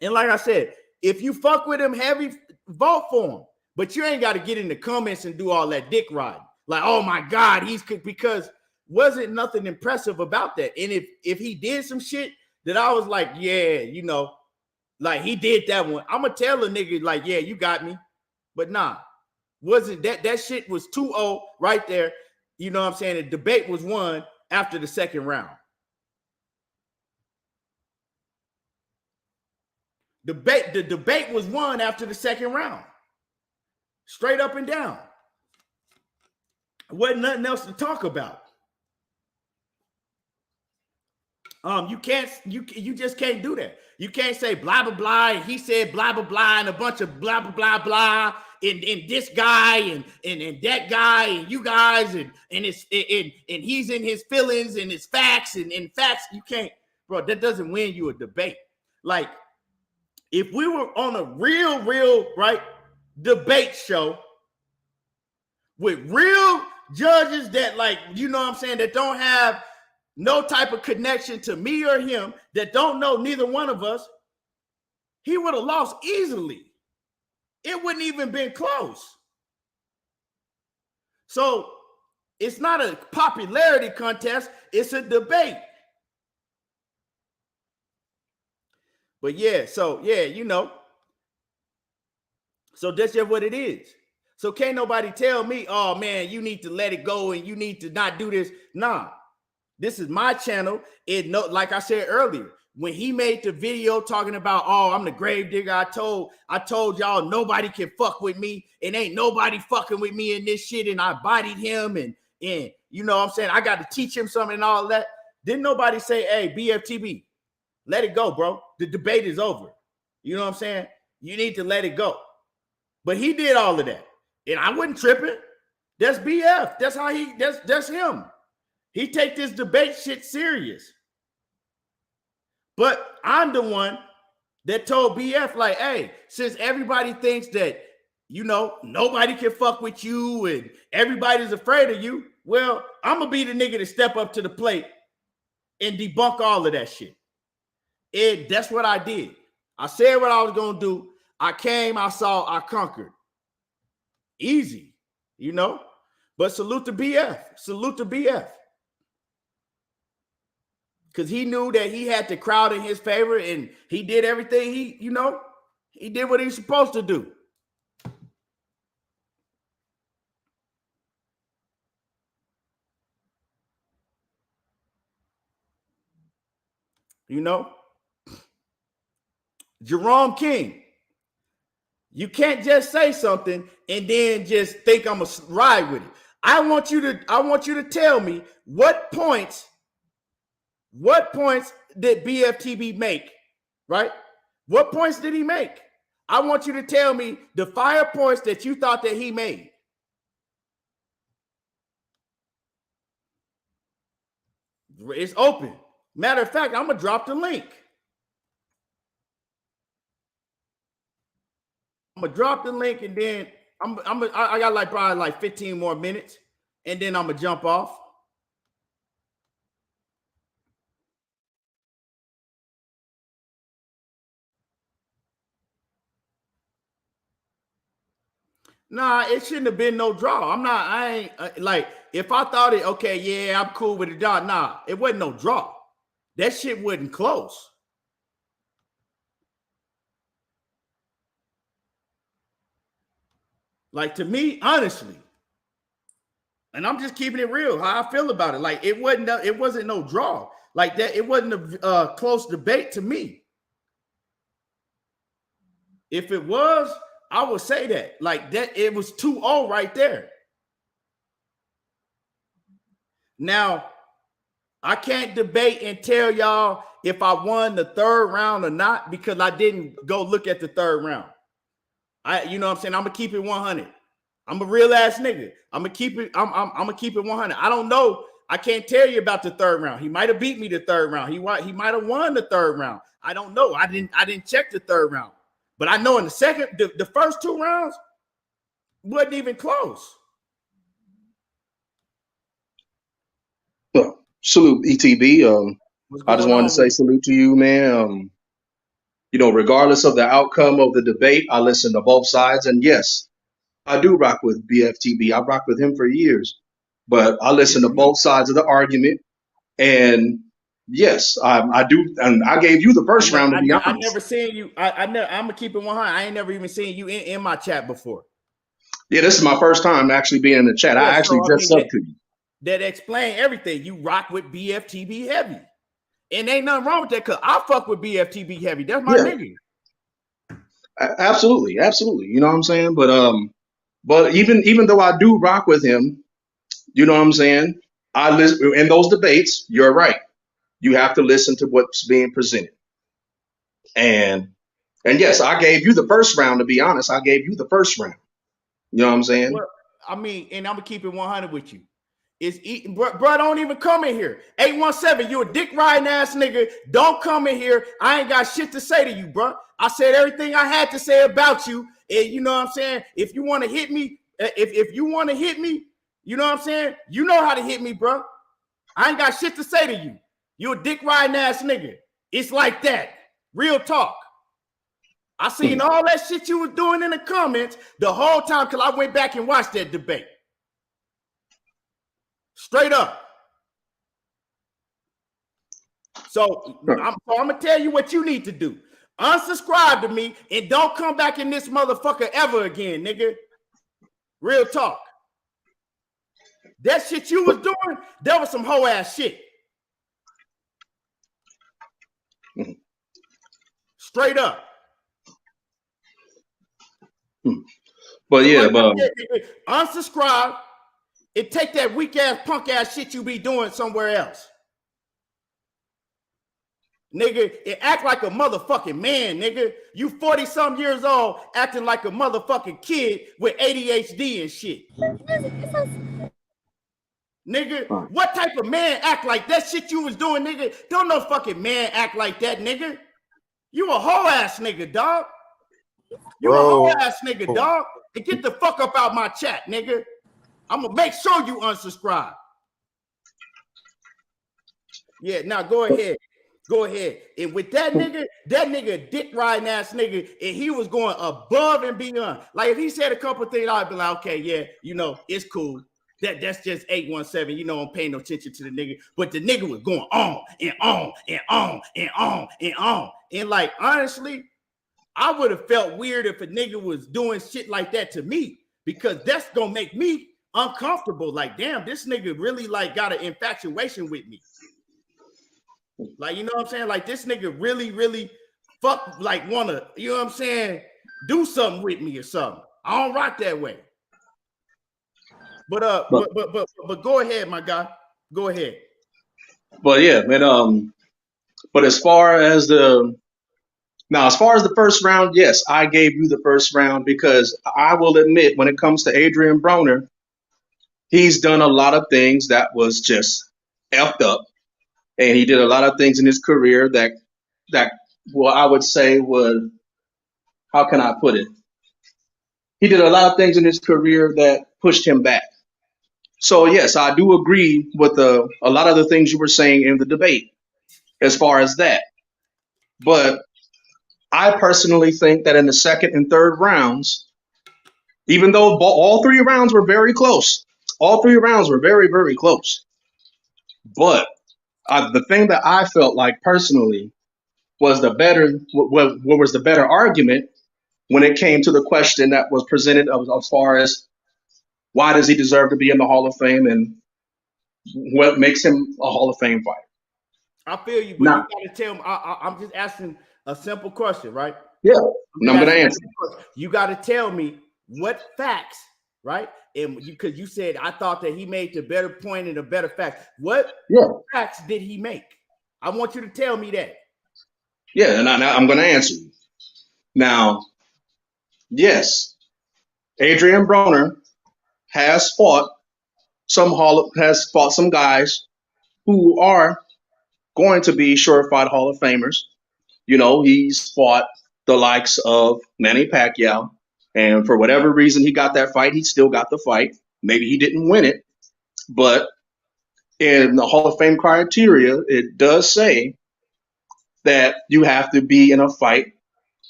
like I said, if you fuck with him heavy, vote for him. But you ain't got to get in the comments and do all that dick riding. Like, oh my God, because wasn't nothing impressive about that. And if he did some shit that I was like, yeah, you know, Like he did that one. I'm gonna tell a nigga like, yeah, you got me, but nah, wasn't that shit was 2-0 right there. You know what I'm saying? The debate was won after the second round. The debate was won after the second round. Straight up and down. Wasn't nothing else to talk about. You just can't do that. You can't say blah blah blah, and he said blah blah blah, and a bunch of blah blah blah blah, and this guy and that guy and you guys and he's in his feelings and his facts and facts. You can't, bro. That doesn't win you a debate. Like if we were on a real right debate show with real judges that, like, you know what I'm saying, that don't have no type of connection to me or him, that don't know neither one of us, he would have lost easily. It wouldn't even been close. So it's not a popularity contest, it's a debate. But yeah, so yeah, you know. So that's just what it is. So can't nobody tell me, oh man, you need to let it go and you need to not do this. Nah. This is my channel. Like I said earlier, when he made the video talking about, oh, I'm the grave digger, I told y'all nobody can fuck with me, and ain't nobody fucking with me in this shit, and I bodied him, and you know what I'm saying, I got to teach him something and all that. Didn't nobody say, hey, Bftb, let it go, bro. The debate is over. You know what I'm saying? You need to let it go. But he did all of that, and I wasn't tripping. That's BF. That's how that's him. He take this debate shit serious. But I'm the one that told BF, like, hey, since everybody thinks that, you know, nobody can fuck with you and everybody's afraid of you, well, I'm going to be the nigga to step up to the plate and debunk all of that shit. And that's what I did. I said what I was going to do. I came, I saw, I conquered. Easy, you know? But salute to BF. Salute to BF. Because he knew that he had the crowd in his favor, and he did everything he did what he was supposed to do. You know? Jerome King, you can't just say something and then just think I'm gonna ride with it. I want you to tell me what points did Bftb make, right? What points did he make? I want you to tell me the fire points that you thought that he made. It's open. Matter of fact, I'm gonna drop the link. I'm gonna drop the link, and then I got like probably like 15 more minutes, and then I'm gonna jump off. Nah, it shouldn't have been no draw. I ain't like, if I thought it, okay, yeah, I'm cool with the draw. Nah, it wasn't no draw. That shit wasn't close. Like, to me, honestly, and I'm just keeping it real, how I feel about it. Like, it wasn't no draw. Like that, it wasn't a close debate to me. If it was, I would say that. Like that, it was 2-0 right there. Now, I can't debate and tell y'all if I won the third round or not, because I didn't go look at the third round. You know what I'm saying? I'm gonna keep it 100. I'm a real ass nigga. I'm gonna keep it 100. I don't know. I can't tell you about the third round. He might have beat me the third round. He might have won the third round. I don't know. I didn't check the third round. But I know in the first two rounds wasn't even close. Well, salute ETB. I just wanted to say salute to you, man. You know, regardless of the outcome of the debate, I listen to both sides. And yes, I do rock with Bftb. I rocked with him for years. But I listen to both sides of the argument. And Yes, I do, and I gave you the first round to be I honest. never seen you. I'm gonna keep it 100. I ain't never even seen you in my chat before. Yeah, this is my first time actually being in the chat. Yeah, I actually so I just mean subbed to you. that explain everything. You rock with BFTB heavy, and ain't nothing wrong with that. Cause I fuck with BFTB heavy. That's my Yeah, nigga. absolutely, absolutely. You know what I'm saying? But even though I do rock with him, you know what I'm saying? I listen in those debates. You're right. You have to listen to what's being presented. And yes, I gave you the first round. To be honest, I gave you the first round. You know what I'm saying? Well, I mean, and I'm gonna keep it 100 with you. Bro, don't even come in here. 817, you a dick riding ass nigga. Don't come in here. I ain't got shit to say to you, bro. I said everything I had to say about you. And you know what I'm saying? If you want to hit me, if you want to hit me, you know what I'm saying? You know how to hit me, bro. I ain't got shit to say to you. You a dick riding ass nigga. It's like that. Real talk. I seen all that shit you was doing in the comments the whole time because I went back and watched that debate. Straight up. So I'm gonna tell you what you need to do. Unsubscribe to me and don't come back in this motherfucker ever again, nigga. Real talk. That shit you was doing, that was some hoe ass shit. Straight up. But yeah, but unsubscribe and take that weak ass punk ass shit you be doing somewhere else. Nigga, and act like a motherfucking man, nigga. You 40-some years old acting like a motherfucking kid with ADHD and shit. Nigga, what type of man act like that shit you was doing, nigga? Don't no fucking man act like that, nigga. You a hoe ass nigga, dog. You a hoe ass nigga, dog. And get the fuck up out my chat, nigga. I'm gonna make sure you unsubscribe. Yeah, now go ahead. Go ahead. And with that nigga dick riding ass nigga, and he was going above and beyond. Like if he said a couple things, I'd be like, okay, yeah, you know, it's cool. That's just 817. You know, I'm paying no attention to the nigga. But the nigga was going on and on and on and on and on. And like, honestly, I would have felt weird if a nigga was doing shit like that to me, because that's gonna make me uncomfortable. Like, damn, this nigga really like got an infatuation with me. Like, you know what I'm saying? Like, this nigga really, really fuck, like, wanna, you know what I'm saying, do something with me or something. I don't rock that way. But go ahead, my guy. Go ahead. But yeah, man. But as far as the first round, yes, I gave you the first round because I will admit, when it comes to Adrian Broner, he's done a lot of things that was just effed up, and he did a lot of things in his career that well, I would say would, how can I put it? He did a lot of things in his career that pushed him back. So yes, I do agree with a lot of the things you were saying in the debate as far as that. But I personally think that in the second and third rounds, even though all three rounds were very close, all three rounds were very, very close. But the thing that I felt like personally was what was the better argument when it came to the question that was presented as far as why does he deserve to be in the Hall of Fame and what makes him a Hall of Fame fighter. I feel you, but you gotta tell me. I'm just asking a simple question, right? Yeah, and I'm gonna answer. You gotta tell me what facts, right? And because you said I thought that he made the better point and the better fact. What facts did he make? I want you to tell me that. Yeah, and I'm gonna answer you. Now, yes, Adrian Broner has fought some guys who are going to be surefire Hall of Famers. You know, he's fought the likes of Manny Pacquiao, and for whatever reason he got that fight, he still got the fight. Maybe he didn't win it, but in the Hall of Fame criteria, it does say that you have to be in a fight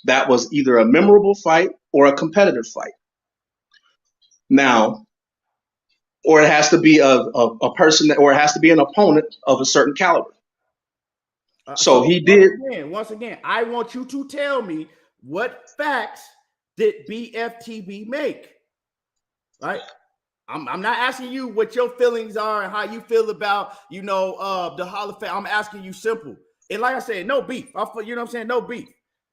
that was either a memorable fight or a competitive fight. Now, or it has to be a person or it has to be an opponent of a certain caliber. So he did. Once again, I want you to tell me what facts did BFTB make? Right? I'm not asking you what your feelings are and how you feel about, the Hall of Fame. I'm asking you simple. And like I said, no beef. You know what I'm saying? No beef.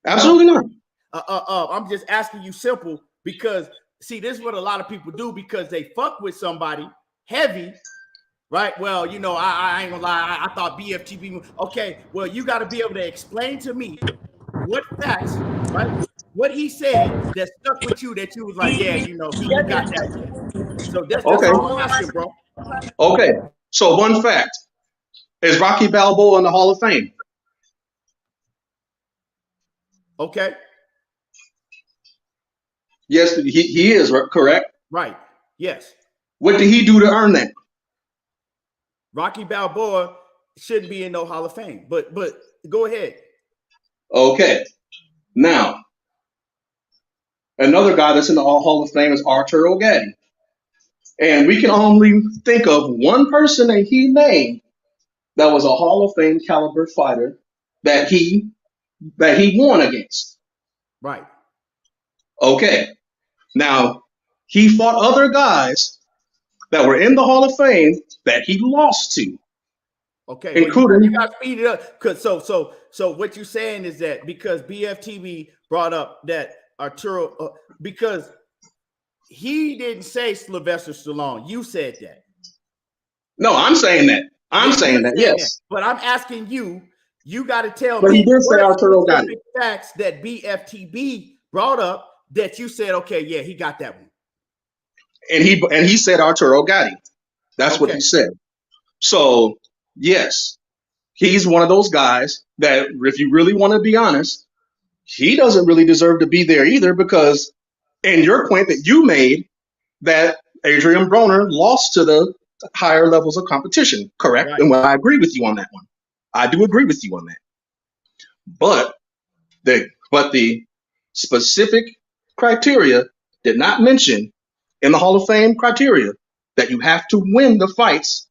Absolutely not. I'm just asking you simple because, see, this is what a lot of people do because they fuck with somebody heavy, right? Well, I ain't gonna lie. I thought BFTB. Okay, well, you got to be able to explain to me what facts, right? What he said that stuck with you that you was like, yeah, he got that. So that's Okay. all I'm asking, bro. Okay. So one fact. Is Rocky Balboa in the Hall of Fame? Okay. Yes, he is, correct? Right. Yes. What did he do to earn that? Rocky Balboa shouldn't be in no Hall of Fame, but go ahead. Okay. Now, another guy that's in the Hall of Fame is Arturo Gatti. And we can only think of one person that he named that was a Hall of Fame caliber fighter that he won against. Right. Okay. Now, he fought other guys that were in the Hall of Fame that he lost to. Okay, including you got to speed it up because so what you're saying is that because BFTB brought up that Arturo because he didn't say Sylvester Stallone, you said that. No, I'm saying that. I'm saying that. Yes, that. But I'm asking you. You got to tell but me he did say Arturo specific facts that BFTB brought up that you said, okay, yeah, he got that one. And he said Arturo Gatti. That's what he said. So yes, he's one of those guys that, if you really want to be honest, he doesn't really deserve to be there either because, in your point that you made, that Adrian Broner lost to the higher levels of competition, correct? Right. And I agree with you on that one. I do agree with you on that. But the specific criteria did not mention in the Hall of Fame criteria that you have to win the fights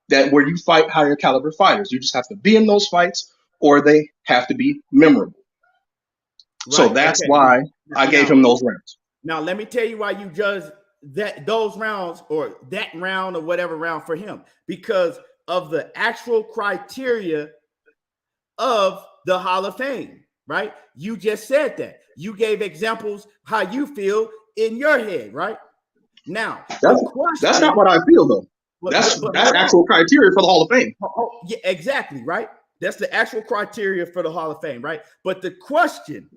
where you fight higher caliber fighters. You just have to be in those fights or they have to be memorable. Right. So that's why I gave him those rounds. Now, let me tell you why you judge those rounds or that round or whatever round for him, because of the actual criteria of the Hall of Fame, right? You just said that. You gave examples how you feel in your head, right? Now, that's not what I feel, though. That's actual criteria for the Hall of Fame. Yeah, exactly, right? That's the actual criteria for the Hall of Fame, right? But the question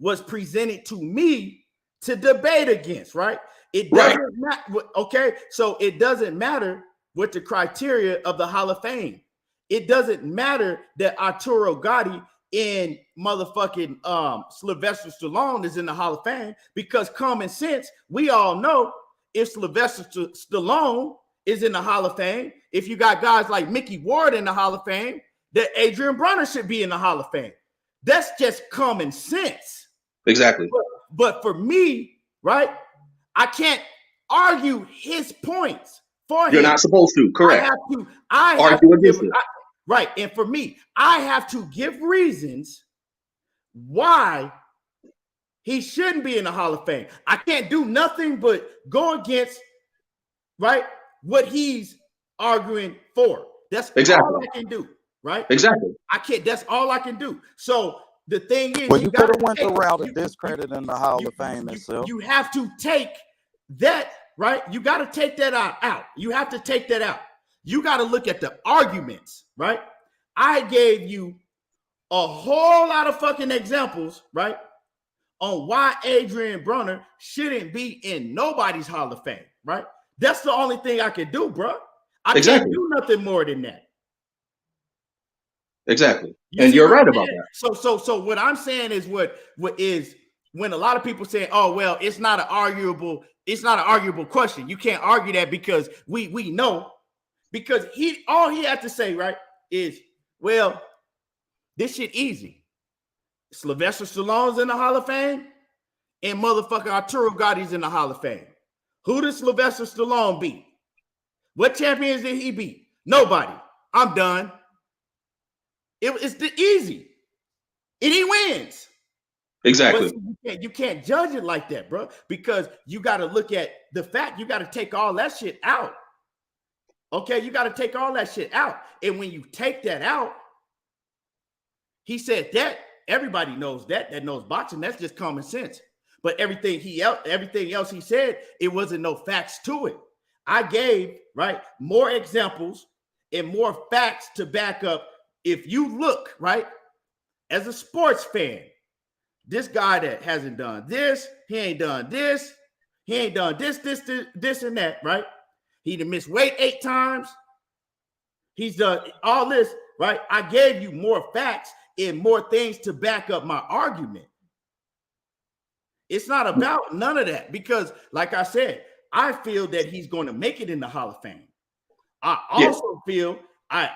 was presented to me to debate against, right? It doesn't matter. Okay, so it doesn't matter what the criteria of the Hall of Fame. It doesn't matter that Arturo Gatti and motherfucking Sylvester Stallone is in the Hall of Fame, because common sense, we all know if Sylvester Stallone is in the Hall of Fame, if you got guys like Mickey Ward in the Hall of Fame, that Adrian Broner should be in the Hall of Fame. That's just common sense. Exactly. But for me, right, I can't argue his points for him. You're not supposed to, correct. I have to give it. Right. And for me, I have to give reasons why he shouldn't be in the Hall of Fame. I can't do nothing but go against, right, what he's arguing for. That's all I can do, right? Exactly. I can't. That's all I can do. So the thing is, well, you could have went the route of discrediting the Hall of Fame itself. You have to take that, right? You got to take that out. You have to take that out. You got to look at the arguments, right? I gave you a whole lot of fucking examples, right, on why Adrian Broner shouldn't be in nobody's Hall of Fame, right? That's the only thing I can do, bro. I can't do nothing more than that. Exactly. And you're right about that. So what I'm saying is what is when a lot of people say, oh, well, it's not an arguable question. You can't argue that because we know, because all he had to say, right, is, well, this shit easy. Sylvester Stallone's in the Hall of Fame and motherfucking Arturo Gatti's in the Hall of Fame. Who did Sylvester Stallone beat? What champions did he beat? Nobody. I'm done. It's the easy. And he wins. Exactly. But you can't judge it like that, bro, because you got to look at the fact. You got to take all that shit out. Okay, you got to take all that shit out. And when you take that out, he said that everybody knows that knows boxing. That's just common sense. But everything else he said, it wasn't no facts to it. I gave more examples and more facts to back up. If you look as a sports fan, this guy that hasn't done this, he ain't done this, he ain't done this and that, right? He done missed weight 8 times. He's done all this, right? I gave you more facts and more things to back up my argument. It's not about none of that because, like I said, I feel that he's going to make it in the Hall of Fame. I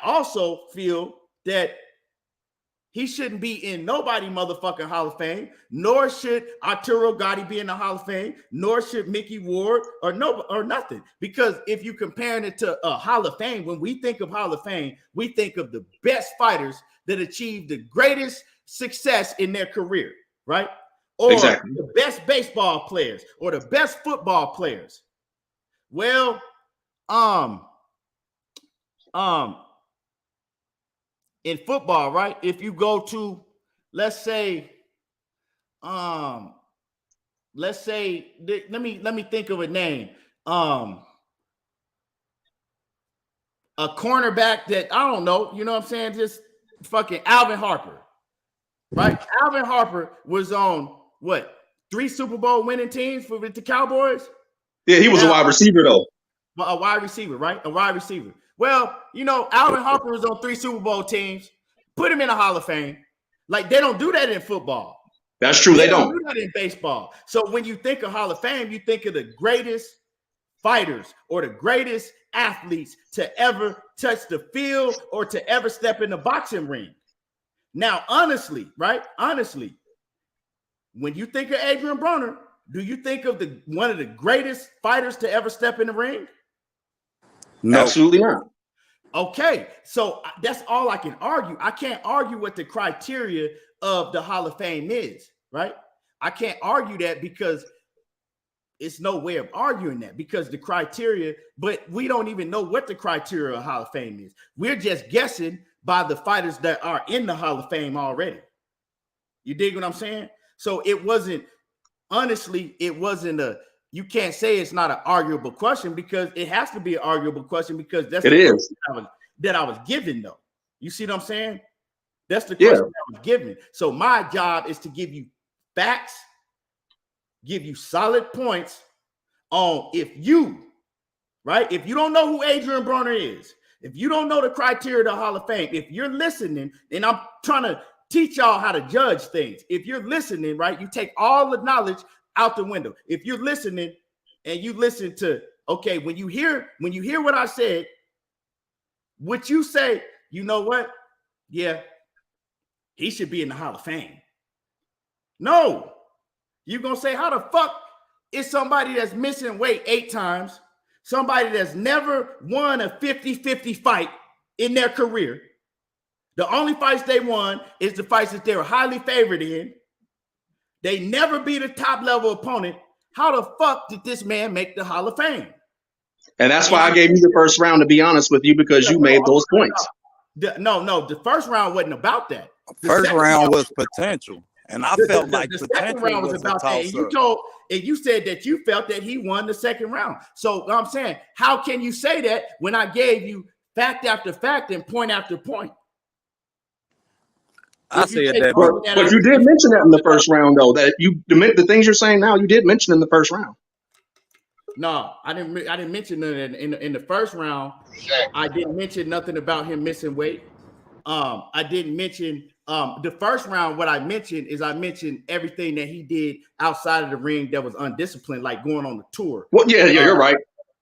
also feel that he shouldn't be in nobody motherfucking Hall of Fame, nor should Arturo Gotti be in the Hall of Fame, nor should Mickey Ward or nothing. Because if you comparing it to a Hall of Fame, when we think of Hall of Fame, we think of the best fighters that achieved the greatest success in their career, right? Or the best baseball players or the best football players. Well, in football, right? If you go to, let's say, let me think of a name. A cornerback that I don't know, you know what I'm saying? Just fucking Alvin Harper, right? Alvin Harper was on what? 3 Super Bowl winning teams with the Cowboys? Yeah, he was a wide receiver though. A wide receiver, right? A wide receiver. Well, Alvin Harper was on 3 Super Bowl teams. Put him in the Hall of Fame. Like, they don't do that in football. That's true. They don't do that in baseball. So when you think of Hall of Fame, you think of the greatest fighters or the greatest athletes to ever touch the field or to ever step in the boxing ring. Now, honestly, when you think of Adrian Broner, do you think of one of the greatest fighters to ever step in the ring? No. Absolutely not. Okay, so that's all I can argue. I can't argue what the criteria of the Hall of Fame is, right? I can't argue that because it's no way of arguing that because the criteria, but we don't even know what the criteria of Hall of Fame is. We're just guessing by the fighters that are in the Hall of Fame already. You dig what I'm saying? So it wasn't you can't say it's not an arguable question because it has to be an arguable question because that's the question that I was given though. You see what I'm saying? That's the question I was given. So my job is to give you facts, give you solid points on if you don't know who Adrian Broner is, if you don't know the criteria of the Hall of Fame, if you're listening, and I'm trying to teach y'all how to judge things. If you're listening, right, you take all the knowledge out the window. If you're listening and you listen to, okay, when you hear what I said, would you say, you know what? Yeah, he should be in the Hall of Fame. No, you're going to say, how the fuck is somebody that's missing weight 8 times, somebody that's never won a 50-50 fight in their career, the only fights they won is the fights that they were highly favored in, they never beat a top level opponent. How the fuck did this man make the Hall of Fame? And that's why I gave you the first round, to be honest with you, because you made those points. No, the first round wasn't about that. The first round was potential. And I felt like the second round was about that. And you said that you felt that he won the second round. So I'm saying, how can you say that when I gave you fact after fact and point after point? I said that, but you did mention that in the first round, though. That the things you're saying now, you did mention in the first round. No, I didn't mention that in the first round. I didn't mention nothing about him missing weight. I didn't mention the first round. What I mentioned is I mentioned everything that he did outside of the ring that was undisciplined, like going on the tour. Well, yeah, you're right.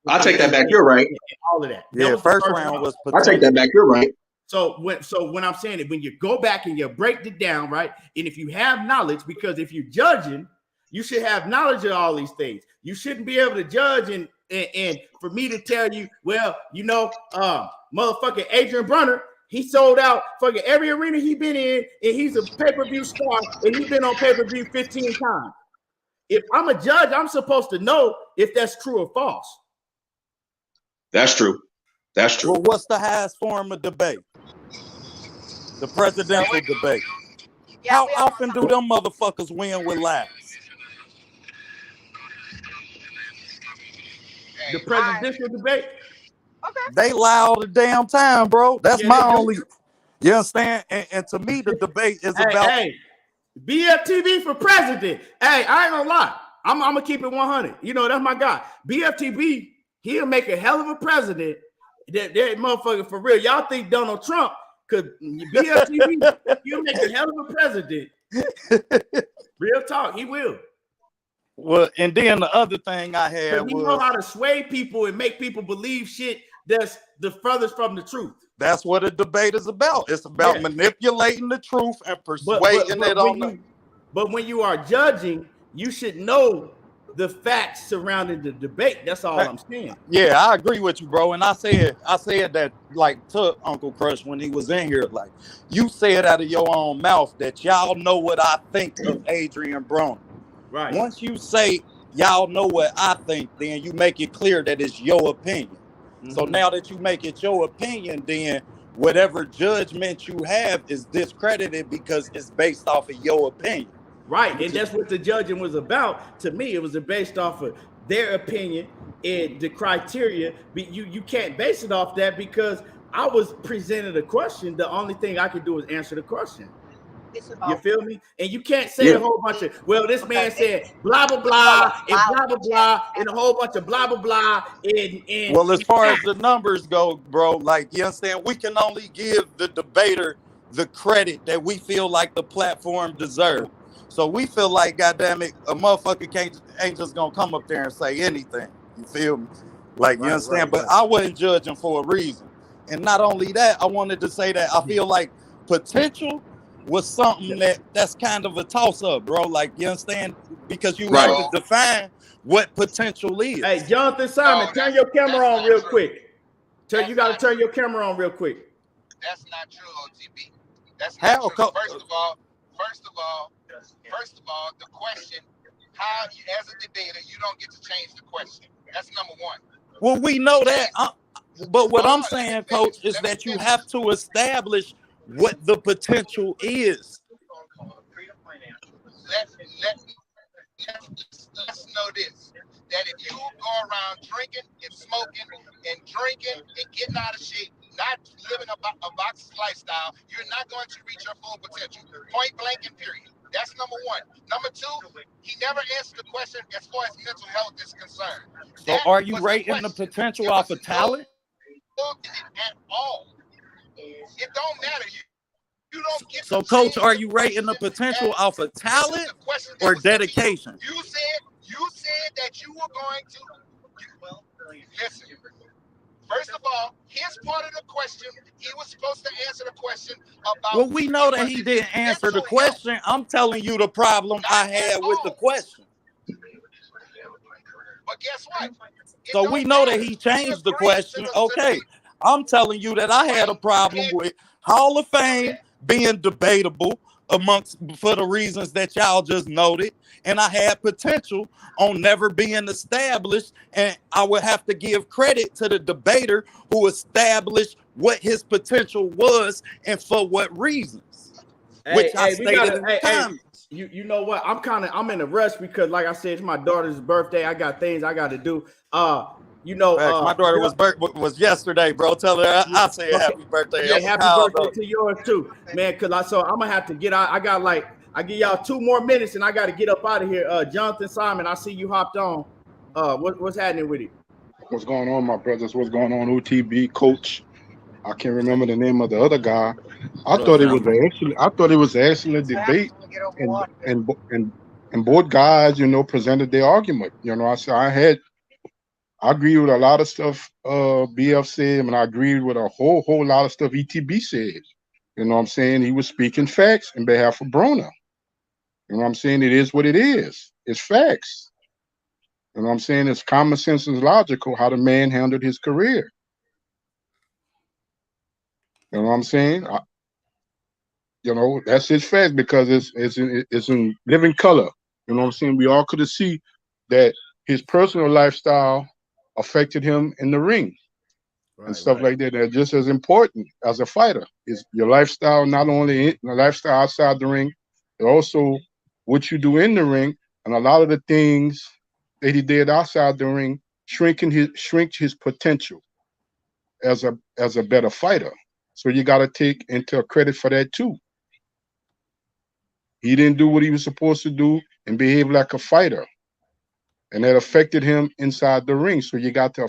I take that back. You're right. All of that. Yeah, first round was potential. I take that back. You're right. So when I'm saying it, when you go back and you break it down, right? And if you have knowledge, because if you're judging, you should have knowledge of all these things. You shouldn't be able to judge and for me to tell you, well, motherfucking Adrian Broner, He sold out fucking every arena he been in, and he's a pay-per-view star, and he's been on pay-per-view 15 times. If I'm a judge, I'm supposed to know if that's true or false. That's true. That's true. Well, what's the highest form of debate? The presidential debate. How often do them motherfuckers win with lies? The presidential debate? They lie all the damn time, bro. That's Yeah, my they do. only. You understand? And to me, the debate is about. Hey, BFTB for president. Hey, I ain't gonna lie. I'm gonna keep it 100. You know, that's my guy. BFTB, he'll make a hell of a president. That motherfucker for real. Y'all think Donald Trump could BFTB, he'll make a hell of a president. Real talk, he will. Well, and then the other thing I had He was know how to sway people and make people believe shit that's the furthest from the truth. that's what a debate is about. It's about manipulating the truth and persuading it on. But when you are judging, you should know the facts surrounding the debate. That's all I'm saying. Yeah, I agree with you, bro. And I said that like to Uncle Crush when he was in here, like you said out of your own mouth that y'all know what I think of Adrian Broner. Right. Once you say y'all know what I think, then you make it clear that it's your opinion. So now that you make it your opinion, then whatever judgment you have is discredited because it's based off of your opinion. Right, and that's what the judging was about. To me, it was based off of their opinion and the criteria. But you can't base it off that because I was presented a question. The only thing I could do is answer the question. You feel me? And you can't say a whole bunch of, well, this man said blah, blah, blah, and blah, blah, blah, and a whole bunch of blah, blah, blah. And well, as far as the numbers go, bro, like, you understand, we can only give the debater the credit that we feel like the platform deserves. So we feel like, goddamn it, a motherfucker ain't just gonna come up there and say anything. You feel me? Like, you understand? But I wasn't judging for a reason. And not only that, I wanted to say that I feel like potential was something that's kind of a toss-up, bro. Like, you understand? Because you have to define what potential is. Hey, Jonathan Simon, turn your camera on real quick. You got to turn your camera on real quick. That's not true, OTB. That's not true. First of all, the question, how, as a debater, you don't get to change the question. That's number one. Well, we know that. But what I'm saying, Coach, is that you have to establish what the potential is. Let's know this, that if you go around drinking and smoking and drinking and getting out of shape, not living a box lifestyle, you're not going to reach your full potential. Point blank and period. That's number one. Number two, he never answered the question as far as mental health is concerned. So are you rating the potential off of talent? At all. It don't matter. You don't get. So, Coach, are you rating the potential off of talent or dedication? You said that you were going to. Listen. First of all, his part of the question, he was supposed to answer the question about. Well, we know that he didn't answer the question. I'm telling you the problem I had with the question. But guess what? So we know that he changed the question. Okay. I'm telling you that I had a problem with Hall of Fame being debatable for the reasons that y'all just noted. And I had potential on never being established. And I would have to give credit to the debater who established what his potential was and for what reasons. Which I stated in the comments. You know what? I'm in a rush because, like I said, it's my daughter's birthday. I got things I got to do. My daughter was yesterday, bro. Tell her I say happy birthday. Yeah, happy birthday to yours too, man. Cause I'm gonna have to get out. I give y'all 2 more minutes and I got to get up out of here. Jonathan Simon, I see you hopped on. What's happening with you? What's going on, my brothers? What's going on, OTB coach? I can't remember the name of the other guy. I thought it was an excellent debate, and both guys, presented their argument. I agree with a lot of stuff BF said, and I agreed with a whole lot of stuff ETB said. You know what I'm saying? He was speaking facts in behalf of Broner. You know what I'm saying? It is what it is. It's facts. You know what I'm saying? It's common sense and logical how the man handled his career. You know what I'm saying? You know, that's his fact because it's in living color. You know what I'm saying? We all could have seen that his personal lifestyle affected him in the ring and stuff like that. They're just as important as a fighter. Is your lifestyle, not only the lifestyle outside the ring, but also what you do in the ring. And a lot of the things that he did outside the ring shrink his potential as a better fighter. So you got to take into credit for that too. He didn't do what he was supposed to do and behave like a fighter, and that affected him inside the ring. So you got to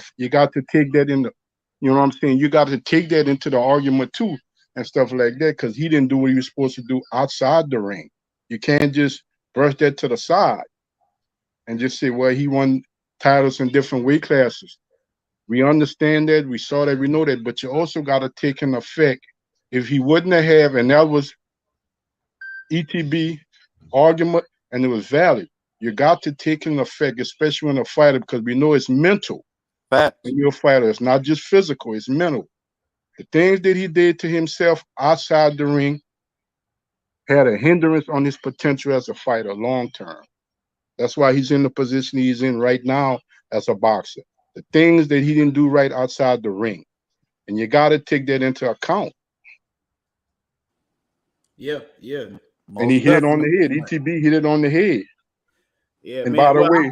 take that in the, you know what I'm saying? You got to take that into the argument too and stuff like that, because he didn't do what he was supposed to do outside the ring. You can't just brush that to the side and just say, well, he won titles in different weight classes. We understand that, we saw that, we know that, but you also got to take in effect if he wouldn't have, and that was ETB argument, and it was valid. You got to take in effect, especially when a fighter, because we know it's mental. When you're a fighter, it's not just physical, it's mental. The things that he did to himself outside the ring had a hindrance on his potential as a fighter long term. That's why he's in the position he's in right now as a boxer. The things that he didn't do right outside the ring. And you got to take that into account. Yeah. And he hit it on the head. ETB hit it on the head. Yeah, and man, by the way,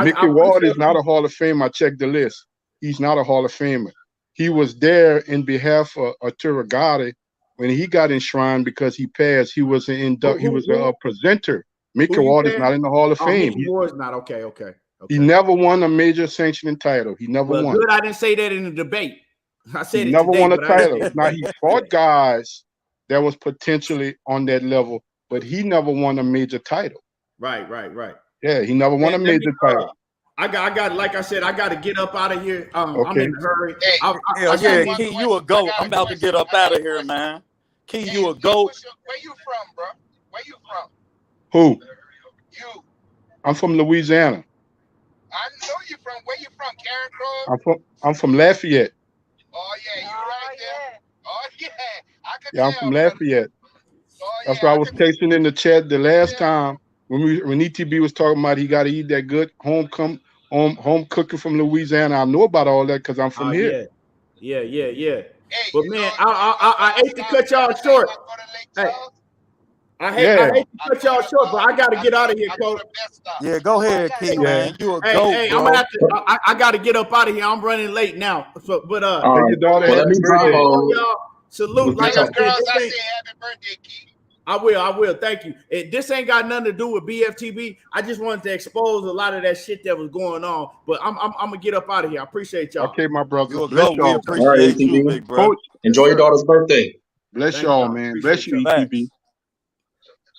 Mickey Ward is not a Hall of Famer. I checked the list. He's not a Hall of Famer. He was there in behalf of Arturo Gatti when he got enshrined because he passed. He was a presenter. Mickey Ward is not in the Hall of Fame. Mickey Ward's not. Okay. He never won a major sanctioning title. He never won. Good, I didn't say that in the debate. I said he it never today, won a but title. Now he fought guys that was potentially on that level, but he never won a major title. Right. Yeah, he never won a major title. I got, like I said, I got to get up out of here. I'm Okay. in a hurry. Key, you a goat. I'm about to get up out of here, man. Key, you a goat. Where you from, bro? Where you from? Who? You. I'm from Louisiana. I know you from. Where you from? Karen Crow? I'm from Lafayette. Oh yeah, you right there. Oh yeah, I could Yeah, I'm tell, from brother. Lafayette. Oh, That's yeah, why I was texting in the chat the last time when ETB was talking about he got to eat that good home cooking from Louisiana. I know about all that because I'm from here. Yeah. But man, I hate to cut y'all short. Hey, I hate to cut y'all short, but I got to get out of here, Coach. Yeah, go ahead, Key, man. You a goat, Hey, bro. I'm gonna have to. I got to get up out of here. I'm running late now. So, but Your daughter well, happy birthday. y'all salute. Like I said, girls, I say happy birthday, Key. I will. Thank you. This ain't got nothing to do with BFTB. I just wanted to expose a lot of that shit that was going on. But I'm gonna get up out of here. I appreciate y'all. Okay, my brother. You a Bless goat. We y'all. appreciate you, big bro. Coach, Enjoy your daughter's birthday. bless Thank y'all, y'all. man. Appreciate Bless you, y'all. ETB.